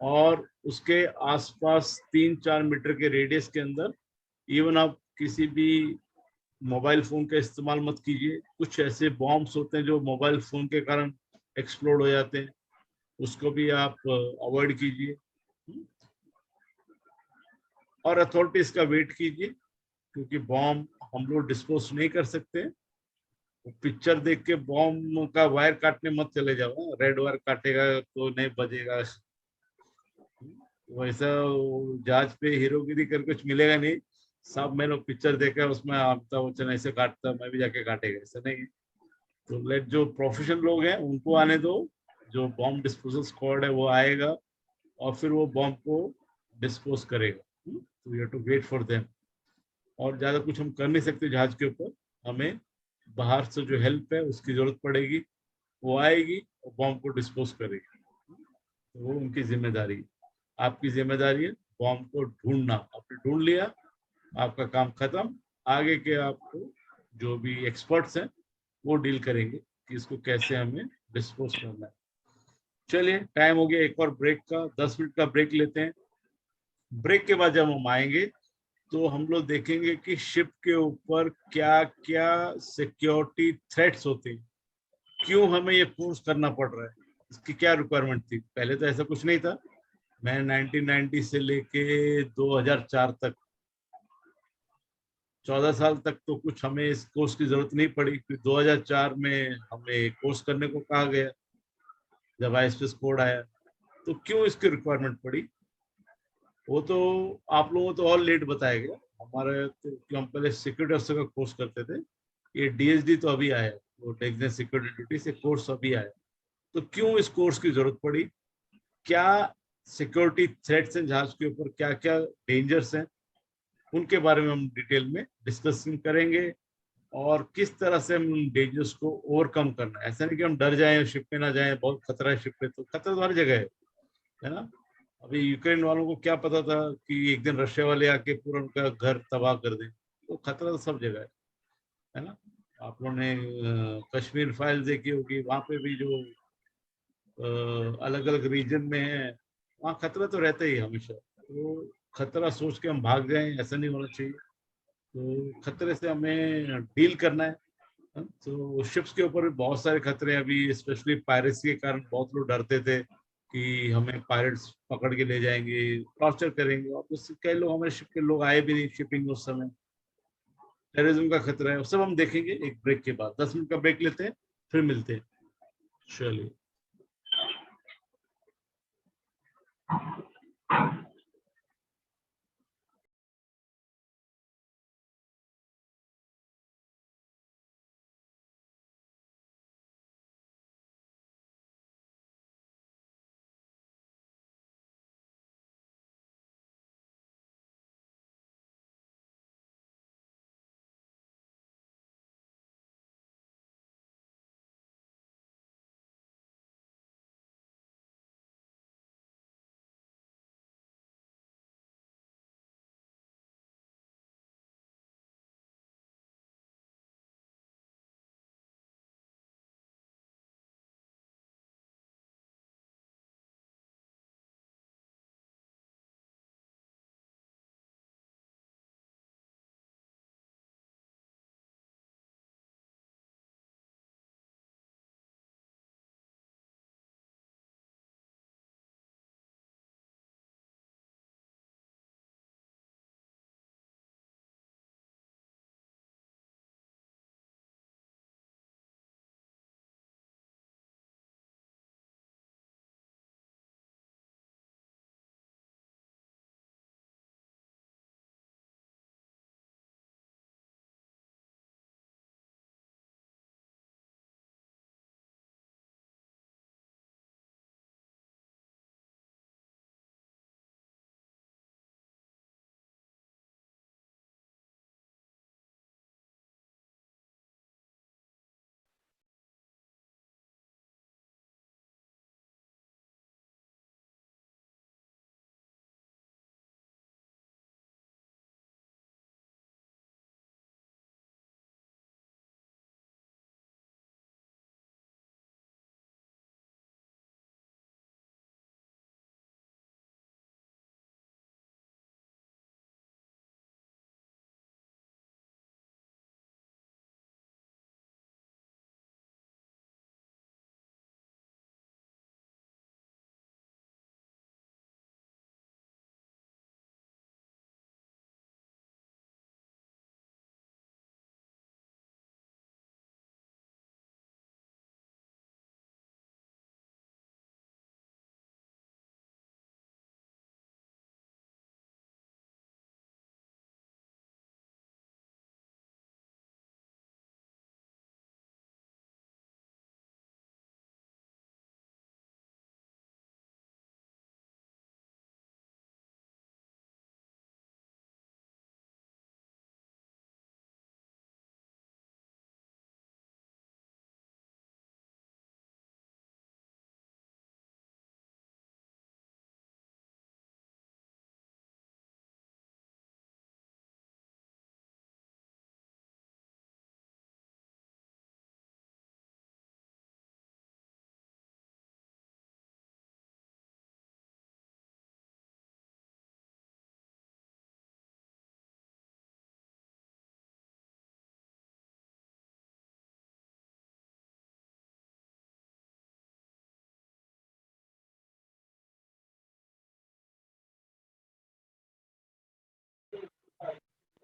और उसके आसपास 3-4 मीटर के रेडियस के अंदर इवन आप किसी भी मोबाइल फोन का इस्तेमाल मत कीजिए। कुछ ऐसे बॉम्ब्स होते हैं जो मोबाइल फोन के कारण एक्सप्लोड हो जाते हैं, उसको भी आप अवॉइड कीजिए। और अथॉरिटीज का वेट कीजिए, क्योंकि बॉम्ब हम लोग डिस्पोज नहीं कर सकते। पिक्चर देख के बॉम्ब का वायर काटने मत चले जाओ, रेड वायर काटेगा तो नहीं बजेगा। वैसा जहाज पे हीरोगिरी कर कुछ मिलेगा नहीं। सब मैंने पिक्चर देखा है, उसमें अमिताभ बच्चन ऐसे काटता, मैं भी जाके काटेगा, ऐसा नहीं है। तो लेट जो प्रोफेशनल लोग हैं उनको आने दो, जो बॉम्ब डिस्पोजल स्क्वाड है वो आएगा और फिर वो बॉम्ब को डिस्पोज करेगा। तो you have to wait for them. और ज्यादा कुछ हम कर नहीं सकते जहाज के ऊपर, हमें बाहर से जो हेल्प है उसकी जरूरत पड़ेगी, वो आएगी और बॉम्ब को डिस्पोज करेगी। तो वो उनकी जिम्मेदारी है। आपकी जिम्मेदारी है बॉम्ब को ढूंढना। आपने ढूंढ लिया, आपका काम खत्म। आगे के आपको जो भी एक्सपर्ट्स हैं वो डील करेंगे कि इसको कैसे हमें डिस्पोज करना है। चलिए, टाइम हो गया एक और ब्रेक का, 10 मिनट का ब्रेक लेते हैं। ब्रेक के बाद जब हम आएंगे तो हम लोग देखेंगे कि शिप के ऊपर क्या क्या सिक्योरिटी थ्रेट्स होते हैं, क्यों हमें ये कोर्स करना पड़ रहा है, इसकी क्या रिक्वायरमेंट थी। पहले तो ऐसा कुछ नहीं था। मैं 1990 से लेके 2004 तक, 14 साल तक तो कुछ हमें इस कोर्स की जरूरत नहीं पड़ी। फिर 2004 में हमें कोर्स करने को कहा गया जब आईएसपीएस कोड आया। तो क्यों इसकी रिक्वायरमेंट पड़ी वो तो आप लोगों को तो और लेट बताया गया। हमारे तो हम पहले सिक्योरिटी ऑफिसर का कोर्स करते थे, ये डीएसडी तो अभी आया, वो डेजिग्नेटेड सिक्योरिटी ड्यूटी से कोर्स अभी आया। तो क्यों इस कोर्स की जरूरत पड़ी, क्या सिक्योरिटी थ्रेट्स हैं जहाज के ऊपर, क्या क्या डेंजर्स हैं, उनके बारे में हम डिटेल में डिस्कशन करेंगे और किस तरह से हम उन डेंजर्स को ओवरकम करना है। ऐसा नहीं कि हम डर जाएं, शिप पे ना जाएं, बहुत खतरा है शिप पे, तो खतरा तो हर जगह है ना। अभी यूक्रेन वालों को क्या पता था कि एक दिन रशिया वाले आके पूरा उनका घर तबाह कर दें। तो खतरा तो सब जगह है ना। आप लोगों ने कश्मीर फाइल देखी होगी, वहां पे भी जो अलग अलग रीजन में है, वहाँ खतरा तो रहता ही है हमेशा। तो खतरा सोच के हम भाग जाएं, ऐसा नहीं होना चाहिए। तो खतरे से हमें डील करना है। तो शिप्स के ऊपर भी बहुत सारे खतरे हैं अभी, स्पेशली पायरेसी के कारण बहुत लोग डरते थे कि हमें पायरेट्स पकड़ के ले जाएंगे, टॉर्चर करेंगे। और उससे कई लोग, हमारे शिप के लोग आए भी नहीं शिपिंग उस समय। टेररिज्म का खतरा है, सब हम देखेंगे एक ब्रेक के बाद। 10 मिनट का ब्रेक लेते हैं, फिर मिलते हैं। चलिए।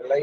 चला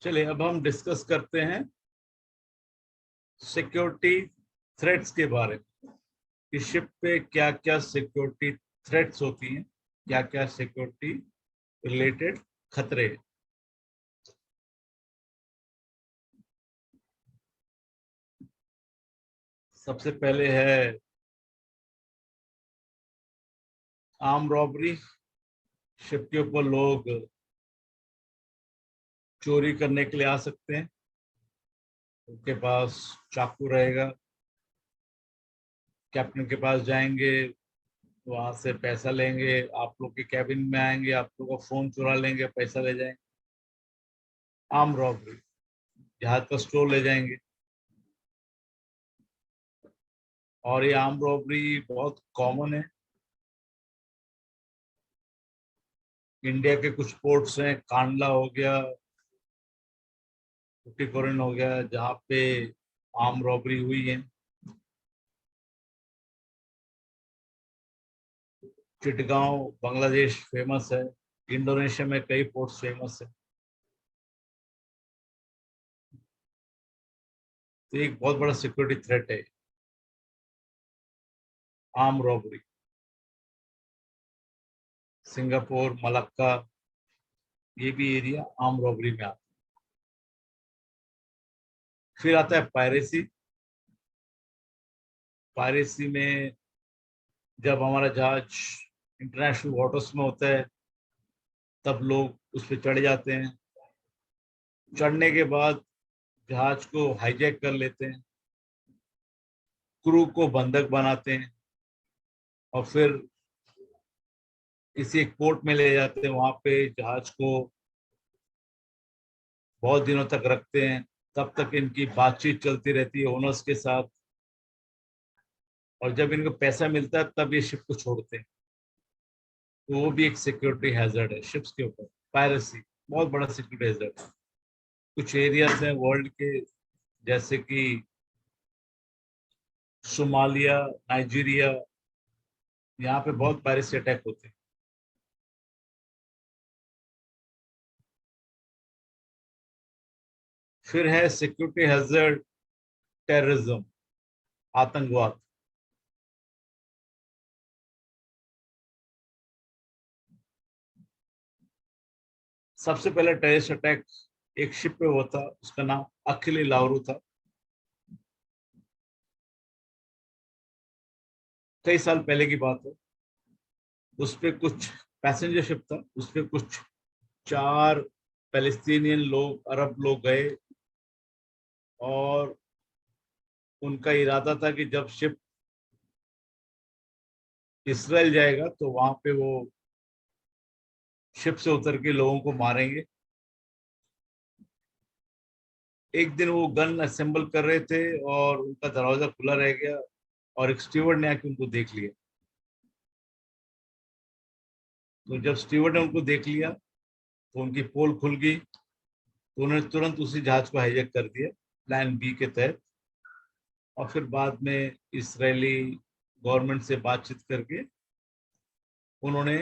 चलिए अब हम डिस्कस करते हैं सिक्योरिटी थ्रेट्स के बारे में कि शिप पे क्या क्या सिक्योरिटी थ्रेट्स होती हैं, क्या क्या सिक्योरिटी रिलेटेड खतरे। सबसे पहले है आर्म रॉबरी। शिप के ऊपर लोग चोरी करने के लिए आ सकते हैं, उनके पास चाकू रहेगा, कैप्टन के पास जाएंगे, वहां से पैसा लेंगे, आप लोग के कैबिन में आएंगे, आप लोग का फोन चुरा लेंगे, पैसा ले जाएंगे। आर्म रॉबरी, जहाज का स्टोर ले जाएंगे। और ये आर्म रॉबरी बहुत कॉमन है। इंडिया के कुछ पोर्ट्स हैं, कांडला हो गया, टुटीकोरिन हो गया, जहाँ पे आर्म रॉबरी हुई है। चिटगांव बांग्लादेश फेमस है, इंडोनेशिया में कई पोर्ट्स फेमस है। तो एक बहुत बड़ा सिक्योरिटी थ्रेट है आर्म रॉबरी। सिंगापुर, मलक्का, ये भी एरिया आर्म रॉबरी में आता है। फिर आता है पायरेसी। पायरेसी में जब हमारा जहाज इंटरनेशनल वाटर्स में होता है, तब लोग उस पर चढ़ जाते हैं, चढ़ने के बाद जहाज को हाईजैक कर लेते हैं, क्रू को बंधक बनाते हैं और फिर किसी एक पोर्ट में ले जाते हैं। वहां पे जहाज को बहुत दिनों तक रखते हैं। तब तक इनकी बातचीत चलती रहती है ओनर्स के साथ, और जब इनको पैसा मिलता है तब ये शिप को छोड़ते हैं। तो वो भी एक सिक्योरिटी हैजर्ड है शिप्स के ऊपर। पायरेसी बहुत बड़ा सिक्योरिटी हैजर्ड है। कुछ एरियाज हैं वर्ल्ड के, जैसे कि सोमालिया, नाइजीरिया, यहाँ पे बहुत पायरेसी अटैक होते हैं। फिर है सिक्योरिटी हैजर्ड टेररिज्म, आतंकवाद। सबसे पहले टेररिस्ट अटैक एक शिप पे हुआ था, उसका नाम अखिली लावरू था। कई साल पहले की बात है। उस पे कुछ पैसेंजर शिप था, उस पे कुछ 4 पैलेस्टीनियन लोग, अरब लोग गए, और उनका इरादा था कि जब शिप इसराइल जाएगा तो वहां पे वो शिप से उतर के लोगों को मारेंगे। एक दिन वो गन असेंबल कर रहे थे और उनका दरवाजा खुला रह गया, और एक स्टीवर्ड ने आके उनको देख लिया। तो जब स्टीवर्ड ने उनको देख लिया तो उनकी पोल खुल गई, तो उन्होंने तुरंत उसी जहाज को हाईजैक कर दिया प्लान बी के तहत। और फिर बाद में इसराइली गवर्नमेंट से बातचीत करके उन्होंने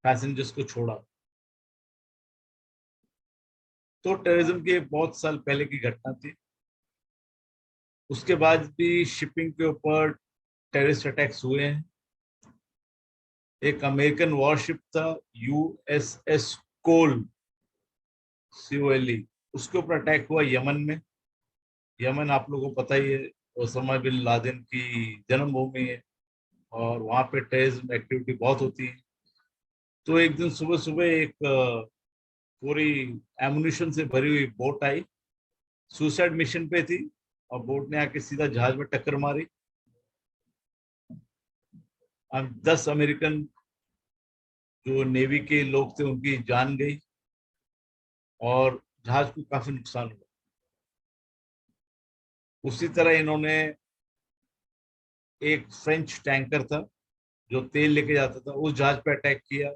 पैसेंजर्स को छोड़ा। तो टेररिज्म के बहुत साल पहले की घटना थी। उसके बाद भी शिपिंग के ऊपर टेररिस्ट अटैक्स हुए हैं। एक अमेरिकन वॉरशिप था यूएसएस कोल, COLE, उसके ऊपर अटैक हुआ यमन में। यमन आप लोगों को पता ही है, ओसामा बिन लादेन की जन्मभूमि है, और वहाँ पे टेररिज्म एक्टिविटी बहुत होती है। तो एक दिन सुबह सुबह एक पूरी एमुनिशन से भरी हुई बोट आई, सुसाइड मिशन पे थी, और बोट ने आके सीधा जहाज में टक्कर मारी। 10 अमेरिकन जो नेवी के लोग थे उनकी जान गई, और जहाज को काफी नुकसान हुआ। उसी तरह इन्होंने, एक फ्रेंच टैंकर था जो तेल लेके जाता था, उस जहाज पे अटैक किया,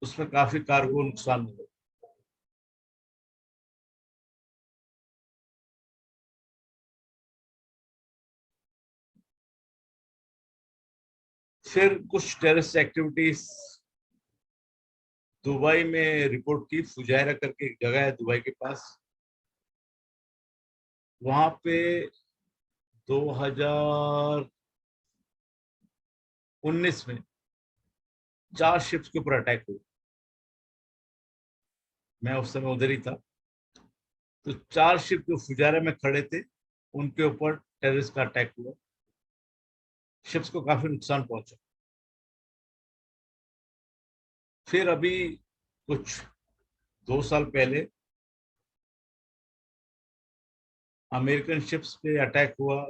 उसमें काफी कार्गो नुकसान हुआ। फिर कुछ टेररिस्ट एक्टिविटीज दुबई में रिपोर्ट की। फुजैरा करके एक जगह है दुबई के पास, वहां पे 2019 में 4 शिप्स के ऊपर अटैक हुआ। मैं उस समय उधर ही था। तो 4 शिप जो फुजारा में खड़े थे उनके ऊपर टेररिस्ट का अटैक हुआ। शिप्स को काफी नुकसान पहुंचा। फिर अभी कुछ 2 साल पहले अमेरिकन शिप्स पे अटैक हुआ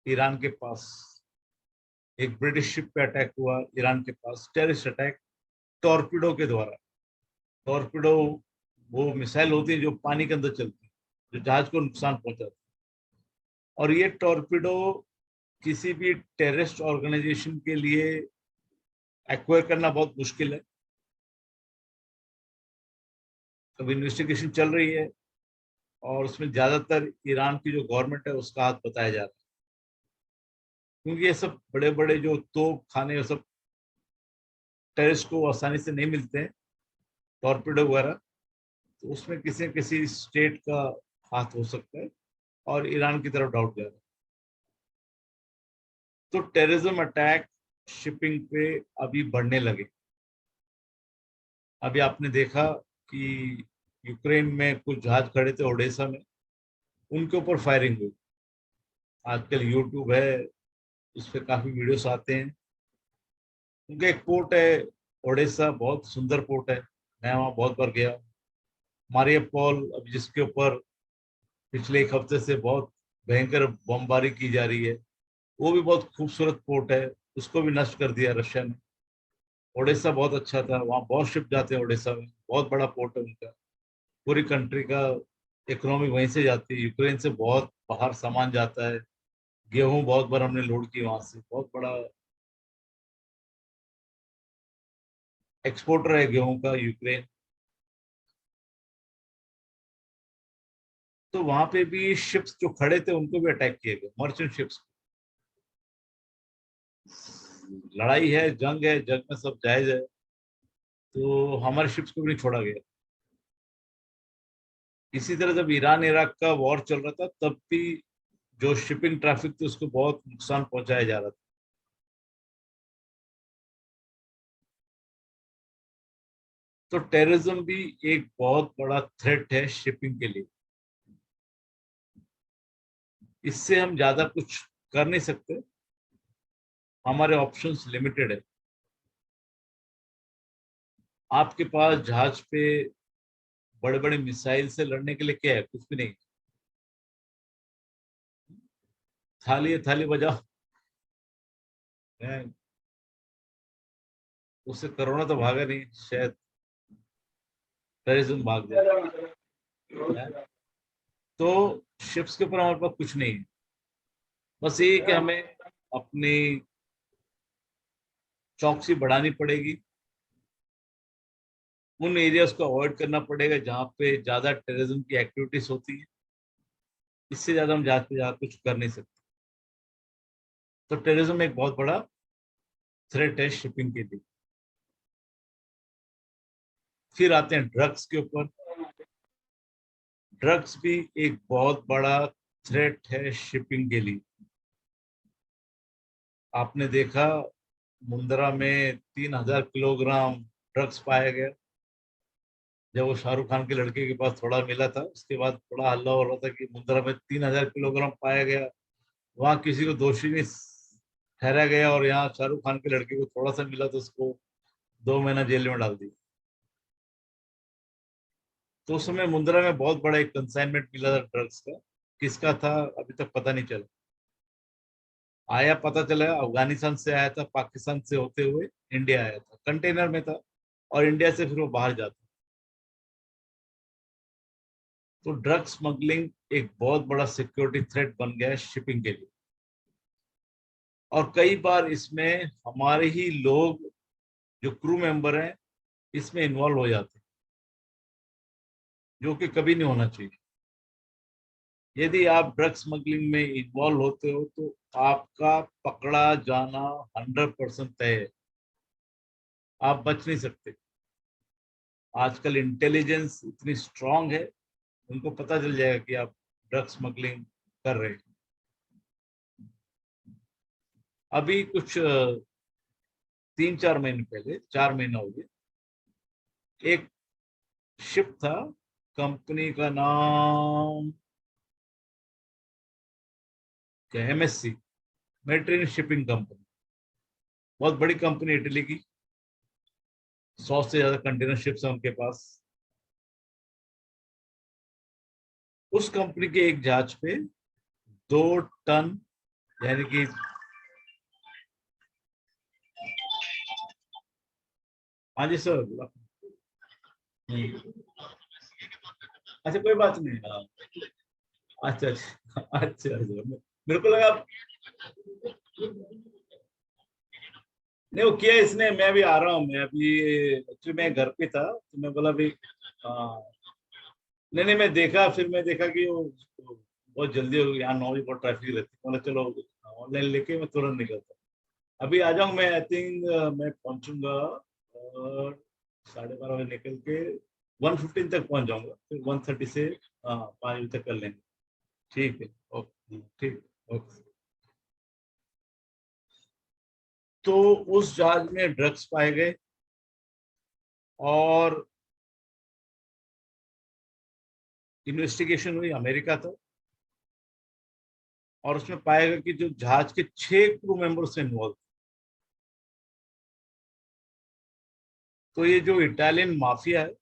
ईरान के पास। एक ब्रिटिश शिप पे अटैक हुआ ईरान के पास, टेररिस्ट अटैक टॉर्पिडो के द्वारा। टॉर्पिडो वो मिसाइल होती है जो पानी के अंदर चलती है, जो जहाज को नुकसान पहुंचाती है। और ये टॉर्पिडो किसी भी टेररिस्ट ऑर्गेनाइजेशन के लिए एक्वायर करना बहुत मुश्किल है। अब इन्वेस्टिगेशन चल रही है, और उसमें ज्यादातर ईरान की जो गवर्नमेंट है उसका हाथ बताया जा रहा है, क्योंकि ये सब बड़े बड़े जो तोप खाने, सब टेररिस्ट को आसानी से नहीं मिलते हैं, टॉर्पिडो वगैरह। तो उसमें किसी न किसी स्टेट का हाथ हो सकता है, और ईरान की तरफ डाउट जा रहा है। तो टेररिज्म अटैक शिपिंग पे अभी बढ़ने लगे। अभी आपने देखा कि यूक्रेन में कुछ जहाज खड़े थे ओडेसा में, उनके ऊपर फायरिंग हुई। आजकल यूट्यूब है, उस पर काफी वीडियोस आते हैं। उनका एक पोर्ट है ओडेसा, बहुत सुंदर पोर्ट है, मैं वहाँ बहुत बार गया। मारियापोल, अब जिसके ऊपर पिछले एक हफ्ते से बहुत भयंकर बमबारी की जा रही है, वो भी बहुत खूबसूरत पोर्ट है, उसको भी नष्ट कर दिया रशिया ने। ओडिशा बहुत अच्छा था, वहाँ बहुत शिप जाते हैं ओडिशा में, बहुत बड़ा पोर्ट है उनका, पूरी कंट्री का इकोनॉमी वहीं से जाती है, यूक्रेन से बहुत बाहर सामान जाता है, गेहूं बहुत बार हमने लोड की वहां से, बहुत बड़ा एक्सपोर्टर है गेहूं का यूक्रेन। तो वहां पे भी शिप्स जो खड़े थे उनको भी अटैक किए गए, मर्चेंट शिप्स। लड़ाई है, जंग है, जंग में सब जायज है, तो हमारे शिप्स को भी नहीं छोड़ा गया। इसी तरह जब ईरान इराक का वॉर चल रहा था तब भी जो शिपिंग ट्रैफिक थी उसको बहुत नुकसान पहुंचाया जा रहा था। तो टेररिज्म भी एक बहुत बड़ा थ्रेट है शिपिंग के लिए। इससे हम ज्यादा कुछ कर नहीं सकते, हमारे ऑप्शंस लिमिटेड है। आपके पास जहाज पे बड़े बड़े मिसाइल से लड़ने के लिए क्या है? कुछ भी नहीं। थाली है, थाली बजाओ, है। उससे कोरोना तो भागा नहीं, शायद टेररिज्म भाग जाए। तो शिप्स के ऊपर हमारे पास कुछ नहीं है, बस ये कि हमें अपनी चौकसी बढ़ानी पड़ेगी, उन एरियाज को अवॉइड करना पड़ेगा जहाँ पे ज्यादा टेररिज्म की एक्टिविटीज होती है। इससे ज्यादा हम जहाज पे ज्यादा कुछ कर नहीं सकते। तो टेररिज्म एक बहुत बड़ा थ्रेट है शिपिंग के लिए। फिर आते हैं ड्रग्स के ऊपर। ड्रग्स भी एक बहुत बड़ा थ्रेट है शिपिंग के लिए। आपने देखा मुंद्रा में 3000 किलोग्राम ड्रग्स पाया गया। जब वो शाहरुख खान के लड़के के पास थोड़ा मिला था, उसके बाद थोड़ा हल्ला हो रहा था कि मुंद्रा में 3000 किलोग्राम पाया गया, वहां किसी को दोषी नहीं ठहराया गया, और यहाँ शाहरुख खान के लड़के को थोड़ा सा मिला तो उसको 2 महीना जेल में डाल दिया। तो उस समय मुंद्रा में बहुत बड़ा एक कंसाइनमेंट मिला था ड्रग्स का। किसका था अभी तक पता नहीं चला। आया पता चला अफगानिस्तान से आया था, पाकिस्तान से होते हुए इंडिया आया था, कंटेनर में था, और इंडिया से फिर वो बाहर जाता। तो ड्रग स्मगलिंग एक बहुत बड़ा सिक्योरिटी थ्रेट बन गया है शिपिंग के लिए। और कई बार इसमें हमारे ही लोग जो क्रू मेंबर हैं इसमें इन्वॉल्व हो जाते हैं, जो कि कभी नहीं होना चाहिए। यदि आप ड्रग स्मगलिंग में इन्वॉल्व होते हो तो आपका पकड़ा जाना 100% तय है, आप बच नहीं सकते। आजकल इंटेलिजेंस इतनी स्ट्रांग है, उनको पता चल जाएगा कि आप ड्रग स्मगलिंग कर रहे हैं। अभी कुछ 3-4 महीने पहले, 4 महीना हो गए, एक शिप था, कंपनी का नाम क्या, MSC, मेडिटेरेनियन शिपिंग कंपनी, बहुत बड़ी कंपनी इटली की, 100 से ज्यादा कंटेनर शिप्स हैं उनके पास। उस कंपनी के एक जहाज पे 2 टन, यानी कि हाँ जी सर। अच्छा कोई बात नहीं। हाँ अच्छा अच्छा अच्छा अच्छा, मेरे को लगा नहीं वो किया इसने। मैं भी आ रहा हूँ, मैं अभी एक्चुअली मैं घर पे था तो मैं बोला भी हाँ। नहीं नहीं, मैं देखा, फिर मैं देखा कि वो बहुत जल्दी हो गई, यहाँ 9 बजे बहुत ट्रैफिक रहती है, बोला चलो ऑनलाइन लेके मैं तुरंत निकलता। अभी आ जाऊँ मैं, आई थिंक मैं पहुंचूंगा 12:30 बजे निकल के 1:15 तक पहुंच जाऊंगा, फिर 1:30 से 5 बजे तक कर लेंगे। ठीक है, ओके ठीक, ओके। तो उस जहाज में ड्रग्स पाए गए और इन्वेस्टिगेशन हुई, अमेरिका था, और उसमें पाया गया कि जो जहाज के 6 क्रू मेंबर्स इन्वॉल्व। तो ये जो इटालियन माफिया है,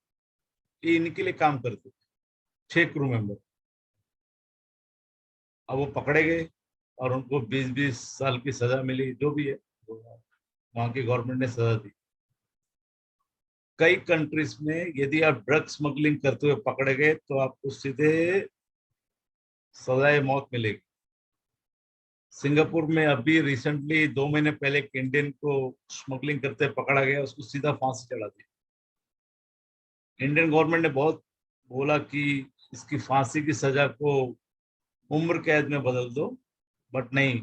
ये इनके लिए काम करते थे, 6 क्रू मेंबर। अब वो पकड़े गए और उनको 20-20 साल की सजा मिली, जो भी है वहां की गवर्नमेंट ने सजा दी। कई कंट्रीज में यदि आप ड्रग स्मगलिंग करते हुए पकड़े गए तो आपको सीधे सजाए मौत मिलेगी। सिंगापुर में अभी रिसेंटली 2 महीने पहले एक इंडियन को स्मगलिंग करते पकड़ा गया, उसको सीधा फांसी चढ़ा दी। इंडियन गवर्नमेंट ने बहुत बोला कि इसकी फांसी की सजा को उम्र कैद में बदल दो, बट नहीं,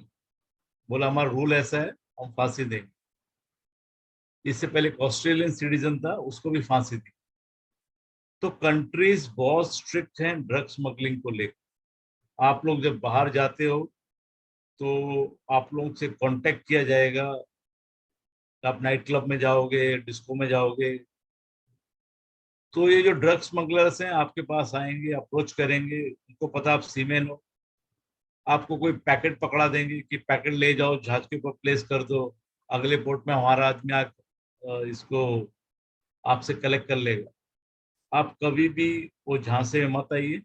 बोला हमारा रूल ऐसा है, हम फांसी देंगे। इससे पहले एक ऑस्ट्रेलियन सिटीजन था, उसको भी फांसी दी। तो कंट्रीज बहुत स्ट्रिक्ट हैं ड्रग स्मगलिंग को लेकर। आप लोग जब बाहर जाते हो तो आप लोगों से कांटेक्ट किया जाएगा, आप नाइट क्लब में जाओगे, डिस्को में जाओगे, तो ये जो ड्रग स्मगलर्स हैं आपके पास आएंगे, अप्रोच करेंगे, उनको पता आप सीमेन हो, आपको कोई पैकेट पकड़ा देंगे कि पैकेट ले जाओ, जहाज के ऊपर प्लेस कर दो, अगले पोर्ट में हमारा आदमी इसको आपसे कलेक्ट कर लेगा। आप कभी भी वो झांसे में मत आइए।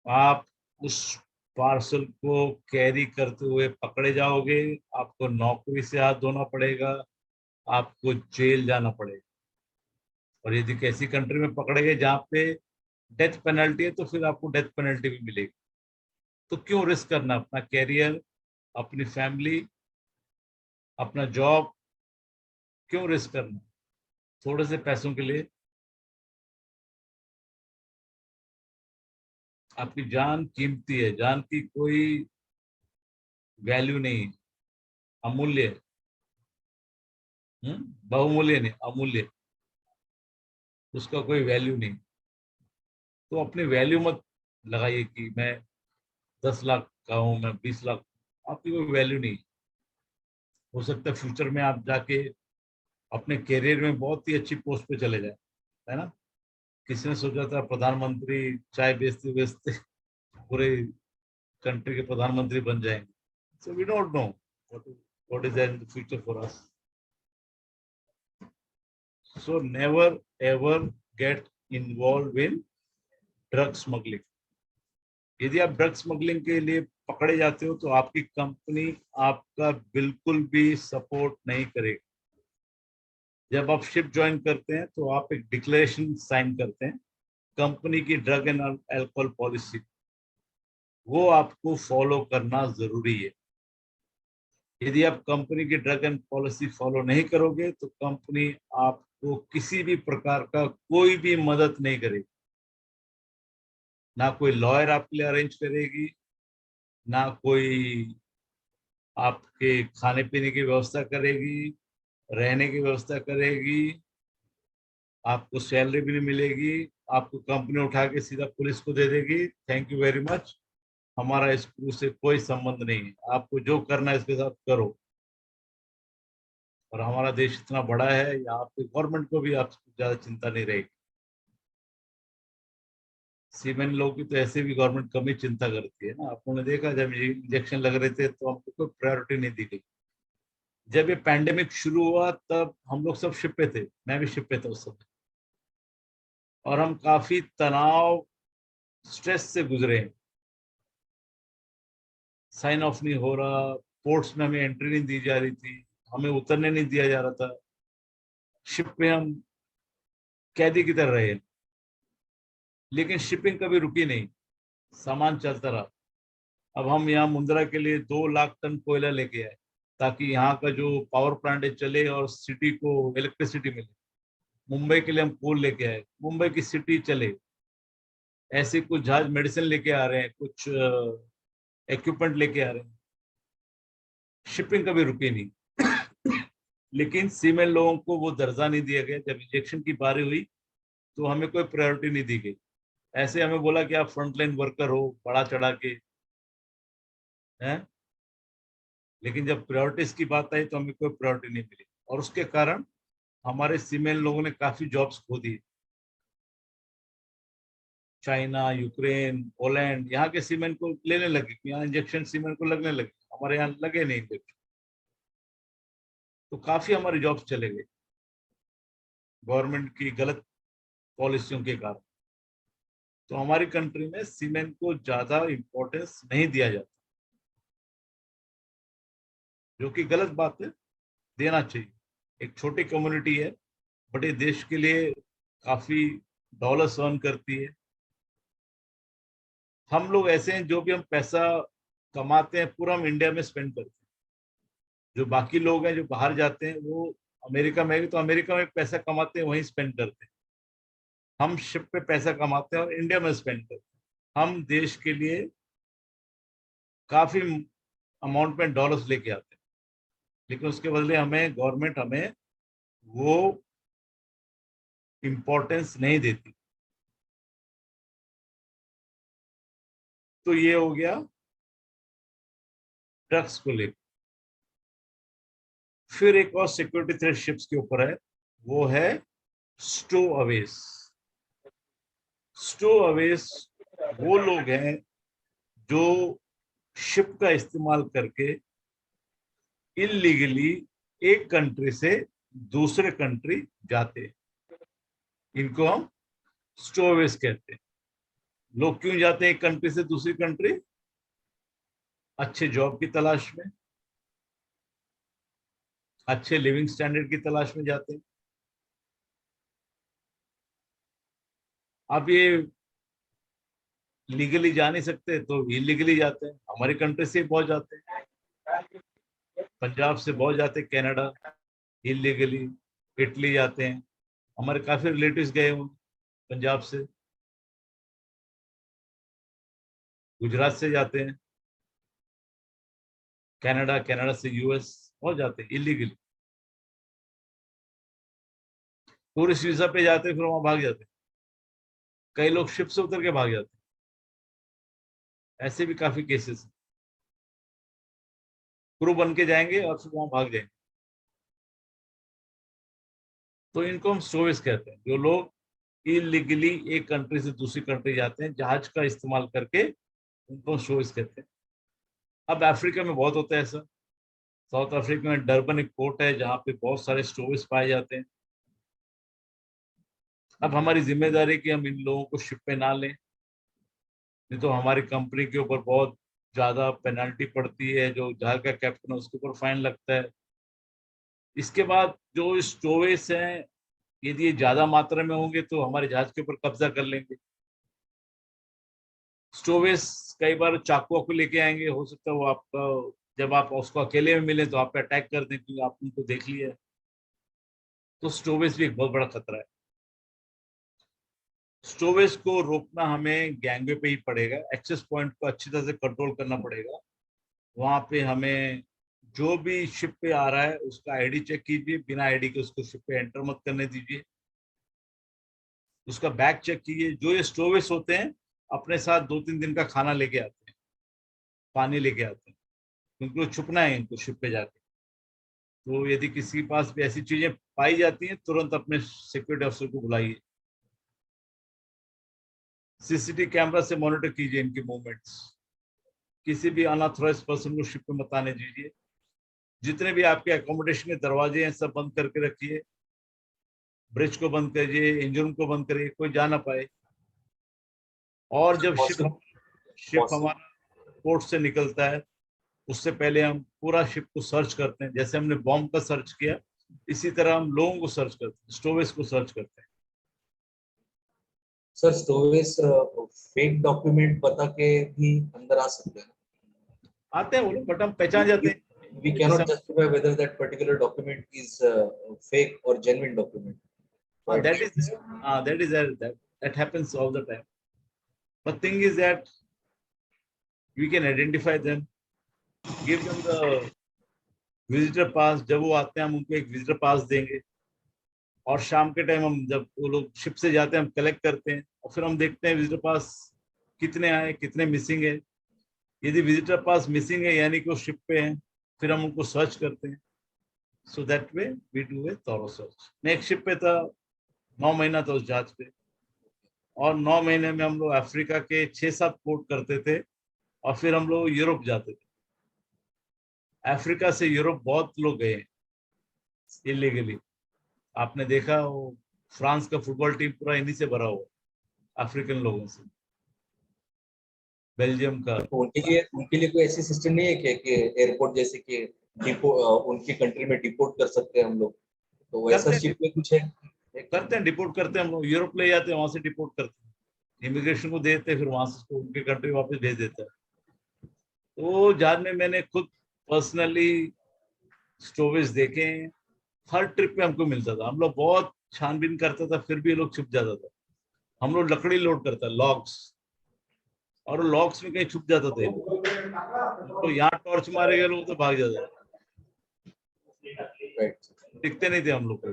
आप उस पार्सल को कैरी करते हुए पकड़े जाओगे, आपको नौकरी से हाथ धोना पड़ेगा, आपको जेल जाना पड़ेगा। और यदि किसी कंट्री में पकड़े गए जहाँ पे डेथ पेनल्टी है तो फिर आपको डेथ पेनल्टी भी मिलेगी। तो क्यों रिस्क करना अपना कैरियर, अपनी फैमिली, अपना जॉब, क्यों रिस्क करना थोड़े से पैसों के लिए? आपकी जान कीमती है, जान की कोई वैल्यू नहीं है, अमूल्य है। बहुमूल्य नहीं, अमूल्य, उसका कोई वैल्यू नहीं। तो अपनी वैल्यू मत लगाइए कि मैं 10 लाख का हूँ, मैं 20 लाख, आपकी कोई वैल्यू नहीं। हो सकता है फ्यूचर में आप जाके अपने करियर में बहुत ही अच्छी पोस्ट पे चले जाए, है ना। किसी ने सोचा था प्रधानमंत्री चाय बेचते बेचते पूरे कंट्री के प्रधानमंत्री बन जाएंगे। So we don't know what is in the future for us. So never ever get involve in drug smuggling. यदि आप ड्रग स्मगलिंग के लिए पकड़े जाते हो तो आपकी कंपनी आपका बिल्कुल भी सपोर्ट नहीं करेगी। जब आप शिप ज्वाइन करते हैं तो आप एक डिक्लेरेशन साइन करते हैं कंपनी की ड्रग एंड अल्कोहल पॉलिसी, वो आपको फॉलो करना जरूरी है। यदि आप कंपनी की ड्रग एंड पॉलिसी फॉलो नहीं करोगे तो कंपनी आपको किसी भी प्रकार का कोई भी मदद नहीं करेगी। ना कोई लॉयर आपके लिए अरेंज करेगी, ना कोई आपके खाने पीने की व्यवस्था करेगी, रहने की व्यवस्था करेगी, आपको सैलरी भी नहीं मिलेगी, आपको कंपनी उठा के सीधा पुलिस को दे देगी, थैंक यू वेरी मच, हमारा इस क्रू से कोई संबंध नहीं है, आपको जो करना है इसके साथ करो। और हमारा देश इतना बड़ा है, यहाँ पे गवर्नमेंट को भी आपको ज्यादा चिंता नहीं रहेगी। सीमेंट लोगों की तो ऐसे भी गवर्नमेंट कम ही चिंता करती है ना। आप लोगों ने देखा जब इंजेक्शन लग रहे थे तो हमको कोई प्रायोरिटी नहीं दी गई। जब ये पैंडेमिक शुरू हुआ तब हम लोग सब शिप पे थे, मैं भी शिप पे था उस समय, और हम काफी तनाव, स्ट्रेस से गुजरे हैं। साइन ऑफ नहीं हो रहा, पोर्ट्स में हमें एंट्री नहीं दी जा रही थी, हमें उतरने नहीं दिया जा रहा था, शिप पे हम कैदी की तरह रहे। लेकिन शिपिंग कभी रुकी नहीं, सामान चलता रहा। अब हम यहाँ मुंद्रा के लिए 2 लाख टन कोयला लेके आए ताकि यहाँ का जो पावर प्लांट है चले और सिटी को इलेक्ट्रिसिटी मिले। मुंबई के लिए हम कोल लेके आए, मुंबई की सिटी चले। ऐसे कुछ जहाज मेडिसिन लेके आ रहे हैं, कुछ इक्विपमेंट लेके आ रहे हैं। शिपिंग कभी रुकी नहीं। लेकिन सीमेंट लोगों को वो दर्जा नहीं दिया गया। जब इंजेक्शन की बारी हुई तो हमें कोई प्रायोरिटी नहीं दी गई। ऐसे हमें बोला कि आप फ्रंटलाइन वर्कर हो, बड़ा चढ़ा के हैं, लेकिन जब प्रायोरिटीज की बात आई तो हमें कोई प्रायोरिटी नहीं मिली, और उसके कारण हमारे सीमेंट लोगों ने काफी जॉब्स खो दी। चाइना, यूक्रेन, पोलैंड यहाँ के सीमेंट को लेने लगे, यहाँ इंजेक्शन सीमेंट को लगने लगे, हमारे यहाँ लगे नहीं इंजेक्शन, तो काफी हमारे जॉब्स चले गए। गवर्नमेंट की गलत पॉलिसियों के कारण। तो हमारी कंट्री में सीमेंट को ज्यादा इम्पोर्टेंस नहीं दिया जाता, जो कि गलत बात है, देना चाहिए। एक छोटी कम्युनिटी है, बट ये देश के लिए काफी डॉलर्स अर्न करती है। हम लोग ऐसे हैं जो भी हम पैसा कमाते हैं पूरा हम इंडिया में स्पेंड करते हैं। जो बाकी लोग हैं जो बाहर जाते हैं वो अमेरिका में भी, तो अमेरिका में पैसा कमाते हैं वहीं स्पेंड करते हैं। हम शिप पे पैसा कमाते हैं और इंडिया में स्पेंड करते हैं। हम देश के लिए काफी अमाउंट में डॉलर्स लेके आते हैं, लेकिन उसके बदले हमें गवर्नमेंट हमें वो इम्पोर्टेंस नहीं देती। तो ये हो गया ड्रग्स को लेकर। फिर एक और सिक्योरिटी थ्रेट शिप्स के ऊपर है, वो है स्टो अवेज। स्टो अवेज वो लोग हैं जो शिप का इस्तेमाल करके इलीगली एक कंट्री से दूसरे कंट्री जाते हैं। इनको हम स्टो अवेज कहते हैं। लोग क्यों जाते हैं एक कंट्री से दूसरी कंट्री? अच्छे जॉब की तलाश में, अच्छे लिविंग स्टैंडर्ड की तलाश में जाते हैं। अब ये लीगली जा नहीं सकते तो इलीगली जाते हैं। हमारी कंट्री से बहुत जाते हैं, पंजाब से बहुत जाते हैं कनाडा इलीगली, इटली जाते हैं। हमारे काफी रिलेटिव्स गए हुए पंजाब से, गुजरात से जाते हैं कनाडा, कनाडा से यूएस बहुत जाते हैं इलीगली। टूरिस्ट वीजा पे जाते हैं, फिर वहां भाग जाते हैं। कई लोग शिप से उतर के भाग जाते हैं। ऐसे भी काफी केसेस हैं। क्रू बन के जाएंगे और फिर वहां भाग जाएंगे। तो इनको हम स्टोवेज कहते हैं, जो लोग इलीगली एक कंट्री से दूसरी कंट्री जाते हैं जहाज का इस्तेमाल करके, उनको स्टोवेज कहते हैं। अब अफ्रीका में बहुत होता है ऐसा। साउथ अफ्रीका में डरबन एक पोर्ट है जहाँ पे बहुत सारे स्टोवेज पाए जाते हैं। अब हमारी जिम्मेदारी है कि हम इन लोगों को शिप पे ना लें, नहीं तो हमारी कंपनी के ऊपर बहुत ज्यादा पेनल्टी पड़ती है। जो जहाज का कैप्टन है उसके ऊपर फाइन लगता है। इसके बाद जो स्टोवेज हैं, यदि ये ज्यादा मात्रा में होंगे तो हमारे जहाज के ऊपर कब्जा कर लेंगे। स्टोवेज कई बार चाकू वाकू लेके आएंगे, हो सकता है वो आपका, जब आप उसको अकेले में मिले तो आप पे अटैक कर दें क्योंकि आप उनको देख लिया है। तो स्टोवेज भी एक बहुत बड़ा खतरा है। स्टोवेज को रोकना हमें गैंगवे पे ही पड़ेगा। एक्सेस पॉइंट को अच्छी तरह से कंट्रोल करना पड़ेगा। वहां पे हमें जो भी शिप पे आ रहा है उसका आईडी चेक कीजिए, बिना आईडी के उसको शिप पे एंटर मत करने दीजिए। उसका बैग चेक कीजिए। जो ये स्टोवेज होते हैं अपने साथ 2-3 दिन का खाना लेके आते हैं, पानी लेके आते हैं, क्योंकि वो छुपना है इनको शिप पे जाके। तो यदि किसी के पास भी ऐसी चीजें पाई जाती हैं, तुरंत अपने सिक्योरिटी अफसर को बुलाइए। सीसीटीवी कैमरा से मॉनिटर कीजिए इनकी मूवमेंट्स। किसी भी अनऑथराइज्ड पर्सन को शिप पे मत आने दीजिए। जितने भी आपके अकोमोडेशन के दरवाजे हैं सब बंद करके रखिए। ब्रिज को बंद करिए, इंजन को बंद करिए, कोई जा ना पाए। और जब शिप हमारा पोर्ट से निकलता है उससे पहले हम पूरा शिप को सर्च करते हैं। जैसे हमने बॉम्ब का सर्च किया, इसी तरह हम लोगों को सर्च करते हैं, स्टोवेज को सर्च करते हैं।
सर स्टोरेज फेक डॉक्यूमेंट बता के भी अंदर आ सकते हैं?
आते हैं वो लोग, बट हम पहचान जाते हैं।
We cannot justify whether that particular document is fake or genuine document.
That happens all the time. But thing is that we can identify them, give them the visitor pass. जब वो आते हैं हम उनको एक visitor pass देंगे, और शाम के टाइम हम जब वो लोग शिप से जाते हैं हम कलेक्ट करते हैं और फिर हम देखते हैं विजिटर पास कितने आए, कितने मिसिंग है। यदि विजिटर पास मिसिंग है यानी कि वो शिप पे हैं, फिर हम उनको सर्च करते हैं। So that way we do a thorough search. मैं एक शिप पे था, 9 महीना था उस जहाज पे, और 9 महीने में हम लोग अफ्रीका के 6-7 पोर्ट करते थे और फिर हम लोग यूरोप जाते थे। अफ्रीका से यूरोप बहुत लोग गए इलीगली। आपने देखा वो फ्रांस का फुटबॉल टीम पूरा इन्हीं से भरा हुआ, अफ्रीकन लोगों से। बेल्जियम का।
तो उनके लिए कोई ऐसी सिस्टम नहीं है कि एयरपोर्ट जैसे कि उनकी कंट्री में डिपोर्ट कर सकते हैं हम लोग, तो वैसा शिप में कुछ है?
करते हैं, डिपोर्ट करते हैं हम लोग, यूरोप ले जाते हैं, वहां से डिपोर्ट करते हैं, इमिग्रेशन को देते हैं, फिर वहां से उसको उनकी कंट्री वापस भेज देता है। तो जहाज में मैंने खुद पर्सनली स्टोवेज देखे हैं, हर ट्रिप पे हमको मिलता था। हम लोग बहुत छानबीन करता था, फिर भी ये लोग छुप जाता था। हम लोग लकड़ी लोड करता, लॉग्स, और लॉग्स में कहीं छुप जाता था ये लोग। तो यहाँ टॉर्च मारे गए लोग तो भाग जाते थे, दिखते नहीं थे हम लोग को।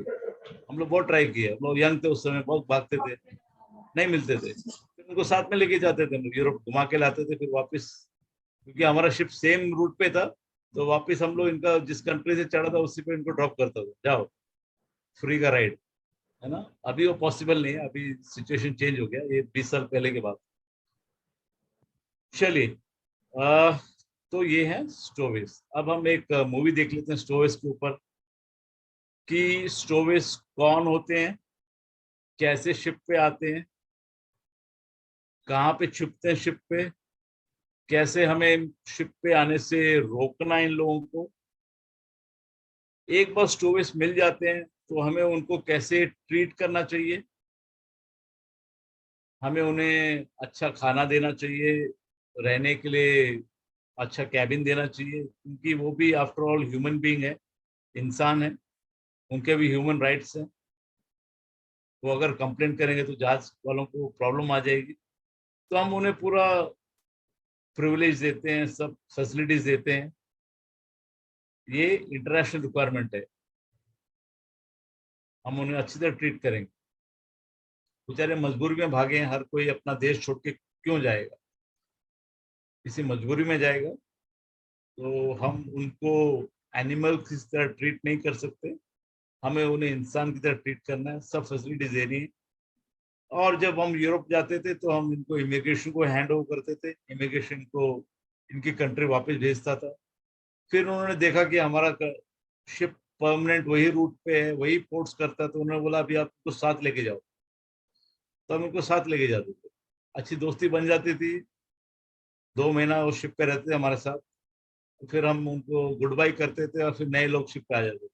हम लोग बहुत ट्राई किए, हम लोग यंग थे उस समय, बहुत भागते थे, नहीं मिलते थे। फिर उनको साथ में लेके जाते थे हम लोग, यूरोप घुमा के लाते थे, फिर वापस, क्योंकि हमारा शिप सेम रूट पे था, तो वापस हम लोग इनका जिस कंट्री से चढ़ा था उसी पे इनको ड्रॉप करता था, जाओ फ्री का राइड, है ना। अभी वो पॉसिबल नहीं है, अभी सिचुएशन चेंज हो गया, ये 20 साल पहले के बाद। चलिए, तो ये है स्टोवेज। अब हम एक मूवी देख लेते हैं स्टोवेज के ऊपर, कि स्टोवेज कौन होते हैं, कैसे शिप पे आते हैं, कहाँ पे छुपते हैं शिप पे, कैसे हमें शिप पे आने से रोकना इन लोगों को। एक बार स्टोवेज मिल जाते हैं तो हमें उनको कैसे ट्रीट करना चाहिए, हमें उन्हें अच्छा खाना देना चाहिए, रहने के लिए अच्छा कैबिन देना चाहिए, क्योंकि वो भी आफ्टर ऑल ह्यूमन बीइंग है, इंसान है, उनके भी ह्यूमन राइट्स हैं। वो अगर कंप्लेंट करेंगे तो जहाज वालों को प्रॉब्लम आ जाएगी। तो हम उन्हें पूरा प्रिविलेज देते हैं, सब फैसिलिटीज देते हैं, ये इंटरनेशनल रिक्वायरमेंट है, हम उन्हें अच्छी तरह ट्रीट करेंगे। बेचारे मजबूरी में भागे हैं, हर कोई अपना देश छोड़ के क्यों जाएगा, किसी मजबूरी में जाएगा, तो हम उनको एनिमल की तरह ट्रीट नहीं कर सकते, हमें उन्हें इंसान की तरह ट्रीट करना है, सब फैसिलिटीज देनी है। और जब हम यूरोप जाते थे तो हम इनको इमिग्रेशन को हैंड ओवर करते थे, इमिग्रेशन को इनकी कंट्री वापस भेजता था। फिर उन्होंने देखा कि हमारा शिप परमानेंट वही रूट पे है, वही पोर्ट्स करता है, तो उन्होंने बोला अभी आप उसको साथ लेके जाओ, तो हम उनको साथ लेके जाते थे, अच्छी दोस्ती बन जाती थी। 2 महीना वो शिप पे रहते थे हमारे साथ, तो फिर हम उनको गुड बाय करते थे और फिर नए लोग शिप पे आ जाते थे।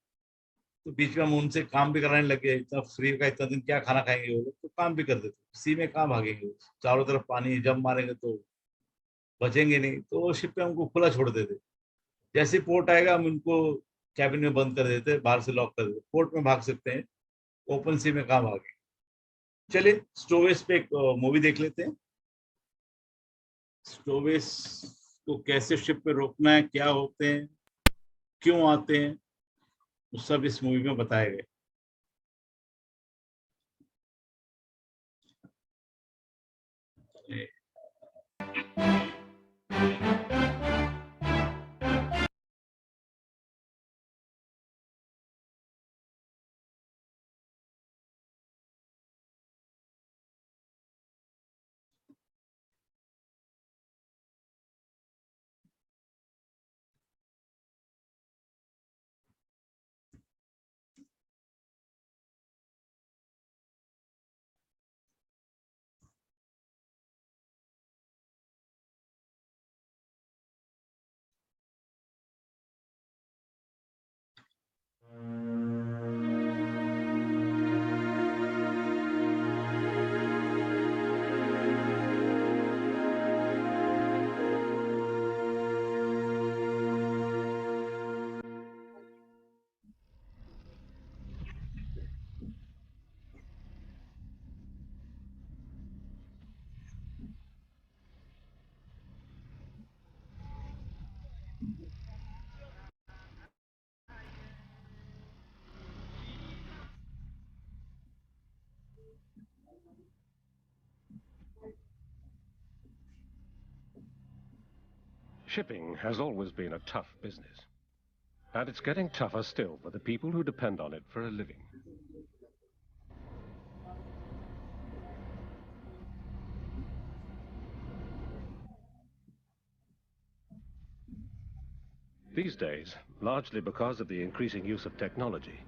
तो बीच में हम उनसे काम भी कराने लगे, इतना फ्री का इतना दिन क्या खाना खाएंगे वो लोग, तो काम भी करते थे। सी में कहाँ भागेंगे, चारों तरफ पानी, जब मारेंगे तो बचेंगे नहीं, तो शिप पे हमको खुला छोड़ देते। जैसे पोर्ट आएगा हम उनको कैबिन में बंद कर देते, बाहर से लॉक कर देते, पोर्ट में भाग सकते हैं, ओपन सी में कहाँ भागे। चलिए स्टोवेज पे एक मूवी देख लेते हैं, स्टोवेज को कैसे शिप पे रोकना है, क्या होते हैं, क्यों आते हैं, वो सब इस मूवी में बताया गया।
Shipping has always been a tough business, and it's getting tougher still for the people who depend on it for a living. These days, largely because of the increasing use of technology,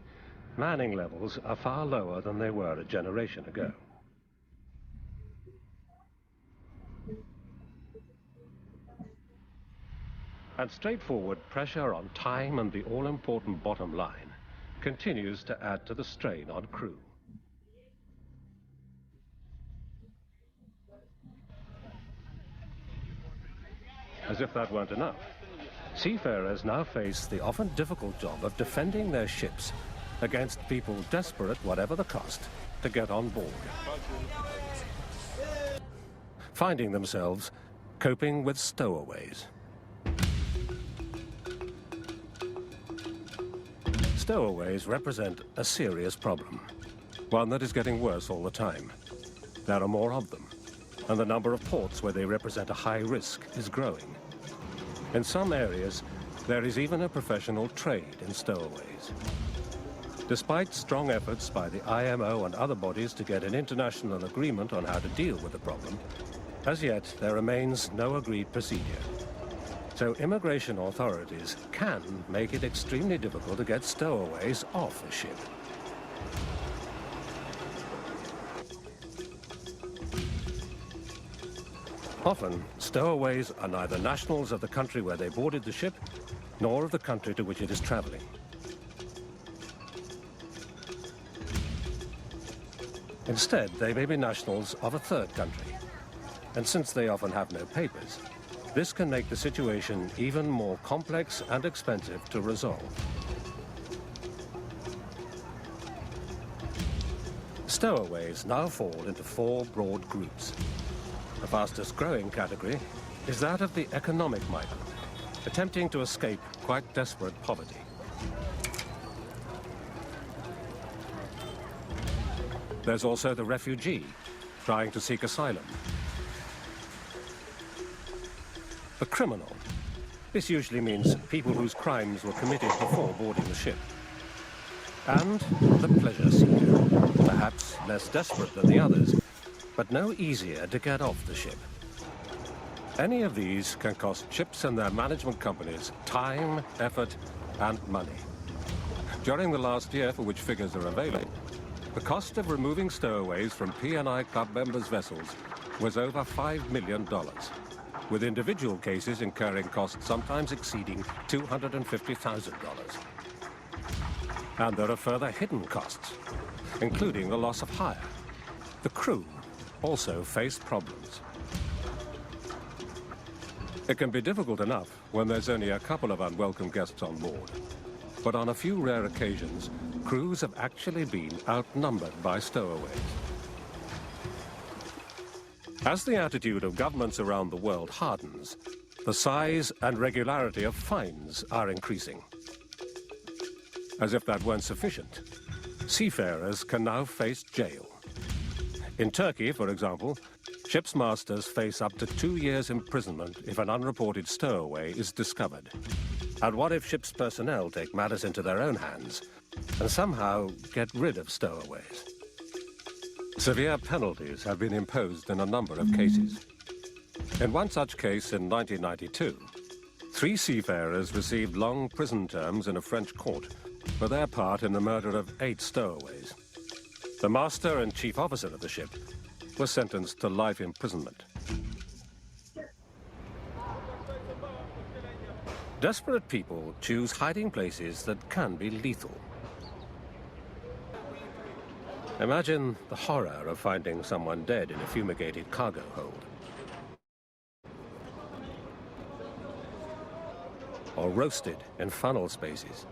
manning levels are far lower than they were a generation ago. And straightforward pressure on time and the all-important bottom line continues to add to the strain on crew. As if that weren't enough, seafarers now face the often difficult job of defending their ships against people desperate, whatever the cost, to get on board, finding themselves coping with stowaways. Stowaways represent a serious problem, one that is getting worse all the time. There are more of them, and the number of ports where they represent a high risk is growing. In some areas, there is even a professional trade in stowaways. Despite strong efforts by the IMO and other bodies to get an international agreement on how to deal with the problem, as yet there remains no agreed procedure. So immigration authorities can make it extremely difficult to get stowaways off a ship. Often, stowaways are neither nationals of the country where they boarded the ship, nor of the country to which it is traveling. Instead, they may be nationals of a third country. And since they often have no papers, this can make the situation even more complex and expensive to resolve. Stowaways now fall into 4 broad groups. The fastest growing category is that of the economic migrant, attempting to escape quite desperate poverty. There's also the refugee, trying to seek asylum. The criminal. This usually means people whose crimes were committed before boarding the ship. And the pleasure seeker, perhaps less desperate than the others, but no easier to get off the ship. Any of these can cost ships and their management companies time, effort, and money. During the last year, for which figures are available, the cost of removing stowaways from P&I Club members' vessels was over $5 million, with individual cases incurring costs sometimes exceeding $250,000. And there are further hidden costs, including the loss of hire. The crew also face problems. It can be difficult enough when there's only a couple of unwelcome guests on board. But on a few rare occasions, crews have actually been outnumbered by stowaways. As the attitude of governments around the world hardens, the size and regularity of fines are increasing. As if that weren't sufficient, seafarers can now face jail. In Turkey, for example, ship's masters face up to 2 years imprisonment if an unreported stowaway is discovered. And what if ship's personnel take matters into their own hands and somehow get rid of stowaways? Severe penalties have been imposed in a number of cases. In one such case in 1992, 3 seafarers received long prison terms in a French court for their part in the murder of 8 stowaways. The master and chief officer of the ship was sentenced to life imprisonment. Desperate people choose hiding places that can be lethal. Imagine the horror of finding someone dead in a fumigated cargo hold. Or roasted in funnel spaces.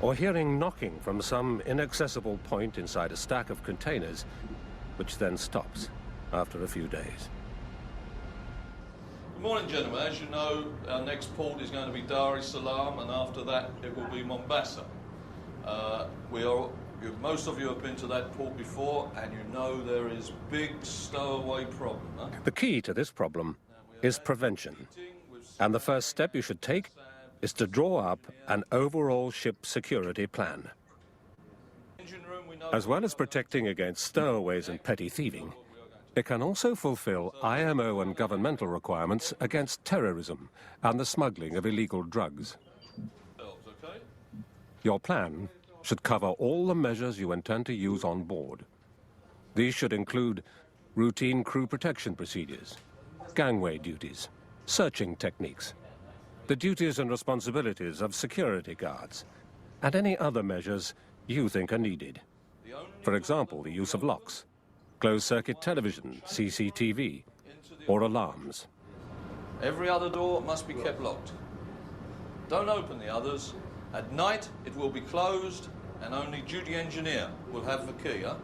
Or hearing knocking from some inaccessible point inside a stack of containers, which then stops after a few days.
Good morning, gentlemen. As you know, our next port is going to be Dar es Salaam, and after that it will be Mombasa. Most of you have been to that port before, and you know there is big stowaway problem. Huh?
The key to this problem is prevention. And the first step you should take is to draw up an overall ship security plan. As well as protecting against stowaways and petty thieving, it can also fulfill IMO and governmental requirements against terrorism and the smuggling of illegal drugs. Your plan should cover all the measures you intend to use on board. These should include routine crew protection procedures, gangway duties, searching techniques, the duties and responsibilities of security guards, and any other measures you think are needed. For example, the use of locks, closed-circuit television, CCTV, or alarms.
Every other door must be kept locked. Don't open the others. At night, it will be closed, and only duty engineer will have the key, huh?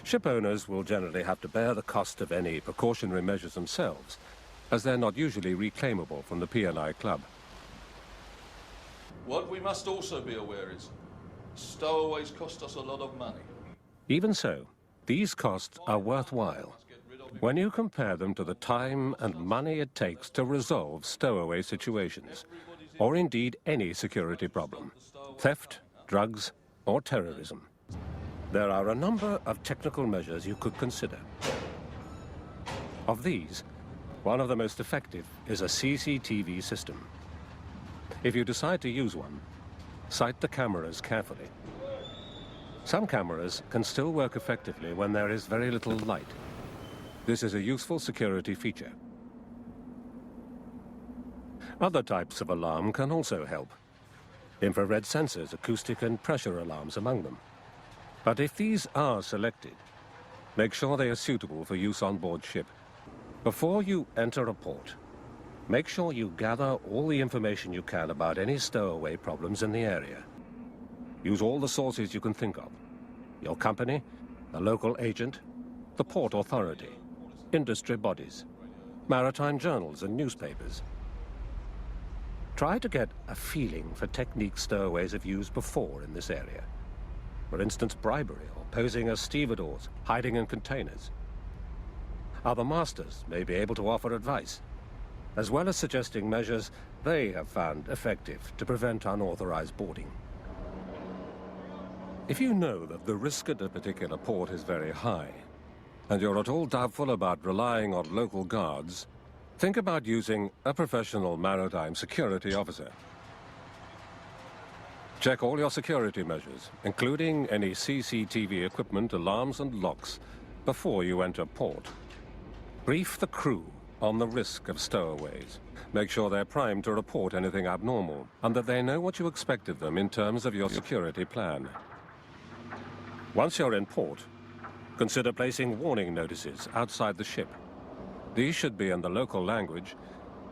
Ship owners will generally have to bear the cost of any precautionary measures themselves, as they're not usually reclaimable from the P&I Club.
What we must also be aware is, stowaways cost us a lot of money.
Even so, these costs are worthwhile when you compare them to the time and money it takes to resolve stowaway situations, or indeed any security problem, theft, drugs, or terrorism. There are a number of technical measures you could consider. Of these, one of the most effective is a CCTV system. If you decide to use one, sight the cameras carefully. Some cameras can still work effectively when there is very little light. This is a useful security feature. Other types of alarm can also help. Infrared sensors, acoustic and pressure alarms among them. But if these are selected, make sure they are suitable for use on board ship. Before you enter a port, make sure you gather all the information you can about any stowaway problems in the area. Use all the sources you can think of. Your company, a local agent, the port authority, industry bodies, maritime journals and newspapers. Try to get a feeling for techniques stowaways have used before in this area. For instance, bribery or posing as stevedores, hiding in containers. Other masters may be able to offer advice, as well as suggesting measures they have found effective to prevent unauthorized boarding. If you know that the risk at a particular port is very high, and you're at all doubtful about relying on local guards, think about using a professional maritime security officer. Check all your security measures, including any CCTV equipment, alarms and locks, before you enter port. Brief the crew on the risk of stowaways. Make sure they're primed to report anything abnormal, and that they know what you expect of them in terms of your security plan. Once you're in port, consider placing warning notices outside the ship. These should be in the local language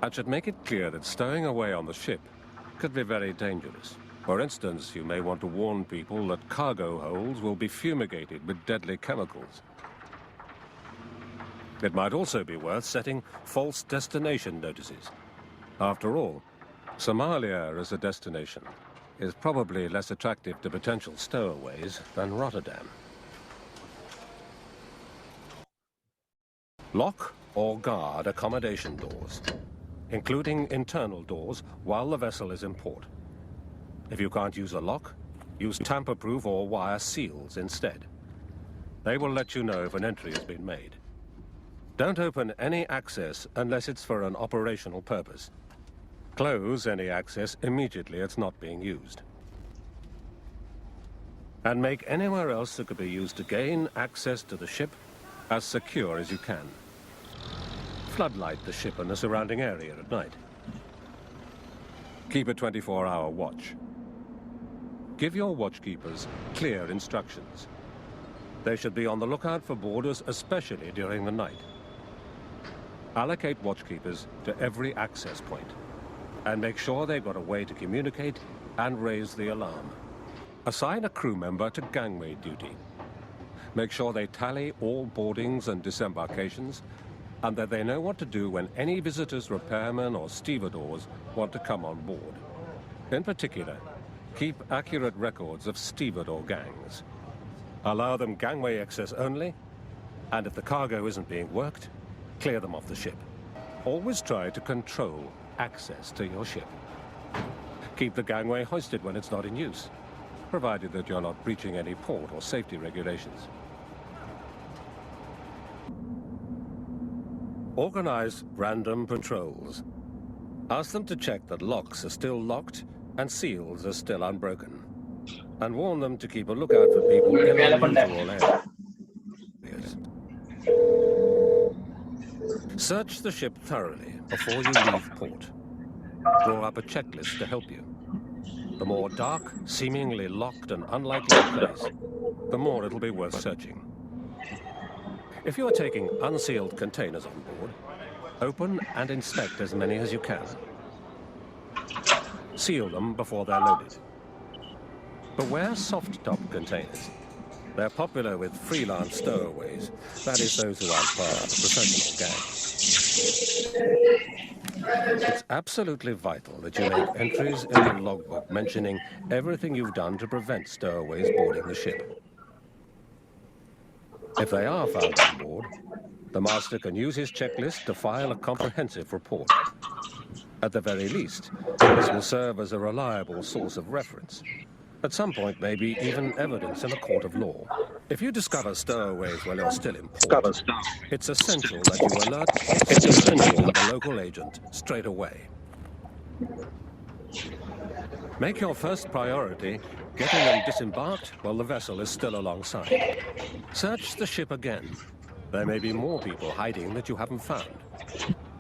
and should make it clear that stowing away on the ship could be very dangerous. For instance, you may want to warn people that cargo holds will be fumigated with deadly chemicals. It might also be worth setting false destination notices. After all, Somalia as a destination is probably less attractive to potential stowaways than Rotterdam. Lock or guard accommodation doors, including internal doors, while the vessel is in port. If you can't use a lock, use tamper-proof or wire seals instead. They will let you know if an entry has been made. Don't open any access unless it's for an operational purpose. Close any access immediately it's not being used. And make anywhere else that could be used to gain access to the ship as secure as you can. Floodlight the ship and the surrounding area at night. Keep a 24-hour watch. Give your watchkeepers clear instructions. They should be on the lookout for boarders, especially during the night. Allocate watchkeepers to every access point, and make sure they've got a way to communicate and raise the alarm. Assign a crew member to gangway duty. Make sure they tally all boardings and disembarkations, and that they know what to do when any visitors, repairmen or stevedores want to come on board. In particular, keep accurate records of stevedore gangs. Allow them gangway access only, and if the cargo isn't being worked, clear them off the ship. Always try to control access to your ship. Keep the gangway hoisted when it's not in use, provided that you're not breaching any port or safety regulations. Organize random patrols. Ask them to check that locks are still locked and seals are still unbroken. and warn them to keep a lookout for people in unusual areas. Search the ship thoroughly before you leave port. Draw up a checklist to help you. The more dark, seemingly locked and unlikely a place, the more it'll be worth searching. If you're taking unsealed containers on board, open and inspect as many as you can. Seal them before they're loaded. Beware soft-top containers. They're popular with freelance stowaways, that is, those who aren't part of the professional gang. It's absolutely vital that you make entries in the logbook mentioning everything you've done to prevent stowaways boarding the ship. If they are found on board, the master can use his checklist to file a comprehensive report. At the very least, this will serve as a reliable source of reference. At some point, maybe even evidence in a court of law. If you discover stowaways while you're still in port, it's essential that you alert the local agent straight away. Make your first priority getting them disembarked while the vessel is still alongside. Search the ship again. There may be more people hiding that you haven't found.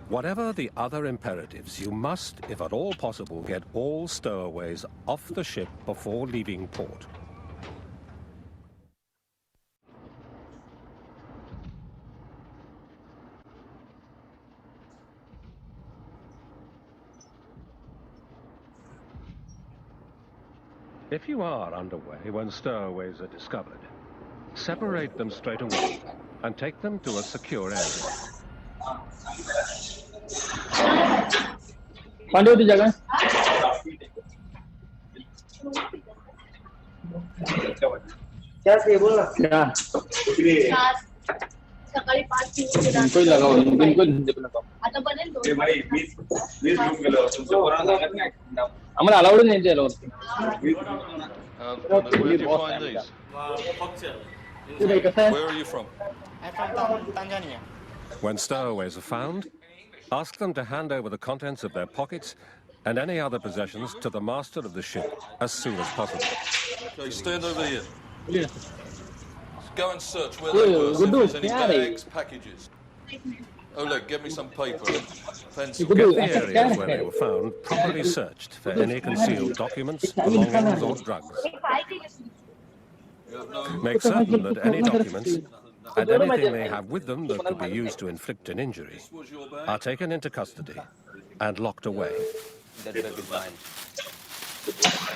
Whatever the other imperatives, you must, if at all possible, get all stowaways off the ship before leaving port. If you are underway when stowaways are discovered, separate them straight away and take them to a secure area.
Pandey होती जगह क्या से बोल ना क्या सकाळी 5 कोई लगाओ बिल्कुल लगाओ आता बनेल दो ए भाई 20 ग्रुप गेलो तुमचं कोणाला सांगत नाही आम्हाला अलाउड नाही द्यायला होतं
Where do you find these? Where are you from?
I'm from Tanzania.
When stowaways are found, ask them to hand over the contents of their pockets and any other possessions to the master of the ship as soon as possible.
Okay, stand over here. Go and search where they were, see if there's any bags, packages. Oleg, get me some paper, pencil.
Get the areas where they were found properly searched for any concealed documents, belongings or drugs. Make certain that any documents and anything they have with them that could be used to inflict an injury are taken into custody and locked away.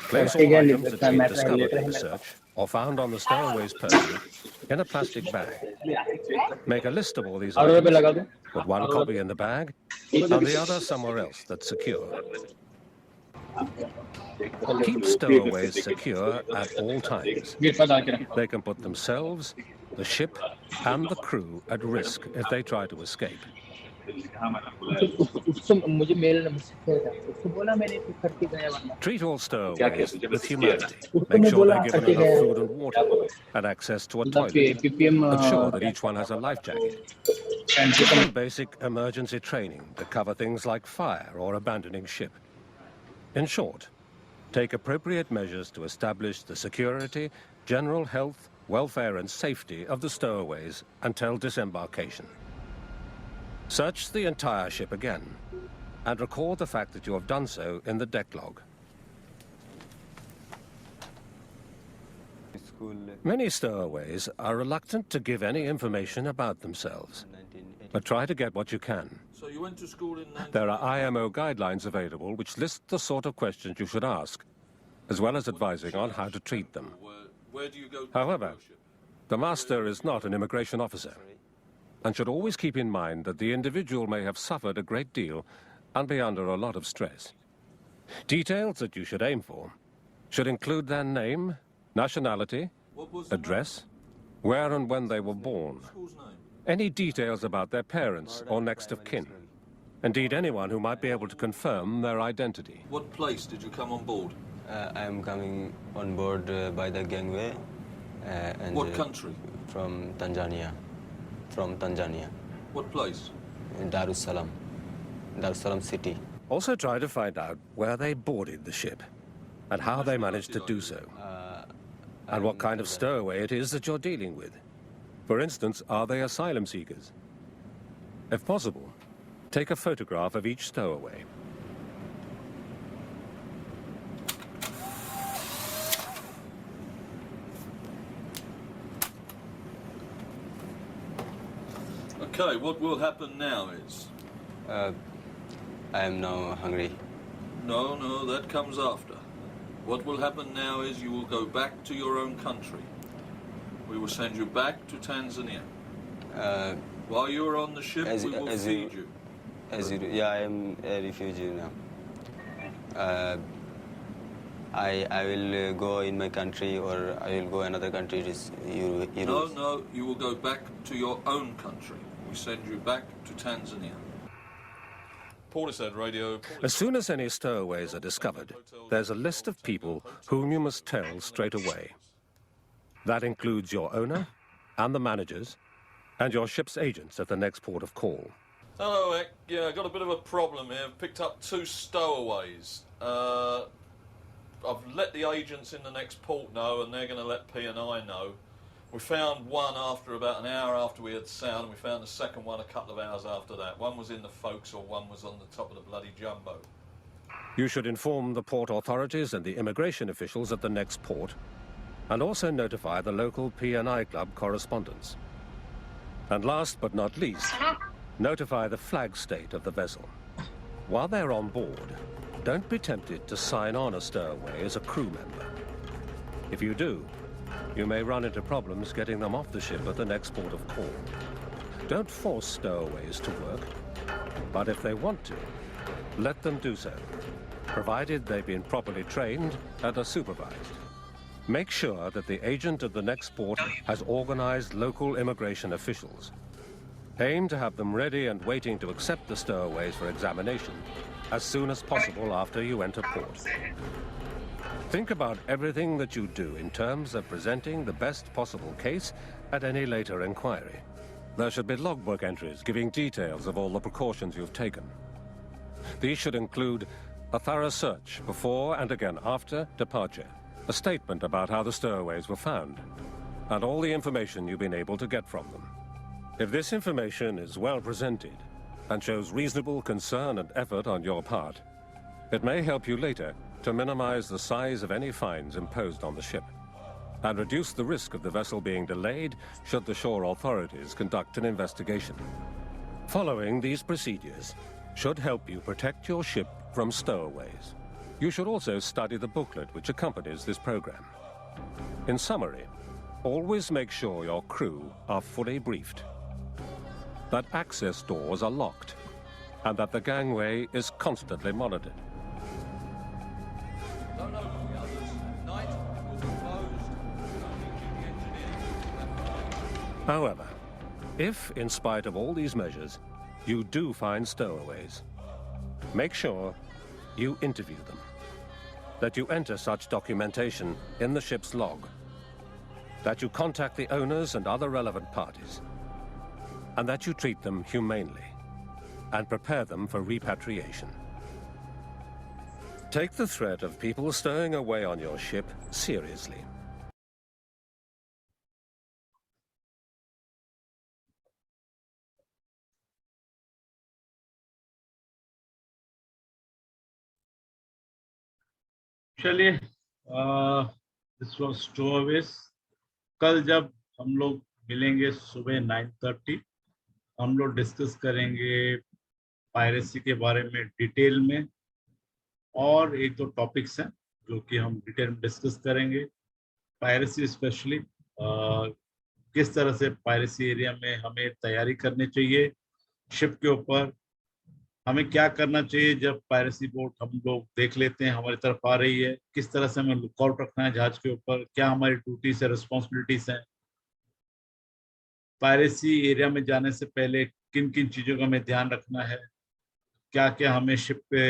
Place all items that have been discovered in the search or found on the stowaway's person in a plastic bag. Make a list of all these items, put one copy in the bag and the other somewhere else that's secure. Keep stowaways secure at all times. They can put themselves, the ship and the crew at risk if they try to escape. Treat all stowaways with humanity. Make sure they're given enough food and water and access to a toilet. Ensure that each one has a life jacket. Give them basic emergency training to cover things like fire or abandoning ship. In short, take appropriate measures to establish the security, general health, welfare and safety of the stowaways until disembarkation. Search the entire ship again and record the fact that you have done so in the deck log. Many stowaways are reluctant to give any information about themselves, but try to get what you can.
So you went to school in...
There are IMO guidelines available which list the sort of questions you should ask, as well as advising on how to treat them.
Where do you go?
However, the master is not an immigration officer and should always keep in mind that the individual may have suffered a great deal and be under a lot of stress. Details that you should aim for should include their name, nationality, address, where and when they were born, any details about their parents or next of kin, indeed anyone who might be able to confirm their identity.
What place did you come on board?
I am coming on board by the gangway.
What country?
From Tanzania. From Tanzania.
What place?
Dar es Salaam. Dar es Salaam city.
Also try to find out where they boarded the ship and how they managed to do so. and what kind of stowaway it is that you're dealing with. For instance, are they asylum seekers? If possible, take a photograph of each stowaway.
Okay, what will happen now is...
I am now hungry.
No, that comes after. What will happen now is you will go back to your own country. We will send you back to Tanzania. While you are on the ship, we will feed you.
Yeah, I am a refugee now. I will go in my country, or I will go another country.
No, you will go back to your own country. We send you back to Tanzania. Portishead Radio.
As soon as any stowaways are discovered, there's a list of people whom you must tell straight away. That includes your owner and the managers and your ship's agents at the next port of call.
Hello, Eck. Yeah, I've got a bit of a problem here. I've picked up 2 stowaways. I've let the agents in the next port know, and they're going to let P&I know. We found one after about an hour after we had sound, and we found the second one a couple of hours after that. One was in the forecastle, one was on the top of the bloody jumbo.
You should inform the port authorities and the immigration officials at the next port, and also notify the local P&I club correspondents. And last but not least, notify the flag state of the vessel. While they're on board, don't be tempted to sign on a stowaway as a crew member. If you do, you may run into problems getting them off the ship at the next port of call. Don't force stowaways to work, but if they want to, let them do so, provided they've been properly trained and are supervised. Make sure that the agent at the next port has organized local immigration officials. Aim to have them ready and waiting to accept the stowaways for examination as soon as possible after you enter port. Think about everything that you do in terms of presenting the best possible case at any later inquiry. There should be logbook entries giving details of all the precautions you've taken. These should include a thorough search before and again after departure, a statement about how the stowaways were found, and all the information you've been able to get from them. If this information is well presented and shows reasonable concern and effort on your part, it may help you later to minimize the size of any fines imposed on the ship and reduce the risk of the vessel being delayed should the shore authorities conduct an investigation. Following these procedures should help you protect your ship from stowaways. You should also study the booklet which accompanies this program. In summary, always make sure your crew are fully briefed, that access doors are locked, and that the gangway is constantly monitored.
Don't open the others. At night, it will be closed. Only duty engineers.
However, if, in spite of all these measures, you do find stowaways, make sure you interview them, that you enter such documentation in the ship's log, that you contact the owners and other relevant parties, and that you treat them humanely and prepare them for repatriation. Take the threat of people stowing away on your ship seriously.
चलिए, this was स्टोवेज। कल जब हम लोग मिलेंगे सुबह 9:30, हम लोग discuss करेंगे पायरेसी के बारे में डिटेल में, और एक दो टॉपिक्स हैं जो कि हम डिटेल में डिस्कस करेंगे। पायरेसी स्पेशली किस तरह से पायरेसी एरिया में हमें तैयारी करनी चाहिए, शिप के ऊपर हमें क्या करना चाहिए जब पायरेसी बोट हम लोग देख लेते हैं हमारी तरफ आ रही है, किस तरह से हमें लुकआउट रखना है जहाज के ऊपर, क्या हमारी ड्यूटीज है, रिस्पॉन्सिबिलिटीज हैं, पायरेसी एरिया में जाने से पहले किन किन चीज़ों का हमें ध्यान रखना है, क्या क्या हमें शिप पे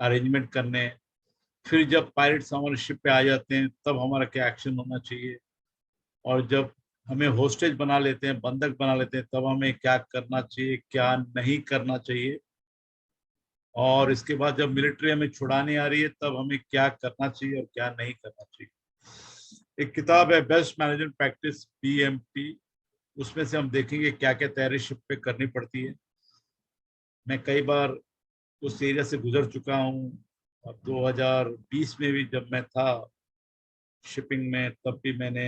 अरेंजमेंट करने हैं, फिर जब पायरेट्स हमारे शिप पे आ जाते हैं तब हमारा क्या एक्शन होना चाहिए, और जब हमें होस्टेज बना लेते हैं, बंधक बना लेते हैं, तब हमें क्या करना चाहिए, क्या नहीं करना चाहिए, और इसके बाद जब मिलिट्री हमें छुड़ाने आ रही है तब हमें क्या करना चाहिए और क्या नहीं करना चाहिए। एक किताब है बेस्ट मैनेजमेंट प्रैक्टिस BMP, उसमें से हम देखेंगे क्या क्या तैयारी शिप पे करनी पड़ती है। मैं कई बार उस एरिया से गुजर चुका हूँ, और 2020 में भी जब मैं था शिपिंग में, तब भी मैंने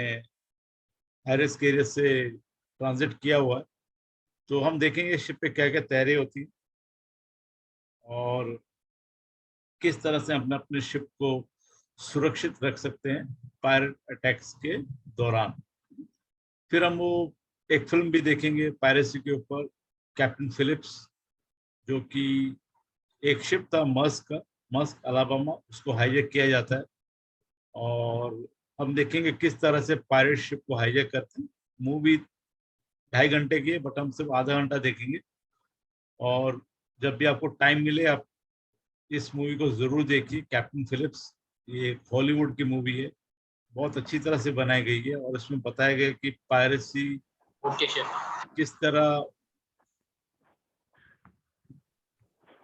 हैरिस के एरिया से ट्रांजिट किया हुआ है। तो हम देखेंगे शिप पे क्या क्या तैयारी होती है और किस तरह से अपने अपने शिप को सुरक्षित रख सकते हैं पायरेट अटैक्स के दौरान। फिर हम वो एक फिल्म भी देखेंगे पायरेसी के ऊपर, कैप्टन फिलिप्स, जो कि एक शिप था मस्क अलाबामा, उसको हाईजैक किया जाता है और हम देखेंगे किस तरह से पायरेट शिप को हाईजैक करते हैं। मूवी 2.5 घंटे की है, बट हम सिर्फ आधा घंटा देखेंगे। और जब भी आपको टाइम मिले आप इस मूवी को जरूर देखिए, कैप्टन फिलिप्स। ये हॉलीवुड की मूवी है, बहुत अच्छी तरह से बनाई गई है और इसमें बताया गया कि पायरेसी किस तरह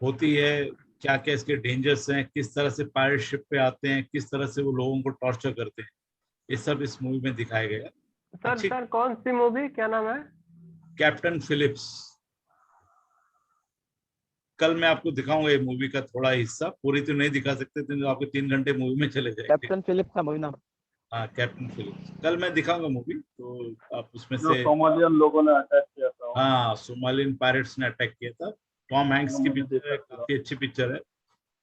होती है, क्या क्या इसके डेंजर्स हैं, किस तरह से पायरेट शिप पे आते हैं, किस तरह से वो लोगों को टॉर्चर करते हैं, ये सब इस मूवी में दिखाया गया है।
सर कौन सी मूवी, क्या नाम है?
Captain Phillips. कल मैं आपको दिखाऊंगा ये मूवी का थोड़ा हिस्सा, पूरी तो नहीं दिखा सकते तो आपके 3 घंटे मूवी में चले जाएंगे।
कैप्टन फिलिप का मूवी नाम?
हाँ, कैप्टन फिलिप्स। कल मैं दिखाऊंगा मूवी, तो आप उसमें
जो
से।
सोमालियन लोगों ने अटैक किया था।
हाँ, सोमालियन पायरेट्स ने अटैक किया था। टॉम हैंक्स की पिक्चर है, काफी अच्छी पिक्चर है।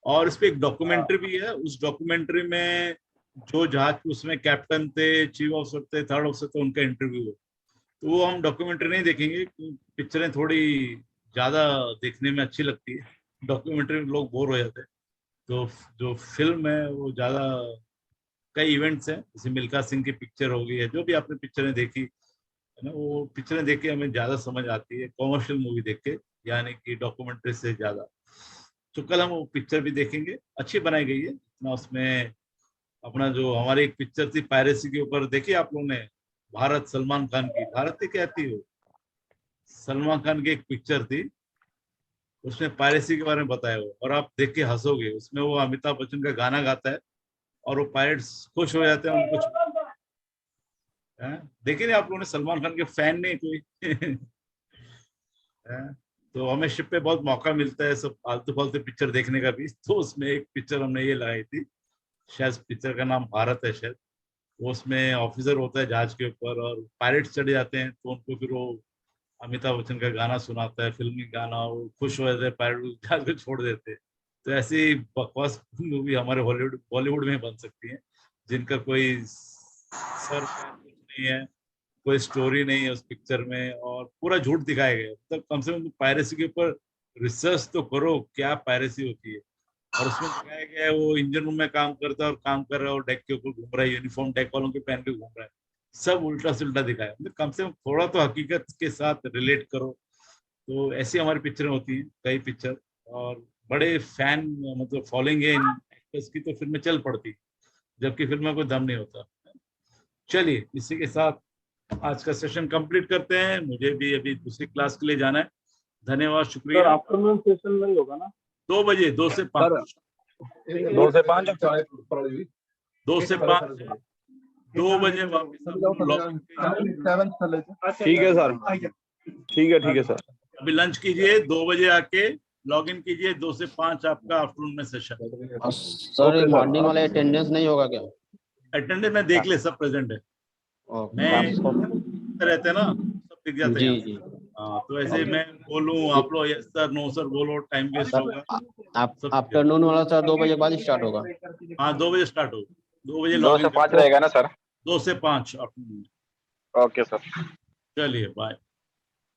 और इस पे एक डॉक्यूमेंट्री भी है। उस डॉक्यूमेंट्री में जो जहाज उसमें कैप्टन थे, चीफ ऑफिसर थे, थर्ड ऑफिसर थे, उनका इंटरव्यू है। तो वो हम डॉक्यूमेंट्री नहीं देखेंगे, पिक्चरें थोड़ी ज्यादा देखने में अच्छी लगती है, डॉक्यूमेंट्री में लोग बोर हो जाते हैं। तो जो फिल्म है वो ज्यादा, कई इवेंट्स हैं, जैसे मिल्खा सिंह की पिक्चर हो गई है, जो भी आपने पिक्चरें देखी है ना, वो पिक्चरें देख के हमें ज्यादा समझ आती है कॉमर्शियल मूवी देख के, यानी कि डॉक्यूमेंट्री से ज्यादा। तो कल हम वो पिक्चर भी देखेंगे, अच्छी बनाई गई है ना। उसमें अपना जो हमारी एक पिक्चर थी पायरेसी के ऊपर, देखी आप लोगों ने, भारत, सलमान खान की, भारत की क्या थी वो, सलमान खान की एक पिक्चर थी, उसमें पायरेसी के बारे में बताया हो, और आप देख के हंसोगे। उसमें वो अमिताभ बच्चन का गाना गाता है और वो पायरेट्स खुश हो जाते हैं उनको। देखिए आप लोगों ने, सलमान खान के फैन नहीं कोई? तो हमें शिप पे बहुत मौका मिलता है सब फालतू फालतू पिक्चर देखने का भी। तो उसमें एक पिक्चर हमने ये लगाई थी, शायद पिक्चर का नाम भारत है शायद। वो उसमें ऑफिसर होता है जहाज के ऊपर और पायरेट्स चढ़ जाते हैं, तो उनको फिर वो अमिताभ बच्चन का गाना सुनाता है, फिल्मी गाना, वो खुश हो जाते हैं, पायरेट जहाज को छोड़ देते हैं। तो ऐसी बकवास मूवी हमारे बॉलीवुड में बन सकती है, जिनका कोई सर कुछ नहीं है, कोई स्टोरी नहीं है उस पिक्चर में, और पूरा झूठ दिखाया गया है। मतलब कम से कम पायरेसी के ऊपर रिसर्च तो करो, क्या पायरेसी होती है। और उसमें दिखाया गया है वो इंजन रूम में काम करता है और काम कर रहा है और डेक के ऊपर घूम रहा है, यूनिफॉर्म डेक वालों के पहन के घूम रहा है, सब उल्टा सुल्टा दिखाया। मतलब कम से कम थोड़ा तो हकीकत के साथ रिलेट करो। तो ऐसी हमारी पिक्चरें होती हैं, कई पिक्चर, और बड़े फैन मतलब फॉलोइंग है इन एक्टर्स की, तो फिल्में चल पड़ती, जबकि फिल्म में कोई दम नहीं होता। चलिए, इसी के साथ आज का सेशन कंप्लीट करते हैं, मुझे भी अभी दूसरी क्लास के लिए जाना है। धन्यवाद, शुक्रिया।
आफ्टरनून सेशन नहीं होगा ना?
2 बजे, 2 से 5।
2 से 5
2 से 5, 2 बजे वापस।
ठीक है सर, ठीक है सर।
अभी लंच कीजिए, 2 बजे आके लॉग इन कीजिए। 2 से 5 आपका आफ्टरनून में सेशन।
सर मॉर्निंग वाला अटेंडेंस नहीं होगा क्या?
अटेंडेंस में देख ले, सब प्रेजेंट है। मैं रहते हैं ना, सब दिख जाते हैं।
जी।
हाँ, तो ऐसे मैं बोलूं, आप लोग यस सर, नो सर बोलो, टाइम वेस्ट होगा।
आफ्टरनून वाला सर 2 बजे बाद स्टार्ट होगा?
हाँ, 2 बजे स्टार्ट होगा। 2 बजे
2 से 5 रहेगा ना सर?
2 से 5 आफ्टरनून।
Okay sir.
चलिए, बाय।